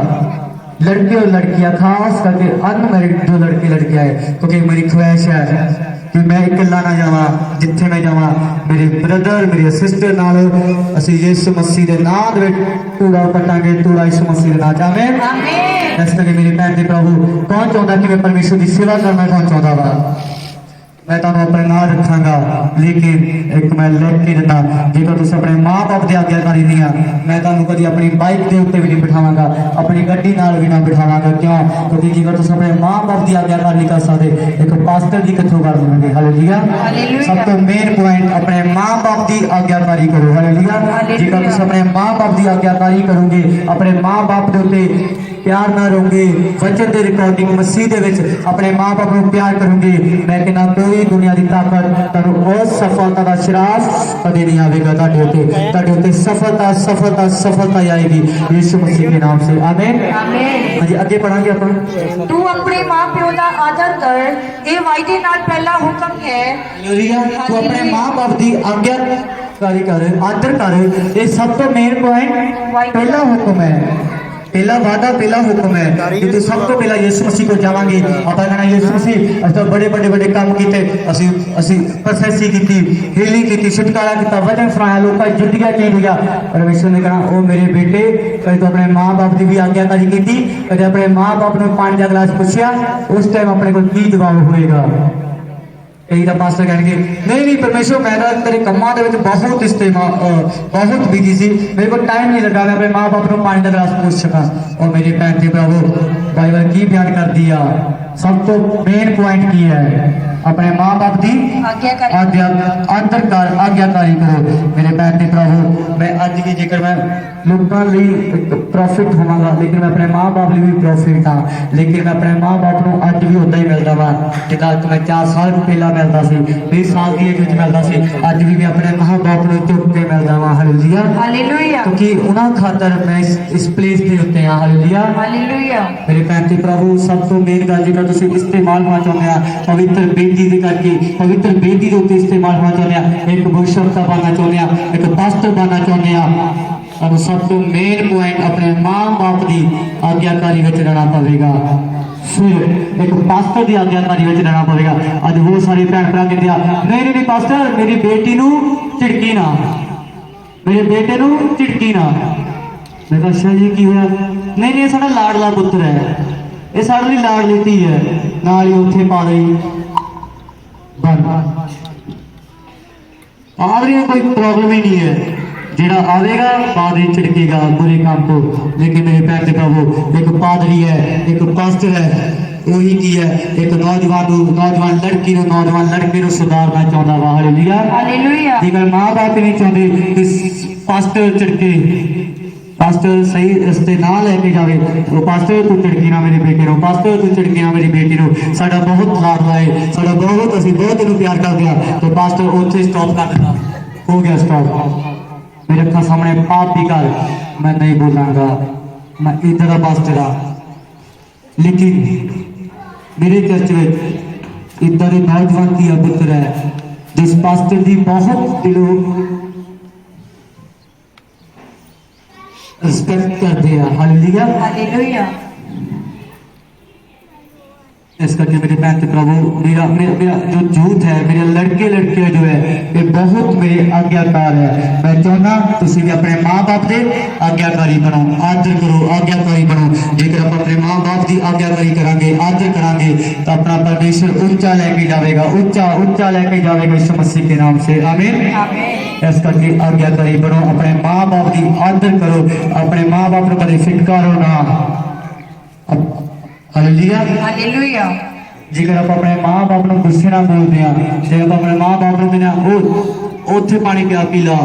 लड़के और लड़कियां, खास करके अनमैरिड जो लड़के लड़कियां है, क्योंकि मेरी ख्वाहिश है कि मैं इकला ना जावा, जिथे मैं जावा मेरे ब्रदर मेरी सिस्टर नाल असीं यीशु मसीह के नाम दे टूड़ा पटांगे, टूड़ा यीशु मसीह के नाम च आमीन। इस करके मेरी भैन ते प्रभु कौन चाहता कि मैं परमेश्वर की सेवा करना, कौन चाहता वा मैं तुहानू अपने नाल रखांगा, लेकिन एक मैं लिख के दिता जेकर तुसीं अपने माँ बाप की आज्ञाकारी नहीं आ, मैं तुहानू कदी अपनी बाइक के उत्ते भी नहीं बिठावांगा, अपनी गड्डी नाल भी ना बिठावांगा। क्यों? क्योंकि जेकर तुसीं अपने माँ बाप की आज्ञाकारी नहीं कर सकते, एक पास्टर की कित्थों कर लवांगे? हालेलुया। सब तो मेन पॉइंट अपने माँ बाप की आज्ञाकारी करो। हालेलुया। जेकर तुसीं अपने माँ बाप की आज्ञाकारी करोगे, अपने माँ बाप के उत्ते प्यार ना रहोगे, वचन के रिकॉर्डिंग मसीह दे विच अपने माँ बाप को प्यार करोगे, मैं कहना कोई दुनिया की ताकत तुहानू असफलता का शराब कदे नहीं आएगा, तुहाडे उत्ते सफलता सफलता सफलता आएगी यीशु मसीह के नाम से आमीन। हाँ जी अगे पढ़ांगे अपन। तू अपने माँ प्यो का आदर कर, ये वायदे नाल पहला हुक्म है। हालेलुया। तू अपने माँ बाप की आज्ञाकारी कर, आदर कर, ये सब तो मेन पॉइंट पहला हुक्म है, पहला वादा, पहला हुक्म है कि तू सब तो पहला यीशु मसीह को जावांगे। ਆਪਾਂ कहना यीशु मसीह असां बड़े बड़े बड़े काम कीते, ਅਸੀਂ प्रोसेसी की हीलिंग की, छुटकारा किया, वचन सुनाया, लोगों की जिंदगी चेंज हुई। परमेश्वर ने कहा ओ मेरे बेटे कभी तो अपने माँ बाप की भी आज्ञाकारी की, कभी अपने माँ बाप ने पानी का गिलास पूछा, उस टाइम अपने को की जवाब होएगा? कई तो पास्टर कहेंगे नहीं परमेश्वर मैं तेरे कमां दे विच बहुत इस्तेमाल बहुत बिजी सी, मेरे को टाइम नहीं लगा मैं अपने माँ बाप को पानी का गिलास पूछ सका। और मेरी भैन जी प्रभु बाइबल की बयान कर दिया, सब तो मेन पॉइंट की है अपने माँ बाप की आज्ञाकारी करो। मेरे भैन जी प्रभु मैं अज भी जेकर मैं लोगों लिए प्रॉफिट होवांगा, लेकिन मैं अपने माँ बाप लिए भी प्रॉफिट हाँ, लेकिन मैं अपने माँ बाप को अज भी उदा ही मिलता वा जिदा मैं 4 साल पहला मिलता सी, 20 साल की एज मिलता सी, अज भी मैं अपने माँ बाप को चुप के मिलता वा। हालेलुया। क्योंकि उन्होंने खातर मैं इस प्लेस पे उत्ते हाँ। हालेलुया। मेरे भैन जी प्रभु सब तो मेन गल जेकर तुसीं इस्तेमाल होना चाहुंदे आ पवित्र बेटी दे करके, पवित्र बेटी के उत्ते इस्तेमाल होना चाहुंदे आ, एक भविष्यवक्ता बनना चाहुंदे आ, एक पास्टर बनना चाहुंदे आ, और सब तो मेन पॉइंट अपने माँ बाप की आज्ञाकारी में रहना पवेगा। फिर एक पास्टर की आज्ञाकारी में रहना पवेगा। अज बहुत सारे भैन भरा कहते नहीं नहीं पास्टर मेरी बेटी नू झिड़की ना, मेरे बेटे नू झिड़की ना। मैं कहा अच्छा जी की होया? नहीं नहीं साडा लाडला पुत्र है, ये साडे लिए लाडली धी है, नाल ही उत्थे पा गई बंद। आदमी कोई प्रॉब्लम ही नहीं है, जेड़ा आवेगा बाद में छिड़केगा बुरे काम को। लेकिन मेरे भैन जी प्रभु एक पादरी है, एक पास्टर है, वही की है एक नौजवान लड़की नौजवान लड़के सुधारना चाहता वा। हालेलुया। जेकर माँ बाप नहीं चाहते कि पास्टर छिड़के, पास्टर सही रस्ते ना लेके जावे, वो पास्टर तू झिड़की ना मेरे बेटे को, पास्टर तू झिड़की ना मेरी बेटी को, साडा बहुत लाडला है, साडा बहुत असीं बहुत इहनूं प्यार करदे आ, तो पास्टर उत्थे स्टॉप कर देता, हो गया स्टॉप, मेरे अखा सामने पाप भी कर, मैं नहीं बोलांगा, मैं इधर का पास्टर आ। लेकिन मेरे चर्च में इतना दे नौजवान की पुत्र है जिस पास्टर की बहुत दिलों रिस्पेक्ट करते हैं। हालेलुया। हालेलुया। इस करके मेरे भैन ते प्रभु मेरा मेरा मेरा जो जूथ है, मेरे लड़के लड़कियां जो है ये बहुत मेरे आज्ञाकार है। मैं चाहना तुसी भी अपने माँ बाप के आज्ञाकारी बनो, आदर करो, आज्ञाकारी बनो। जेकर आप अपने माँ बाप की आज्ञाकारी करांगे, आदर करांगे तो अपना परमेश्वर ऊंचा लेके जाएगा, ऊंचा ऊंचा लेके जाएगा यीशु मसीह के नाम से। आमीन। इस करके आज्ञाकारी बनो, अपने माँ बाप की आदर करो, अपने माँ बाप को कभी फिटकारो ना। हालेलुया। हालेलुया। जेकर आप अपने माँ बाप को गुस्से ना बोलते हैं, जे आप अपने माँ बाप को कहने ओ उत्थे पानी पिया पी ला।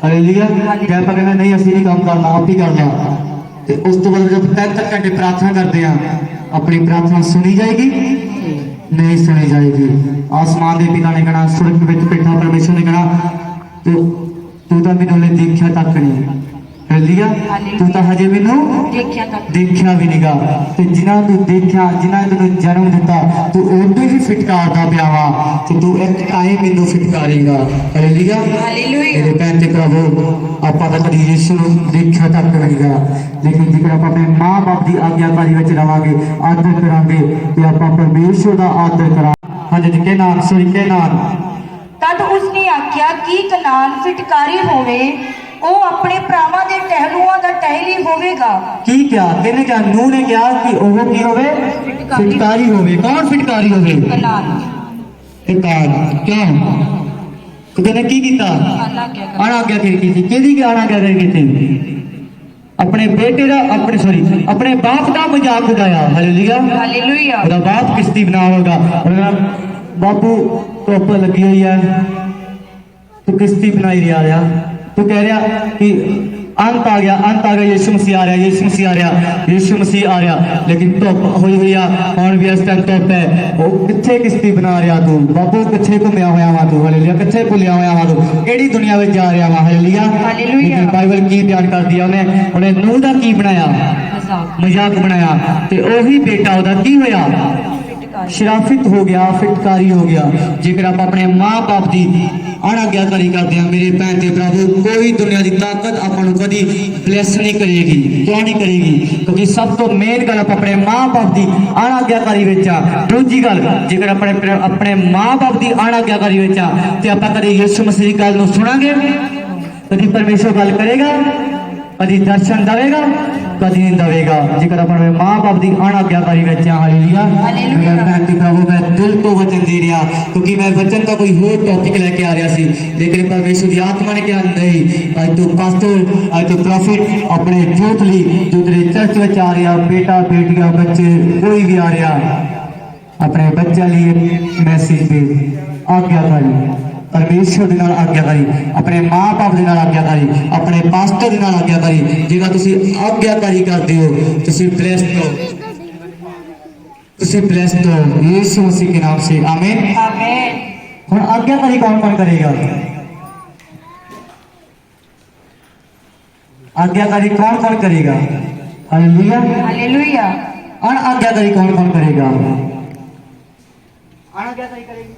हालेलुया। जे आप कहना नहीं असि नहीं काम करना, आप ही करना, तो उस तो बाद जब 73 घंटे प्रार्थना करते हैं अपनी प्रार्थना सुनी जाएगी? नहीं सुनी जाएगी। आसमान के पिता ने कहना, स्वर्ग में बैठा परमेश्वर ने कहना तू तो मैंने देखा तक नहीं। हालेलुया। तू तो हजे मैनू देखा भी नहीं गा। तो जिन्हें तू देखा, जिन्हें तेन जन्म दिता, तू उदो ही फिटकारदा पिया वा, तो तू एक टाइम मैनू फिटकारेगा। हालेलुया। मेरे भैन ते प्रभु आपां तां कदी यीशु नूं देखा तक नहीं गा, लेकिन जेकर आप अपने माँ बाप की आज्ञाकारी विच रहांगे, आदर करांगे ते आपां परमेश्वर दा आदर करांगे। हाँ जी के नाम सॉरी के नाम तद उसने आख्या कि कनान फिटकारी होवे, ਉਹ ਆਪਣੇ ਭਰਾਵਾਂ ਦੇ ਟਹਿਲੂਆਂ ਦਾ ਟਹਿਲੀ ਹੋਵੇਗਾ। की क्या कहने क्या नूह ने क्या कि ओह की होवे? फिटकारी होवे। कौन फिटकारी होवे? कनान। फिटकार क्यों? तो कहने की कीता? अनाज्ञा की थी। केदी की अनाज्ञा की थी? अपने बेटे का अपने सॉरी अपने बाप का मजाक उड़ाया। हालेलुया। हालेलुया। ਉਹਦਾ बाप किश्ती बना होगा, बापू धुप लगी हुई है, तू किश्ती बनाई रहा, तू कह रहा कि अंत आ गया, अंत आ गया, यीशु मसीह आ रहा, यीशु मसीह आ रहा, यीशु मसीह आ रहा, लेकिन धुप हुई हुई है, हुण भी इस टाइम धुप है। वो कित्थे किश्ती बना रहा तू? बापू कित्थे घूमया होया वा तू? हालेलुया। कित्थे भुलिया होया वा तू? किहड़ी दुनिया में जा रहा वा? हालेलुया। लेकिन बाइबल की बयान कर दिया उन्हें नूह दा की बनाया? मजाक बनाया। ते ओही बेटा ओदा की होया? शराफित हो गया, फिटकारी हो गया। जेकर आप अपने माँ बाप की अनाज्ञाकारी करते हैं मेरे भैन ते प्रभु, कोई दुनिया की ताकत अपन कभी ब्लेस नहीं करेगी। क्यों नहीं करेगी? क्योंकि सब तो मेन गल अपने माँ बाप की अनाज्ञाकारी विच आ। दूजी गल जेकर अपने अपने माँ बाप की अनाज्ञाकारी विच आ ते आपां कदी यीशु मसीह की गल नूं सुनांगे? कदी परमेश्वर गल करेगा? कदी दर्शन देगा? कदी नहीं देगा। जेकर अपने माँ बाप की अनाज्ञाकारी विच आ। हालेलुया। मेरा भैन ते प्रभु मैं दिल तो वचन दे रहा, क्योंकि मैं वचन का कोई होर टॉपिक लेके आ रहा सी, लेकिन परमेश्वर की आत्मा ने कहा नहीं, आज तो पास्टर आज तो प्रॉफिट अपने यूथ ली जो तेरे चर्च में आ रहा, बेटा बेटियां बच्चे कोई भी आ रहा, अपने बच्चे लिए मैसेज दे आज्ञाकारी, परमेश्वर के नाल आज्ञाकारी, अपने माँ बाप के नाल आज्ञाकारी, अपने पास्टर के नाल आज्ञाकारी। जेकर तुसी आज्ञाकारी करते हो तुसी ब्लेस्ड हो, तुसी ब्लेस्ड हो यीशु मसीह के नाम से। आमीन। आमीन। हुण आज्ञाकारी कौन कौन करेगा? आज्ञाकारी कौन कौन करेगा? हालेलुया। हालेलुया। अनाज्ञाकारी कौन कौन करेगा? अनाज्ञाकारी करेगी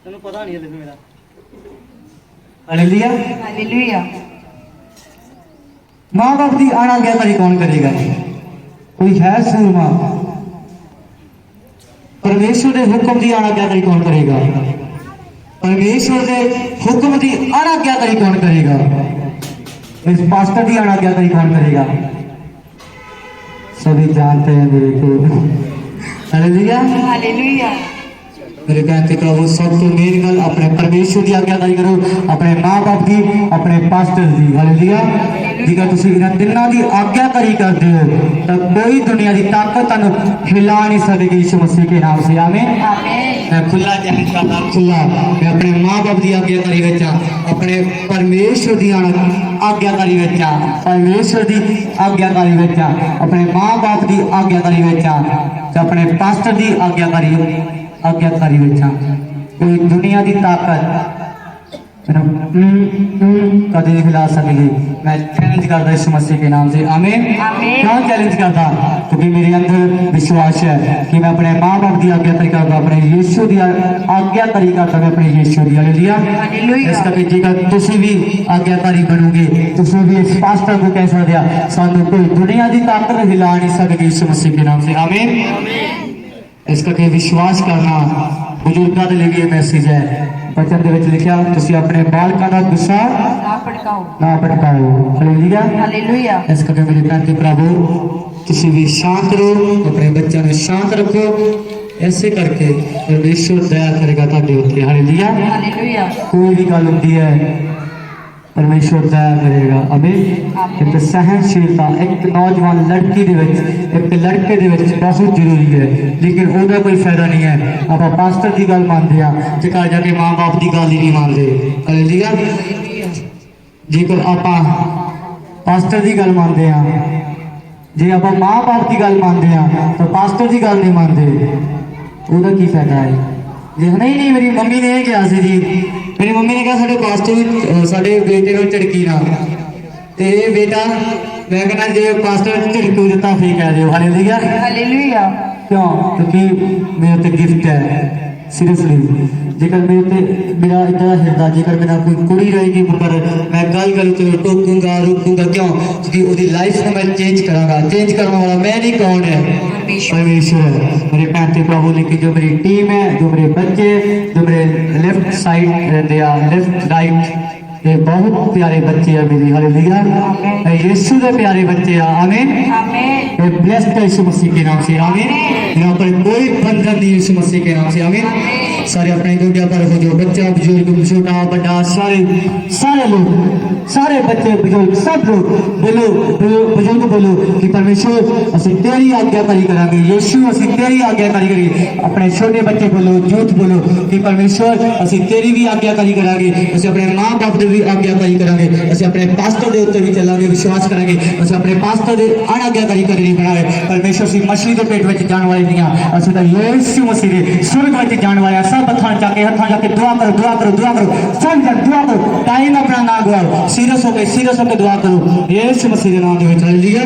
ਤੈਨੂੰ ਪਤਾ ਨਹੀਂ ਹੈ ਮੇਰਾ। हालेलुया। हालेलुया। माँ बाप की अनाज्ञाकारी कौन करेगा? कोई है सूरमा? परमेश्वर के हुक्म की अनाज्ञाकारी कौन करेगा? परमेश्वर के हुक्म की अनाज्ञाकारी कौन करेगा? इस पास्टर की अनाज्ञाकारी कौन करेगा? सभी जानते हैं मेरे को। हालेलुया। हालेलुया। मेरे भैन ते प्रभु सब तो मेन गल अपने परमेश्वर की आज्ञाकारी करो, अपने माँ बाप की, अपने पास्टर की। हालेलुया। जेकर तुसीं इन्हां तिन्हां दी आज्ञाकारी करते हो तो कोई दुनिया की ताकत तुहानूं हिला नहीं सकेगी यीशु मसीह के नाम से। आमीन। मैं खुला चैलेंज करदा, खुला मैं अपने माँ बाप की आज्ञाकारी विच आ, अपने परमेश्वर की आज्ञाकारी विच आ, परमेश्वर की आज्ञाकारी विच आ, अपने माँ बाप की आज्ञाकारी विच आ, ते अपने पास्टर की आज्ञाकारी विच आ। कोई दुनिया की ताकत कभी नहीं हिला सकेगी। मैं चैलेंज करता यीशु मसीह के नाम से, आमीन। क्यों चैलेंज करता? क्योंकि मेरे अंदर विश्वास है कि मैं अपने माँ बाप की आज्ञाकारी करता, अपने यीशु की आज्ञाकारी करता, मैं अपने यीशु की हालेलुया। इस करके जेकर तुसीं भी आज्ञाकारी बनोगे, तुसीं भी इस पास्टर को कह सकते हो सानू कोई दुनिया की ताकत हिला नहीं सकती यीशु मसीह के नाम से, आमीन। इस करके विश्वास करना बुजुर्गों के लिए मैसेज है। वचन के लिखा तुसीं अपने बालकों का गुस्सा ना भड़काओ, हालेलुया हालेलुया। इस करके मेरे भैन ते प्रभु तुसीं भी शांत रहो, अपने बच्चों को शांत रखो, ऐसे करके परमेश्वर दया करेगा तुहाडे उत्ते, हालेलुया हालेलुया। कोई भी गल होंदी है परमेश्वर दया करेगा, आमीन। एक सहनशीलता एक नौजवान लड़की दे विच, एक लड़के दे विच बहुत जरूरी है, लेकिन उसका कोई फायदा नहीं है आप पास्टर की गल मानते हैं ते घर जाके माँ बाप की गल ही नहीं मानते, हालेलुया। जेकर आप पास्टर की गल मानते हैं, जे आप माँ बाप की गल मानते हैं तो पास्टर की गल नहीं मानते, उसका की फायदा है? नहीं मेरी मम्मी ने कहा सी जी, मेरी मम्मी ने कहा साढ़े पास्टर साढ़े बेटे को झड़की ना, तो ये बेटा मैं कहना जो पास्टर झड़कू दिता फिर कह दो हालेलुया हालेलुया। क्यों? क्योंकि मेरे ते गिफ्ट है, सीरियसली। जेकर मेरे ते मेरा इतना हिरदा जेकर मेरा कोई कुड़ी रहेगी मुकर मैं गल गल तो टोकूंगा रोकूंगा, क्यों? क्योंकि उसकी लाइफ को मैं चेंज करांगा। चेंज करने वाला मैं नहीं, कौन है? परमेश्वर है। मेरे भैन ते प्रभु लेकिन जो मेरी टीम है, जो मेरे बच्चे, जो मेरे लेफ्ट साइड रहते हैं, लेफ्ट राइट, ये बहुत प्यारे बच्चे हैं मेरी, हालेलुया। यीशु के प्यारे बच्चे हैं, आमीन। ये ब्लेस्ड है यीशु मसीह के नाम से, आमीन। यहाँ पर कोई बंधन नहीं यीशु मसीह के नाम से, आमीन। सारे अपने गोड्या पर हो, जो बच्चा बुजुर्ग छोटा बड़ा सारे लोग, सारे बच्चे बुजुर्ग सब लोग बोलो, बुजुर्ग बोलो कि परमेश्वर असं तेरी आज्ञाकारी करांगे, यीशु असं तेरी आज्ञाकारी करेंगे। अपने छोटे बच्चे बोलो, झूठ बोलो कि परमेश्वर असं तेरी भी आज्ञाकारी करांगे, असं अपने माँ बाप की भी आज्ञाकारी करांगे, असं अपने पास्टर के उत्ते भी चलांगे, विश्वास करांगे, असं अपने पास्टर के अनाज्ञाकारी करनी बनाए। परमेश्वर से मछली के पेट में जाने वाले नहीं, असं तो यीशु मसीह के स्वर्ग में जाने वाले सब हथा जाके दुआ करो, दुआ करो, दुआ करो, सब जन दुआ करो, टाइम अपना ना गवाओ, सीरियस होकर दुआ करो यीशु मसीह के नाम में, हालेलुया।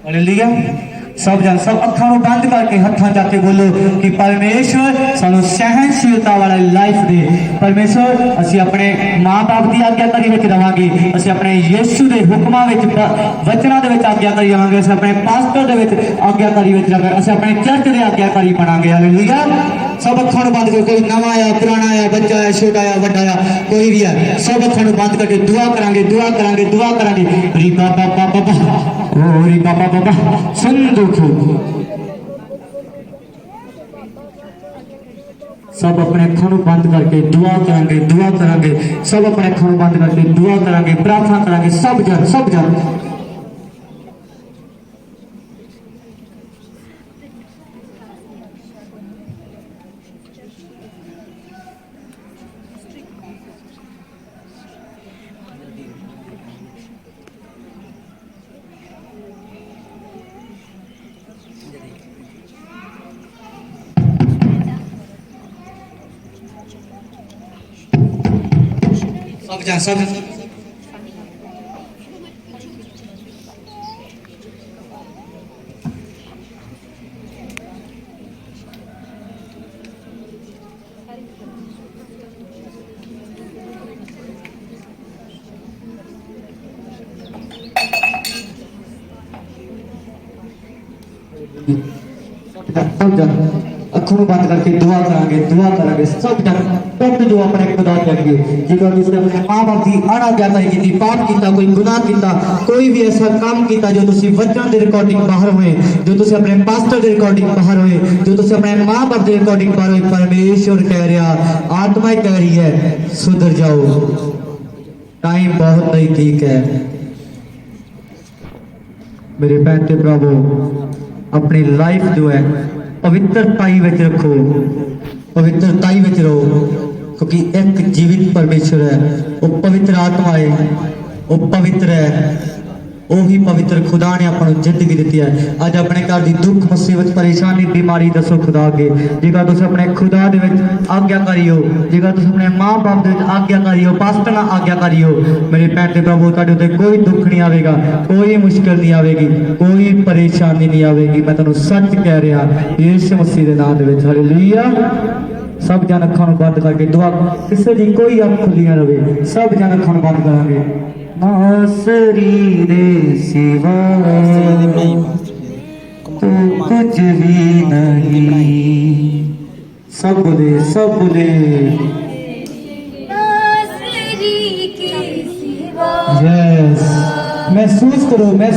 हालेलुया। सब जन सब अखां नूं बंद करके हत्थां जाके बोलो कि परमेश्वर सानू सहनशीलता वाला लाइफ दे। परमेश्वर असीं अपने माँ बाप की आज्ञाकारी विच रहांगे, असीं अपने यीशु के हुक्मां विच वचनां दे विच आज्ञाकारी रहांगे, असीं अपने पास्टर दे विच आज्ञाकारी विच रहांगे, असीं अपने चर्च दे आज्ञाकारी बनांगे, हालेलुया। सब अखां नूं बंद करके, कोई नवा आया पुराना आया बच्चा आया छोटा आया बड़ा आया कोई भी है, सब अखां नूं बंद करके दुआ करांगे, दुआ करांगे, दुआ करांगे। री बाबा बाबा ओ री बाबा बाबा सुन सब अपने अखां नूं बंद करके दुआ करांगे, दुआ करांगे, सब अपने अखां नूं बंद करके दुआ करांगे, प्रार्थना करांगे, सब जन सब जन। सब जा सब अखों बंद करके दुआ करांगे सब जन टुट जो अपने खुदा करिए। जेकर तुसीं अपने माँ बाप की अनाज्ञाकारी की पाप किया, कोई गुनाह किया, कोई भी ऐसा काम किया जो तुसीं वचन के रिकॉर्डिंग बाहर होए, जो तुसीं अपने पास्टर के रिकॉर्डिंग बाहर होए, जो तुसीं अपने माँ बाप के रिकॉर्डिंग बाहर होए, परमेश्वर कह रहा, आत्मा कह रही है सुधर जाओ, टाइम बहुत नजदीक है। मेरे भैन ते प्रभु अपनी लाइफ जो है पवित्रताई विच रखो, पवित्रताई विच रहो, क्योंकि एक जीवित परमेश्वर है, वो पवित्र आत्मा है, वो पवित्र है। ਉਹੀ ਪਵਿੱਤਰ ਖੁਦਾ ਨੇ ਆਪਾਂ ਨੂੰ ਜ਼ਿੰਦਗੀ ਦਿੱਤੀ ਹੈ। ਅੱਜ ਆਪਣੇ ਘਰ ਦੀ ਦੁੱਖ ਮੁਸੀਬਤ ਪਰੇਸ਼ਾਨੀ ਬਿਮਾਰੀ ਦੱਸੋ ਖੁਦਾ ਅੱਗੇ, ਜੇਕਰ ਤੁਸੀਂ ਆਪਣੇ ਖੁਦਾ ਦੇ ਵਿੱਚ ਆਗਿਆਕਾਰੀ ਹੋ, ਜੇਕਰ ਤੁਸੀਂ ਆਪਣੇ ਮਾਂ-ਬਾਪ ਦੇ ਵਿੱਚ ਆਗਿਆਕਾਰੀ ਹੋ, ਪਾਸਟਰ ਨਾਲ ਆਗਿਆਕਾਰੀ ਹੋ, ਮੇਰੇ ਭੈਣ ਤੇ ਪ੍ਰਭੂ ਤੁਹਾਡੇ ਉੱਤੇ ਕੋਈ ਦੁੱਖ ਨਹੀਂ ਆਵੇਗਾ, ਕੋਈ ਮੁਸ਼ਕਲ ਨਹੀਂ ਆਵੇਗੀ, ਕੋਈ ਪਰੇਸ਼ਾਨੀ ਨਹੀਂ ਆਵੇਗੀ। ਮੈਂ ਤੁਹਾਨੂੰ ਸੱਚ ਕਹਿ ਰਿਹਾ ਯਿਸੂ ਮਸੀਹ ਦੇ ਨਾਮ ਦੇ ਵਿੱਚ। ਹਾਲੇਲੂਇਆ। सब जन अखां नूं बंद करके दुआ, किसी की कोई अख खुली ना रहे, सब जन अखां नूं बंद करांगे। नासरी दे सिवा तू कुछ भी नहीं, सब बोले नासरी के सिवा यस, महसूस करो मैं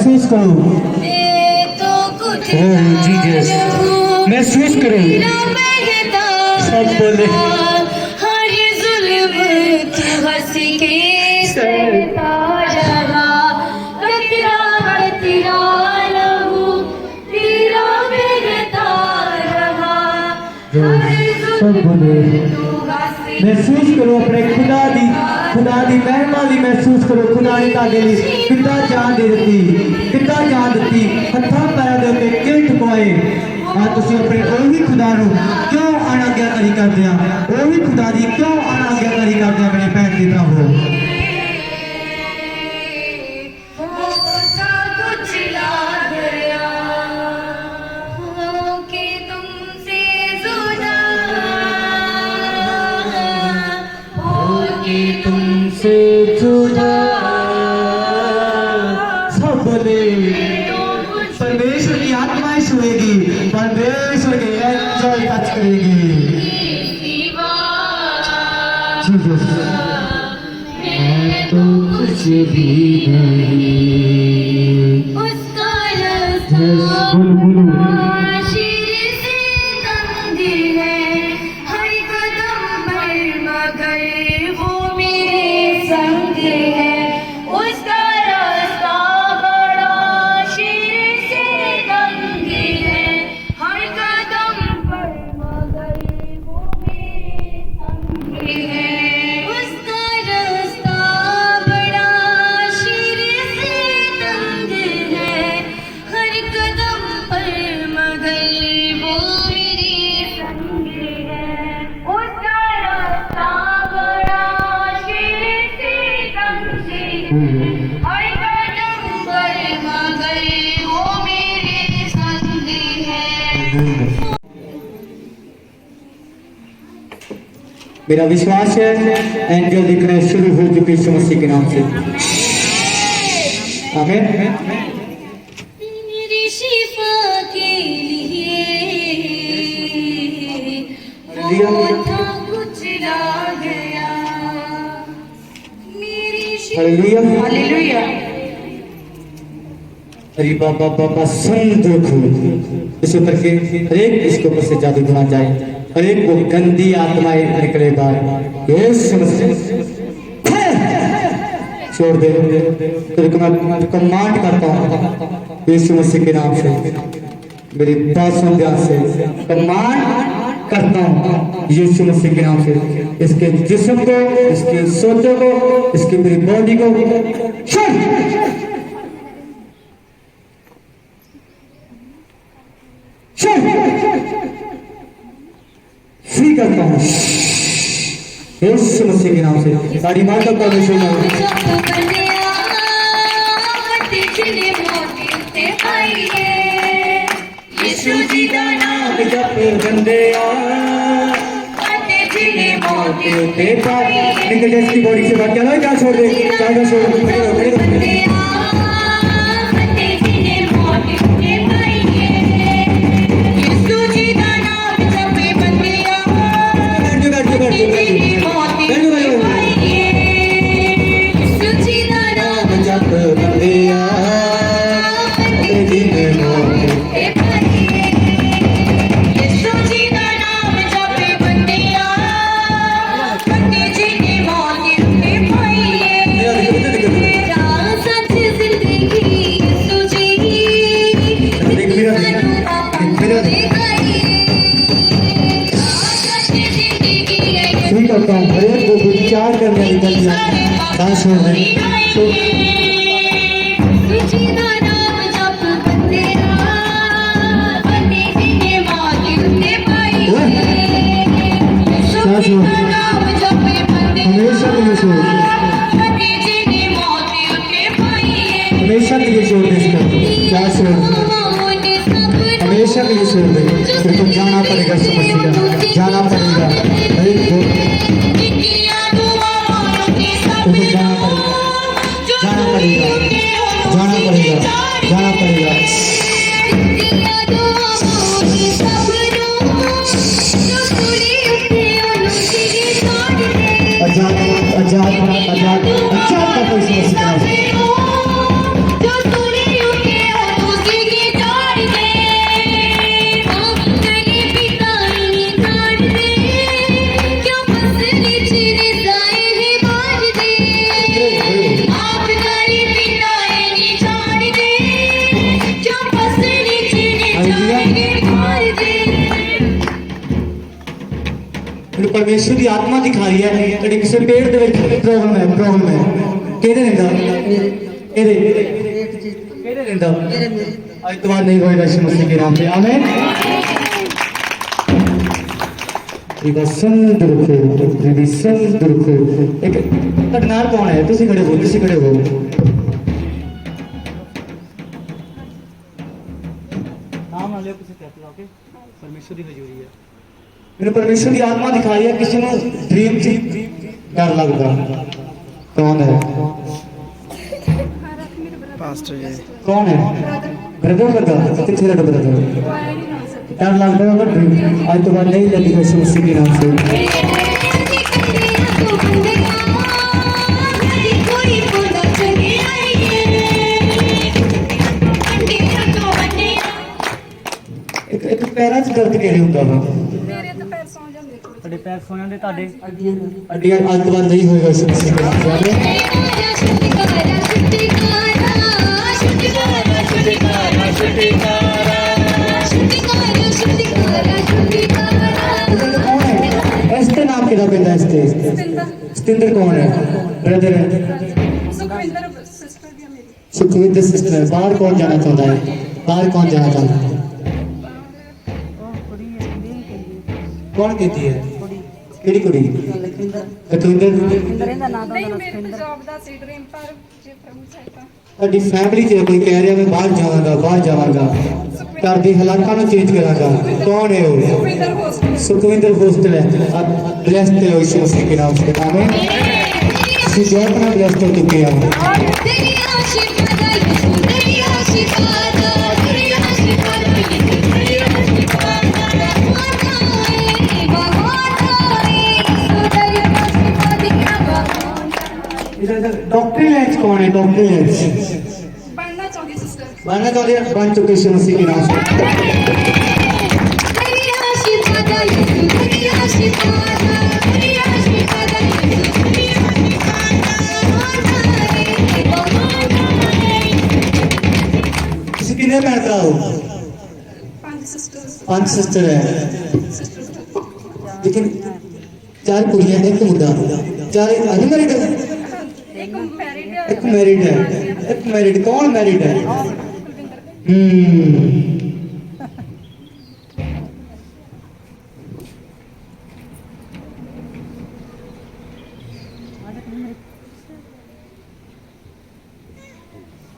तो कुछ ओ जीसस, महसूस करो। सब बोले हर जुल्म तू हंस के सहता रहा, कतरा लहू तेरा बहता रहा। सब बोले महसूस करो अपने खुदा दी महिमा दी महसूस करो। खुदा ने ताके लिए कितना जान दे दी, हत्थां पैरां दे उत्ते किल ठुकवाए। आज तुसीं अपने ओही खुदा नूं क्यों अनाग्याकारी करदे आ, ओही खुदा दी क्यों अनाग्याकारी करदे आ मेरे भैन ते भरावो। होता कुछ लाग गया हो के तुमसे जुदा, हो के तुमसे जुदा सब बोले परमेश्वर की आत्माएं छुएगी, परमेश्वर के एंजल टच करेगी। जीसस, मैं तो कुछ भी नहीं। उसका बोलो आशीर से तंग है, हर कदम पर मगर वो मेरे संग है। उसका रास्ता बड़ा आशीर से तंग है, हर कदम पर मगर वो मेरे संग है। उसका रास्ता बड़ा आशीर से तंग है, हर कदम पर मगर वो मेरे संग है। उसका रास्ता बड़ा आशीर से तंग है, हर कदम पर मगर वो मेरे संग है। मेरा विश्वास है एंजल दिखना शुरू हो चुके यीशु मसीह के नाम से। आमीन। मेरी शिफा के लिए वो था कुछ ला गया, मेरी शिफा हालेलुया। अरे बाबा बाबा सुन देखो, इस ऊपर के हर एक इसके ऊपर से जादू बना जाए, हर एक को गंदी आत्माएं निकले बाहर। यीशु मसीह छोड़ दे, तेरे को मैं कमांड करता हूँ यीशु मसीह के नाम से, मेरी बात सुन ध्यान से, कमांड करता हूँ यीशु मसीह के नाम से। इसके जिस्म को, इसकी सोचों को, इसकी पूरी बॉडी को फ्री करता हूँ यीशु मसीह के नाम से। साड़ी मार का परमेश्वर नाम यीशु जी का नाम जप बंदे मौत उते पार निकल जा, इसकी बॉडी से बात क्या क्या छोड़ दे, क्या छोड़ करता हूँ हर एक को विचार करने निकल जाए, छोड़ दे। जी दा नाम जप बंदेया बंदे जी ने मौत उत्ते पाई यीशु जी दा नाम जपे बंदेया हमेशा के लिए छोड़ बंदे जी ने मौत उत्ते पाई हमेशा के लिए छोड़ दे इसका क्या छोड़ हमेशा के लिए छोड़ दे फिर तो जाना पड़ेगा समस्या जाना पड़ेगा अरे तो जाना पड़ेगा जाना पड़ेगा जाना पड़ेगा आजाद आजाद आजाद अच्छा का कोई समस्या नहीं परमेश्वर की आत्मा दिखा रही है कि किसी पेड़ के प्रॉब्लम है कहते रहता रहता आज तो बाद नहीं होएगा यीशु मसीह के नाम से आमीन एक घटनार कौन है तुसी खड़े हो नाम ना लियो किसी कहते हो के परमेश्वर की हजूरी है मैंने परमेश्वर की आत्मा दिखाई है किसी ने ड्रीम से डर लगता कौन है कौन है ब्रदर कितने ब्रदर डर लगता है ड्रीम आज तो बात नहीं लगी यीशु मसीह के नाम से एक पैरां च दर्द किहड़े हुंदा वा ਤੁਹਾਡੇ ਪੈਰ ਸੌ ਜਾਂਦੇ ਤੁਹਾਡੇ अड्डियां आज तो बाद नहीं होएगा यीशु मसीह के नाम से आमीन एस्ते नाम किदा पेंदा एस्ते सतिंदर कौन है ब्रदर है सुखविंदर सिस्टर है बाहर कौन जाना चाहता है बाहर कौन जाना चाहता है कौन कहती है ਕਿਹੜੀ ਕੁੜੀ ਲਖਵਿੰਦਰ ਤੁਹਾਡੀ ਫੈਮਿਲੀ 'ਚ ਕੋਈ ਕਹਿ ਰਿਹਾ ਮੈਂ ਬਾਹਰ ਜਾਵਾਂਗਾ ਘਰ ਦੇ ਹਾਲਾਤਾਂ ਨੂੰ ਚੇਂਜ ਕਰਾਂਗਾ ਕੌਣ ਹੈ ਉਹ ਸੁਖਵਿੰਦਰ ਹੋਸਟਲ ਹੈ ਬਲੈਸ ਤੇ ਹੋ ਯीशु मसीह के नाम से आमीन ਅਸੀਂ ਜੋ ਆਪਣਾ ਬਲੈਸ ਹੋ ਚੁੱਕੇ ਹਾਂ तेरी आशीर्वाद तेरी आशीर्वाद तेरी आशीर्वाद तेरी आशीर्वाद डॉक्टरी लैंच कौन है डॉक्टरी लैंच बनना चाहती सिस्टर बनना चाहते हैं बन चुके यीशु मसीह के नाम से तेरी आशीर्वाद तेरी आशीर्वाद तेरी आशीर्वाद किसी कितने भैन भरा हो 5 सिस्टर है लेकिन 4 कुड़ियां एक मुंडा 4 अनमैरिड है एक मैरिड कौन मैरिड है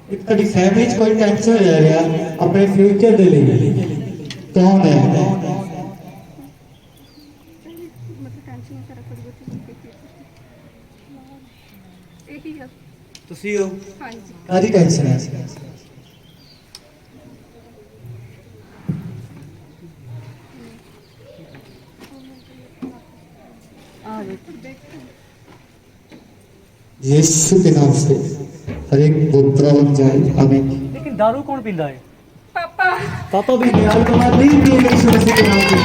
एक ਤੁਹਾਡੀ ਫੈਮਿਲੀ 'ਚ ਕੋਈ ਟੈਨਸ਼ਨ ਲੈ ਰਿਹਾ ਆਪਣੇ ਫਿਊਚਰ ਦੇ ਲਈ ਕੌਣ ਹੈ ਤੁਸੀਂ ਹੋ ਕਾਹਦੀ ਟੈਨਸ਼ਨ ਹੈ यीशु के नाम से हर एक बुरा बन जाए आमीन लेकिन दारू कौन पींदा है पापा भी न्याय का बात नहीं किए यीशु मसीह के नाम से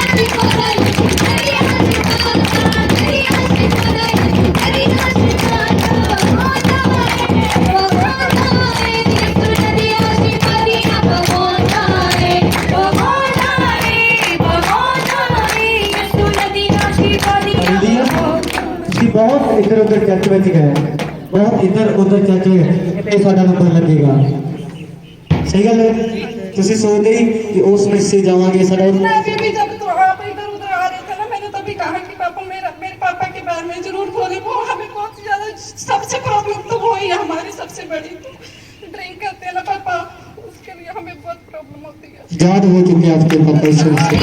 बहुत इधर उधर चर्च में गए बहुत इधर उधर चर्च गए साडा नंबर लगेगा सही गल है ਤੁਸੀਂ ਸੋਚਦੇ ਹੀ ਕਿ ਉਸ ਵਿੱਚ ਸੇ ਜਾਵਾਂਗੇ ਸਾਡਾ मैं भी जब तो आप इधर उधर आ रहे थे ना, मैंने तभी कहा कि पापा मेरे पापा के बारे में जरूर बोले, वो हमें बहुत ज्यादा सबसे प्रॉब्लम तो वो ही है हमारी सबसे बड़ी, ड्रिंक करते हैं ना पापा, उसके लिए हमें बहुत प्रॉब्लम होती है। याद हो चुके आपके पापा इस समस्या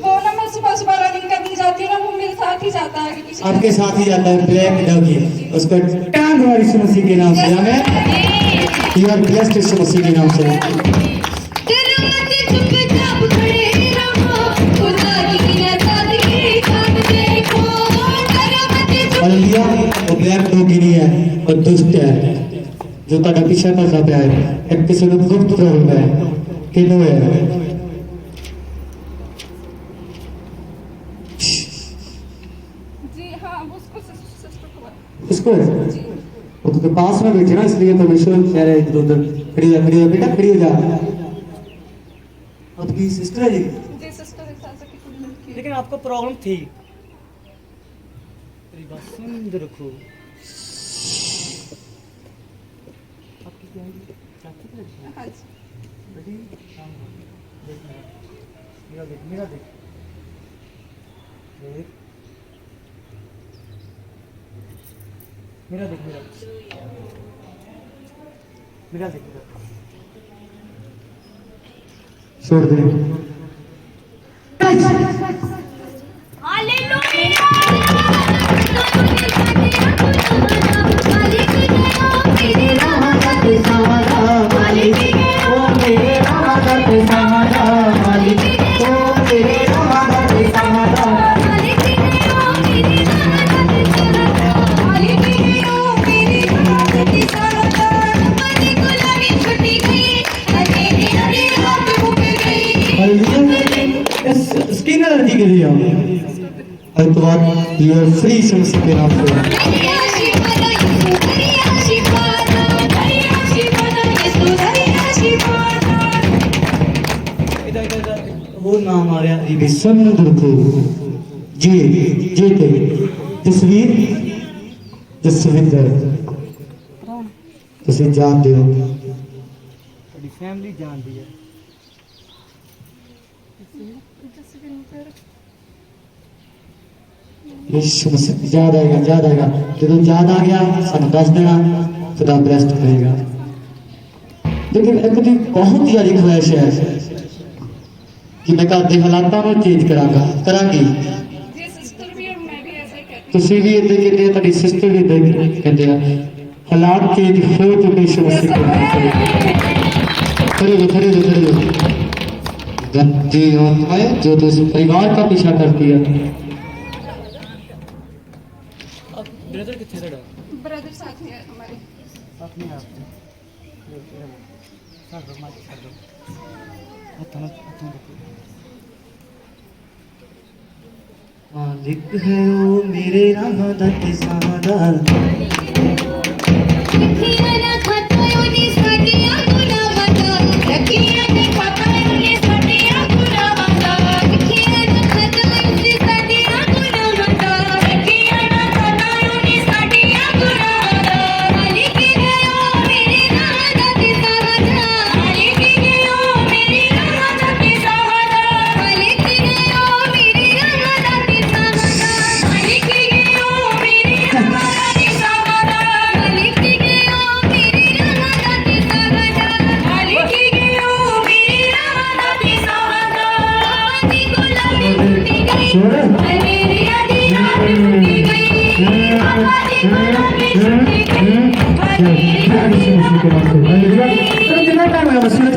वो ना मैं सुबह सुबह रनिंग करने जाती हूँ ना, वो मेरे साथ ही जाता है किसी आपके साथ ही जाता है ब्लैक डॉगी, उसको टांग हमारी समस्या के नाम से हमें यू आर ब्लेस्ड इस समस्या के नाम से। हालेलुया, वो ब्लैक डॉगी नहीं है, वो दुष्ट है जो ਤੁਹਾਡਾ ਪਿੱਛਾ ਕਰਦਾ ਪਿਆ ਹੈ। ਇੱਕ ਕਿਸੇ ਨੂੰ ਗੁਪਤ ਪ੍ਰੋਬਲਮ ਹੈ, ਕਿਹਨੂੰ ਹੈ? जी हाँ, उसको सिस्टर को है। उसको वो तो पास में बैठे ना, इसलिए परमेश्वर कह रहे इधर उधर खड़ी जा बेटा, खड़ी हो जा। आपकी सिस्टर है जी? जी सिस्टर एक साल से की कोई लड़की है। लेकिन आपको प्रॉब्लम थी, मेरी बात सुन इधर रखो। आपकी क्या है? चाची की लड़की है? हाँ जी। बेटी हाँ, देख मेरा देख मेरा देख देख मेरा देख मेरा मेरा देख मेरा छोड़ दे। स्किन एलर्जी के लिए और तो बात यू आर फ्री समस्या के नाम से। इधर इधर इधर वो नाम आ रहा है समुद्र को जी जी के तस्वीर जसविंदर ਤੁਸੀਂ ਜਾਣਦੇ ਹੋ ਤੁਹਾਡੀ ਫੈਮਿਲੀ ਜਾਣਦੀ ਹੈ। याद आएगा जो याद आ गया सानू दस देना, खुदा ब्लेस्ड करेगा। लेकिन एक दी बहुत ज्यादा ख्वाहिश है कि मैं घर के हालातों को चेंज करांगी। जी सिस्टर भी और मैं भी ऐसा ही कहती ਤੁਸੀਂ ਵੀ ਇਦਾਂ ਕਹਿੰਦੇ ਆ, ਤੁਹਾਡੀ ਸਿਸਟਰ ਵੀ ਇਦਾਂ ਕਹਿੰਦੇ ਆ, ਹਾਲਾਤ ਚੇਂਜ ਹੋ ਚੁੱਕੇ ਸਮੱਸਿਆ खड़े हो गंदी आत्माएं जो तो इस परिवार का पीछा करती है। अब ब्रदर कितने साढ़ा हूँ। ब्रदर साथ में है हमारे। साथ में आप साथ दो मार साथ दो हथों मालिक है वो मेरे राह दा किसानदार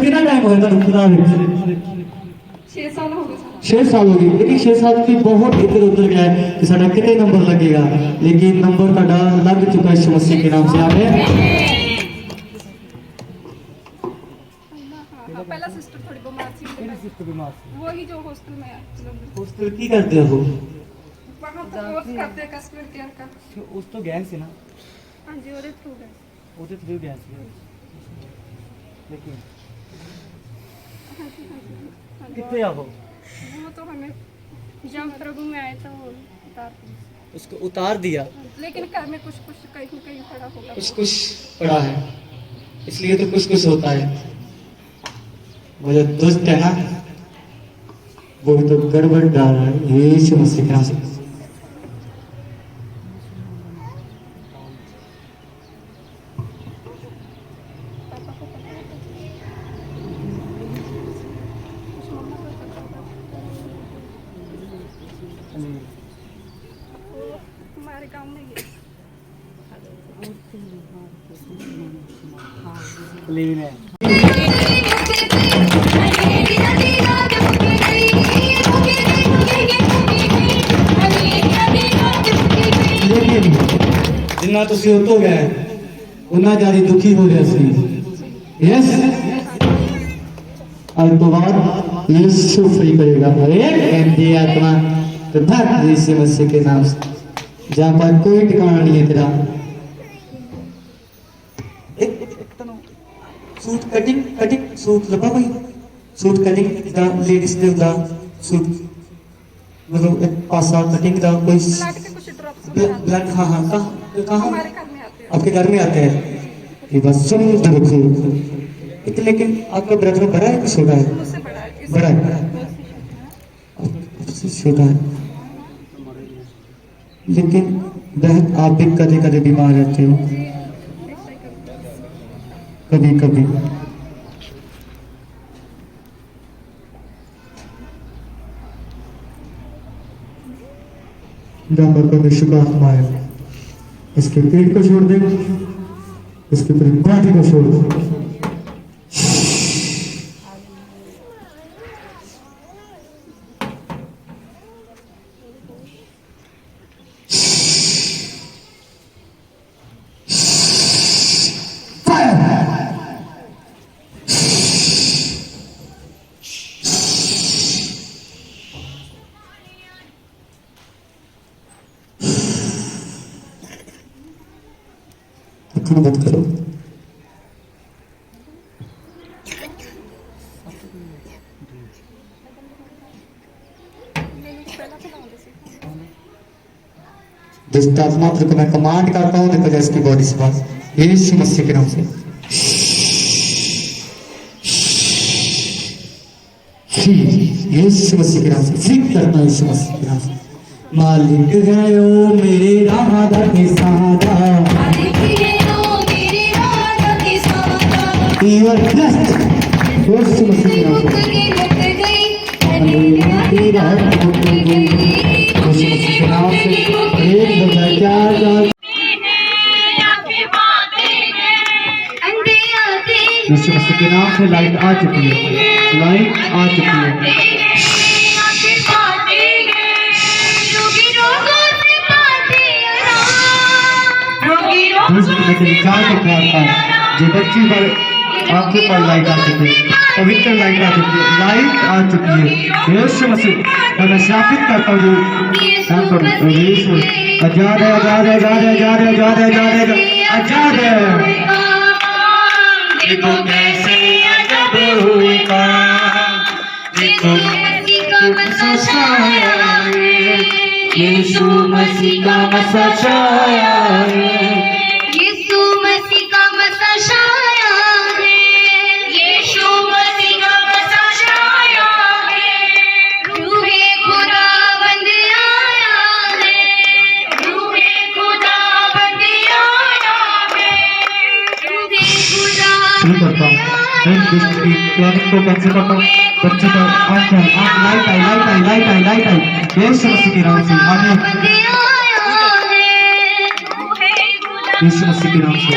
कितना टाइम हो गया खुदा 6 साल हो गए सर। 6 साल हो गए। लेकिन 6 साल की बहुत इधर उधर गया है कि साਡਾ कितने नंबर लगेगा, लेकिन नंबर ਤੁਹਾਡਾ लग चुका है समस्या के नाम से। आगे हाँ, पहला सिस्टर थोड़ी बीमार थी, सिस्टर बीमार थी। वही जो हॉस्टल में है जलंधर। हॉस्टल की करते हो? वहाँ तो कोर्स करते हैं कस्टमर केयर का। उस तो गैंग से ना हाँ जी, और थ्रू है। ਉਹਦੇ ਥਰੂ ਗਿਆ ਸੀ ਲੇਕਿਨ कितने आ वो वो तो हमें जब प्रभु में आए तो उतार दिए। उसको उतार दिया लेकिन घर में कुछ कुछ कहीं कहीं पड़ा होगा। कुछ कुछ पड़ा है, इसलिए तो कुछ कुछ होता है। वो जो दुष्ट है ना, वो तो गड़बड़ डाल रहा है। यीशु मसीह के नाम से हमारे गांव में ये लीन है लेकिन जिन्ना तुसी हो तो गए उन्ना ज्यादा दुखी हो रहे सी। यस, और तो बाद यीशु फ्री करेगा। एक गंदी आत्मा तो भाग यीशु मसीह के नाम से, जहाँ पर कोई ठिकाना नहीं है तेरा। सूट कटिंग कटिंग सूट लगा भाई, सूट कटिंग दा लेडीज दे दा सूट मतलब एक पासा कटिंग दा कोई ब्लड के कुछ ड्रॉप्स ब्लड। हाँ हाँ, कहाँ हमारे घर में आते हैं। आपके घर में आते हैं। ये बस सुंदर रखो। लेकिन आपका ब्रदर बड़ा है कि छोटा है? मुझसे बड़ा है। बड़ा है, उससे छोटा है। लेकिन बहन आप भी कभी कभी बीमार रहते हो, कभी कभी। जहाँ पर परमेश्वर का आत्मा है, इसके पेट को छोड़ दे, इसके पूरी बॉडी को छोड़ दे। मत करो। दुष्ट आत्मा को मैं कमांड करता हूँ, देखो जाए इसकी बॉडी से बात यीशु मसीह के नाम से यीशु मसीह के नाम से फ्री करता हूँ, यीशु मसीह के नाम से। मालिक है ओ मेरे राधा के सादा, You are blessed. यीशु मसीह के नाम से यीशु मसीह के नाम से एक बजा क्या यीशु मसीह के नाम से लाइट आ चुकी है, लाइट आ चुकी है। जो बच्ची पर आपके पर लाइट आ चुकी है, पवित्र लाइट आ चुकी है, लाइट आ चुकी है। यीशु मसीह मैं शापित करता हूँ जो यीशु आजाद है, आजाद है, आजाद है, आजाद है, आजाद है, आजाद है, आजाद है। देखो कैसे अजब हुआ, देखो यीशु मसीह का मसा छाया है, यीशु मसीह का मसा छाया है, यीशु मसीह का मसा छाया है। रूहे खुदावंद आया है, रूहे खुदावंद आया है, रूहे शुरू करता हूँ। प्लानिंग को कैंसिल करता हूँ। बच्चे का आँख लाइट आई, लाइट आई, लाइट आई, लाइट आई। यीशु मसीह के नाम से आगे, यीशु मसीह के नाम से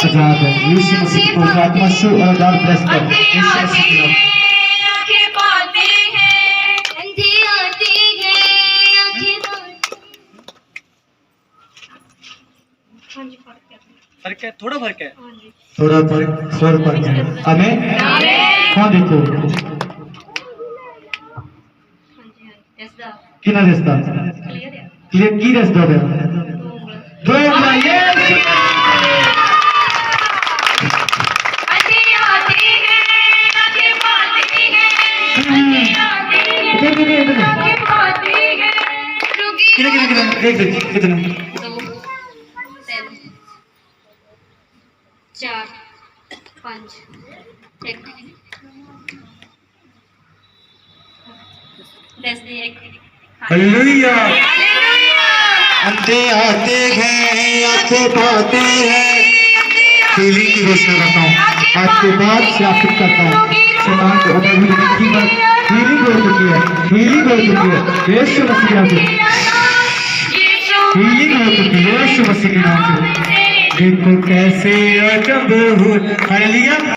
आजाद है। यीशु मसीह को आत्मा शु और आजाद ब्लेस कर, यीशु मसीह के नाम से। फर्क है, थोड़ा फर्क है, थोड़ा फर्क है। हमें हाँ देखो किना रिश्ता क्लियर की रिश्ता हो गया दो ऊँगलां, ये कितने 4 5 1 10 हालेलुया। अंधे आते हैं आंखें पाते हैं। हीलिंग की घोषणा करता हूँ आज के बाद शासित करता हूँ शैतान को अगर भी लिखी बात हीलिंग हो चुकी है, हीलिंग हो चुकी है यीशु मसीह के नाम से, हीलिंग हो चुकी है यीशु मसीह के नाम से। देखो कैसे अजब हो, हालेलुया।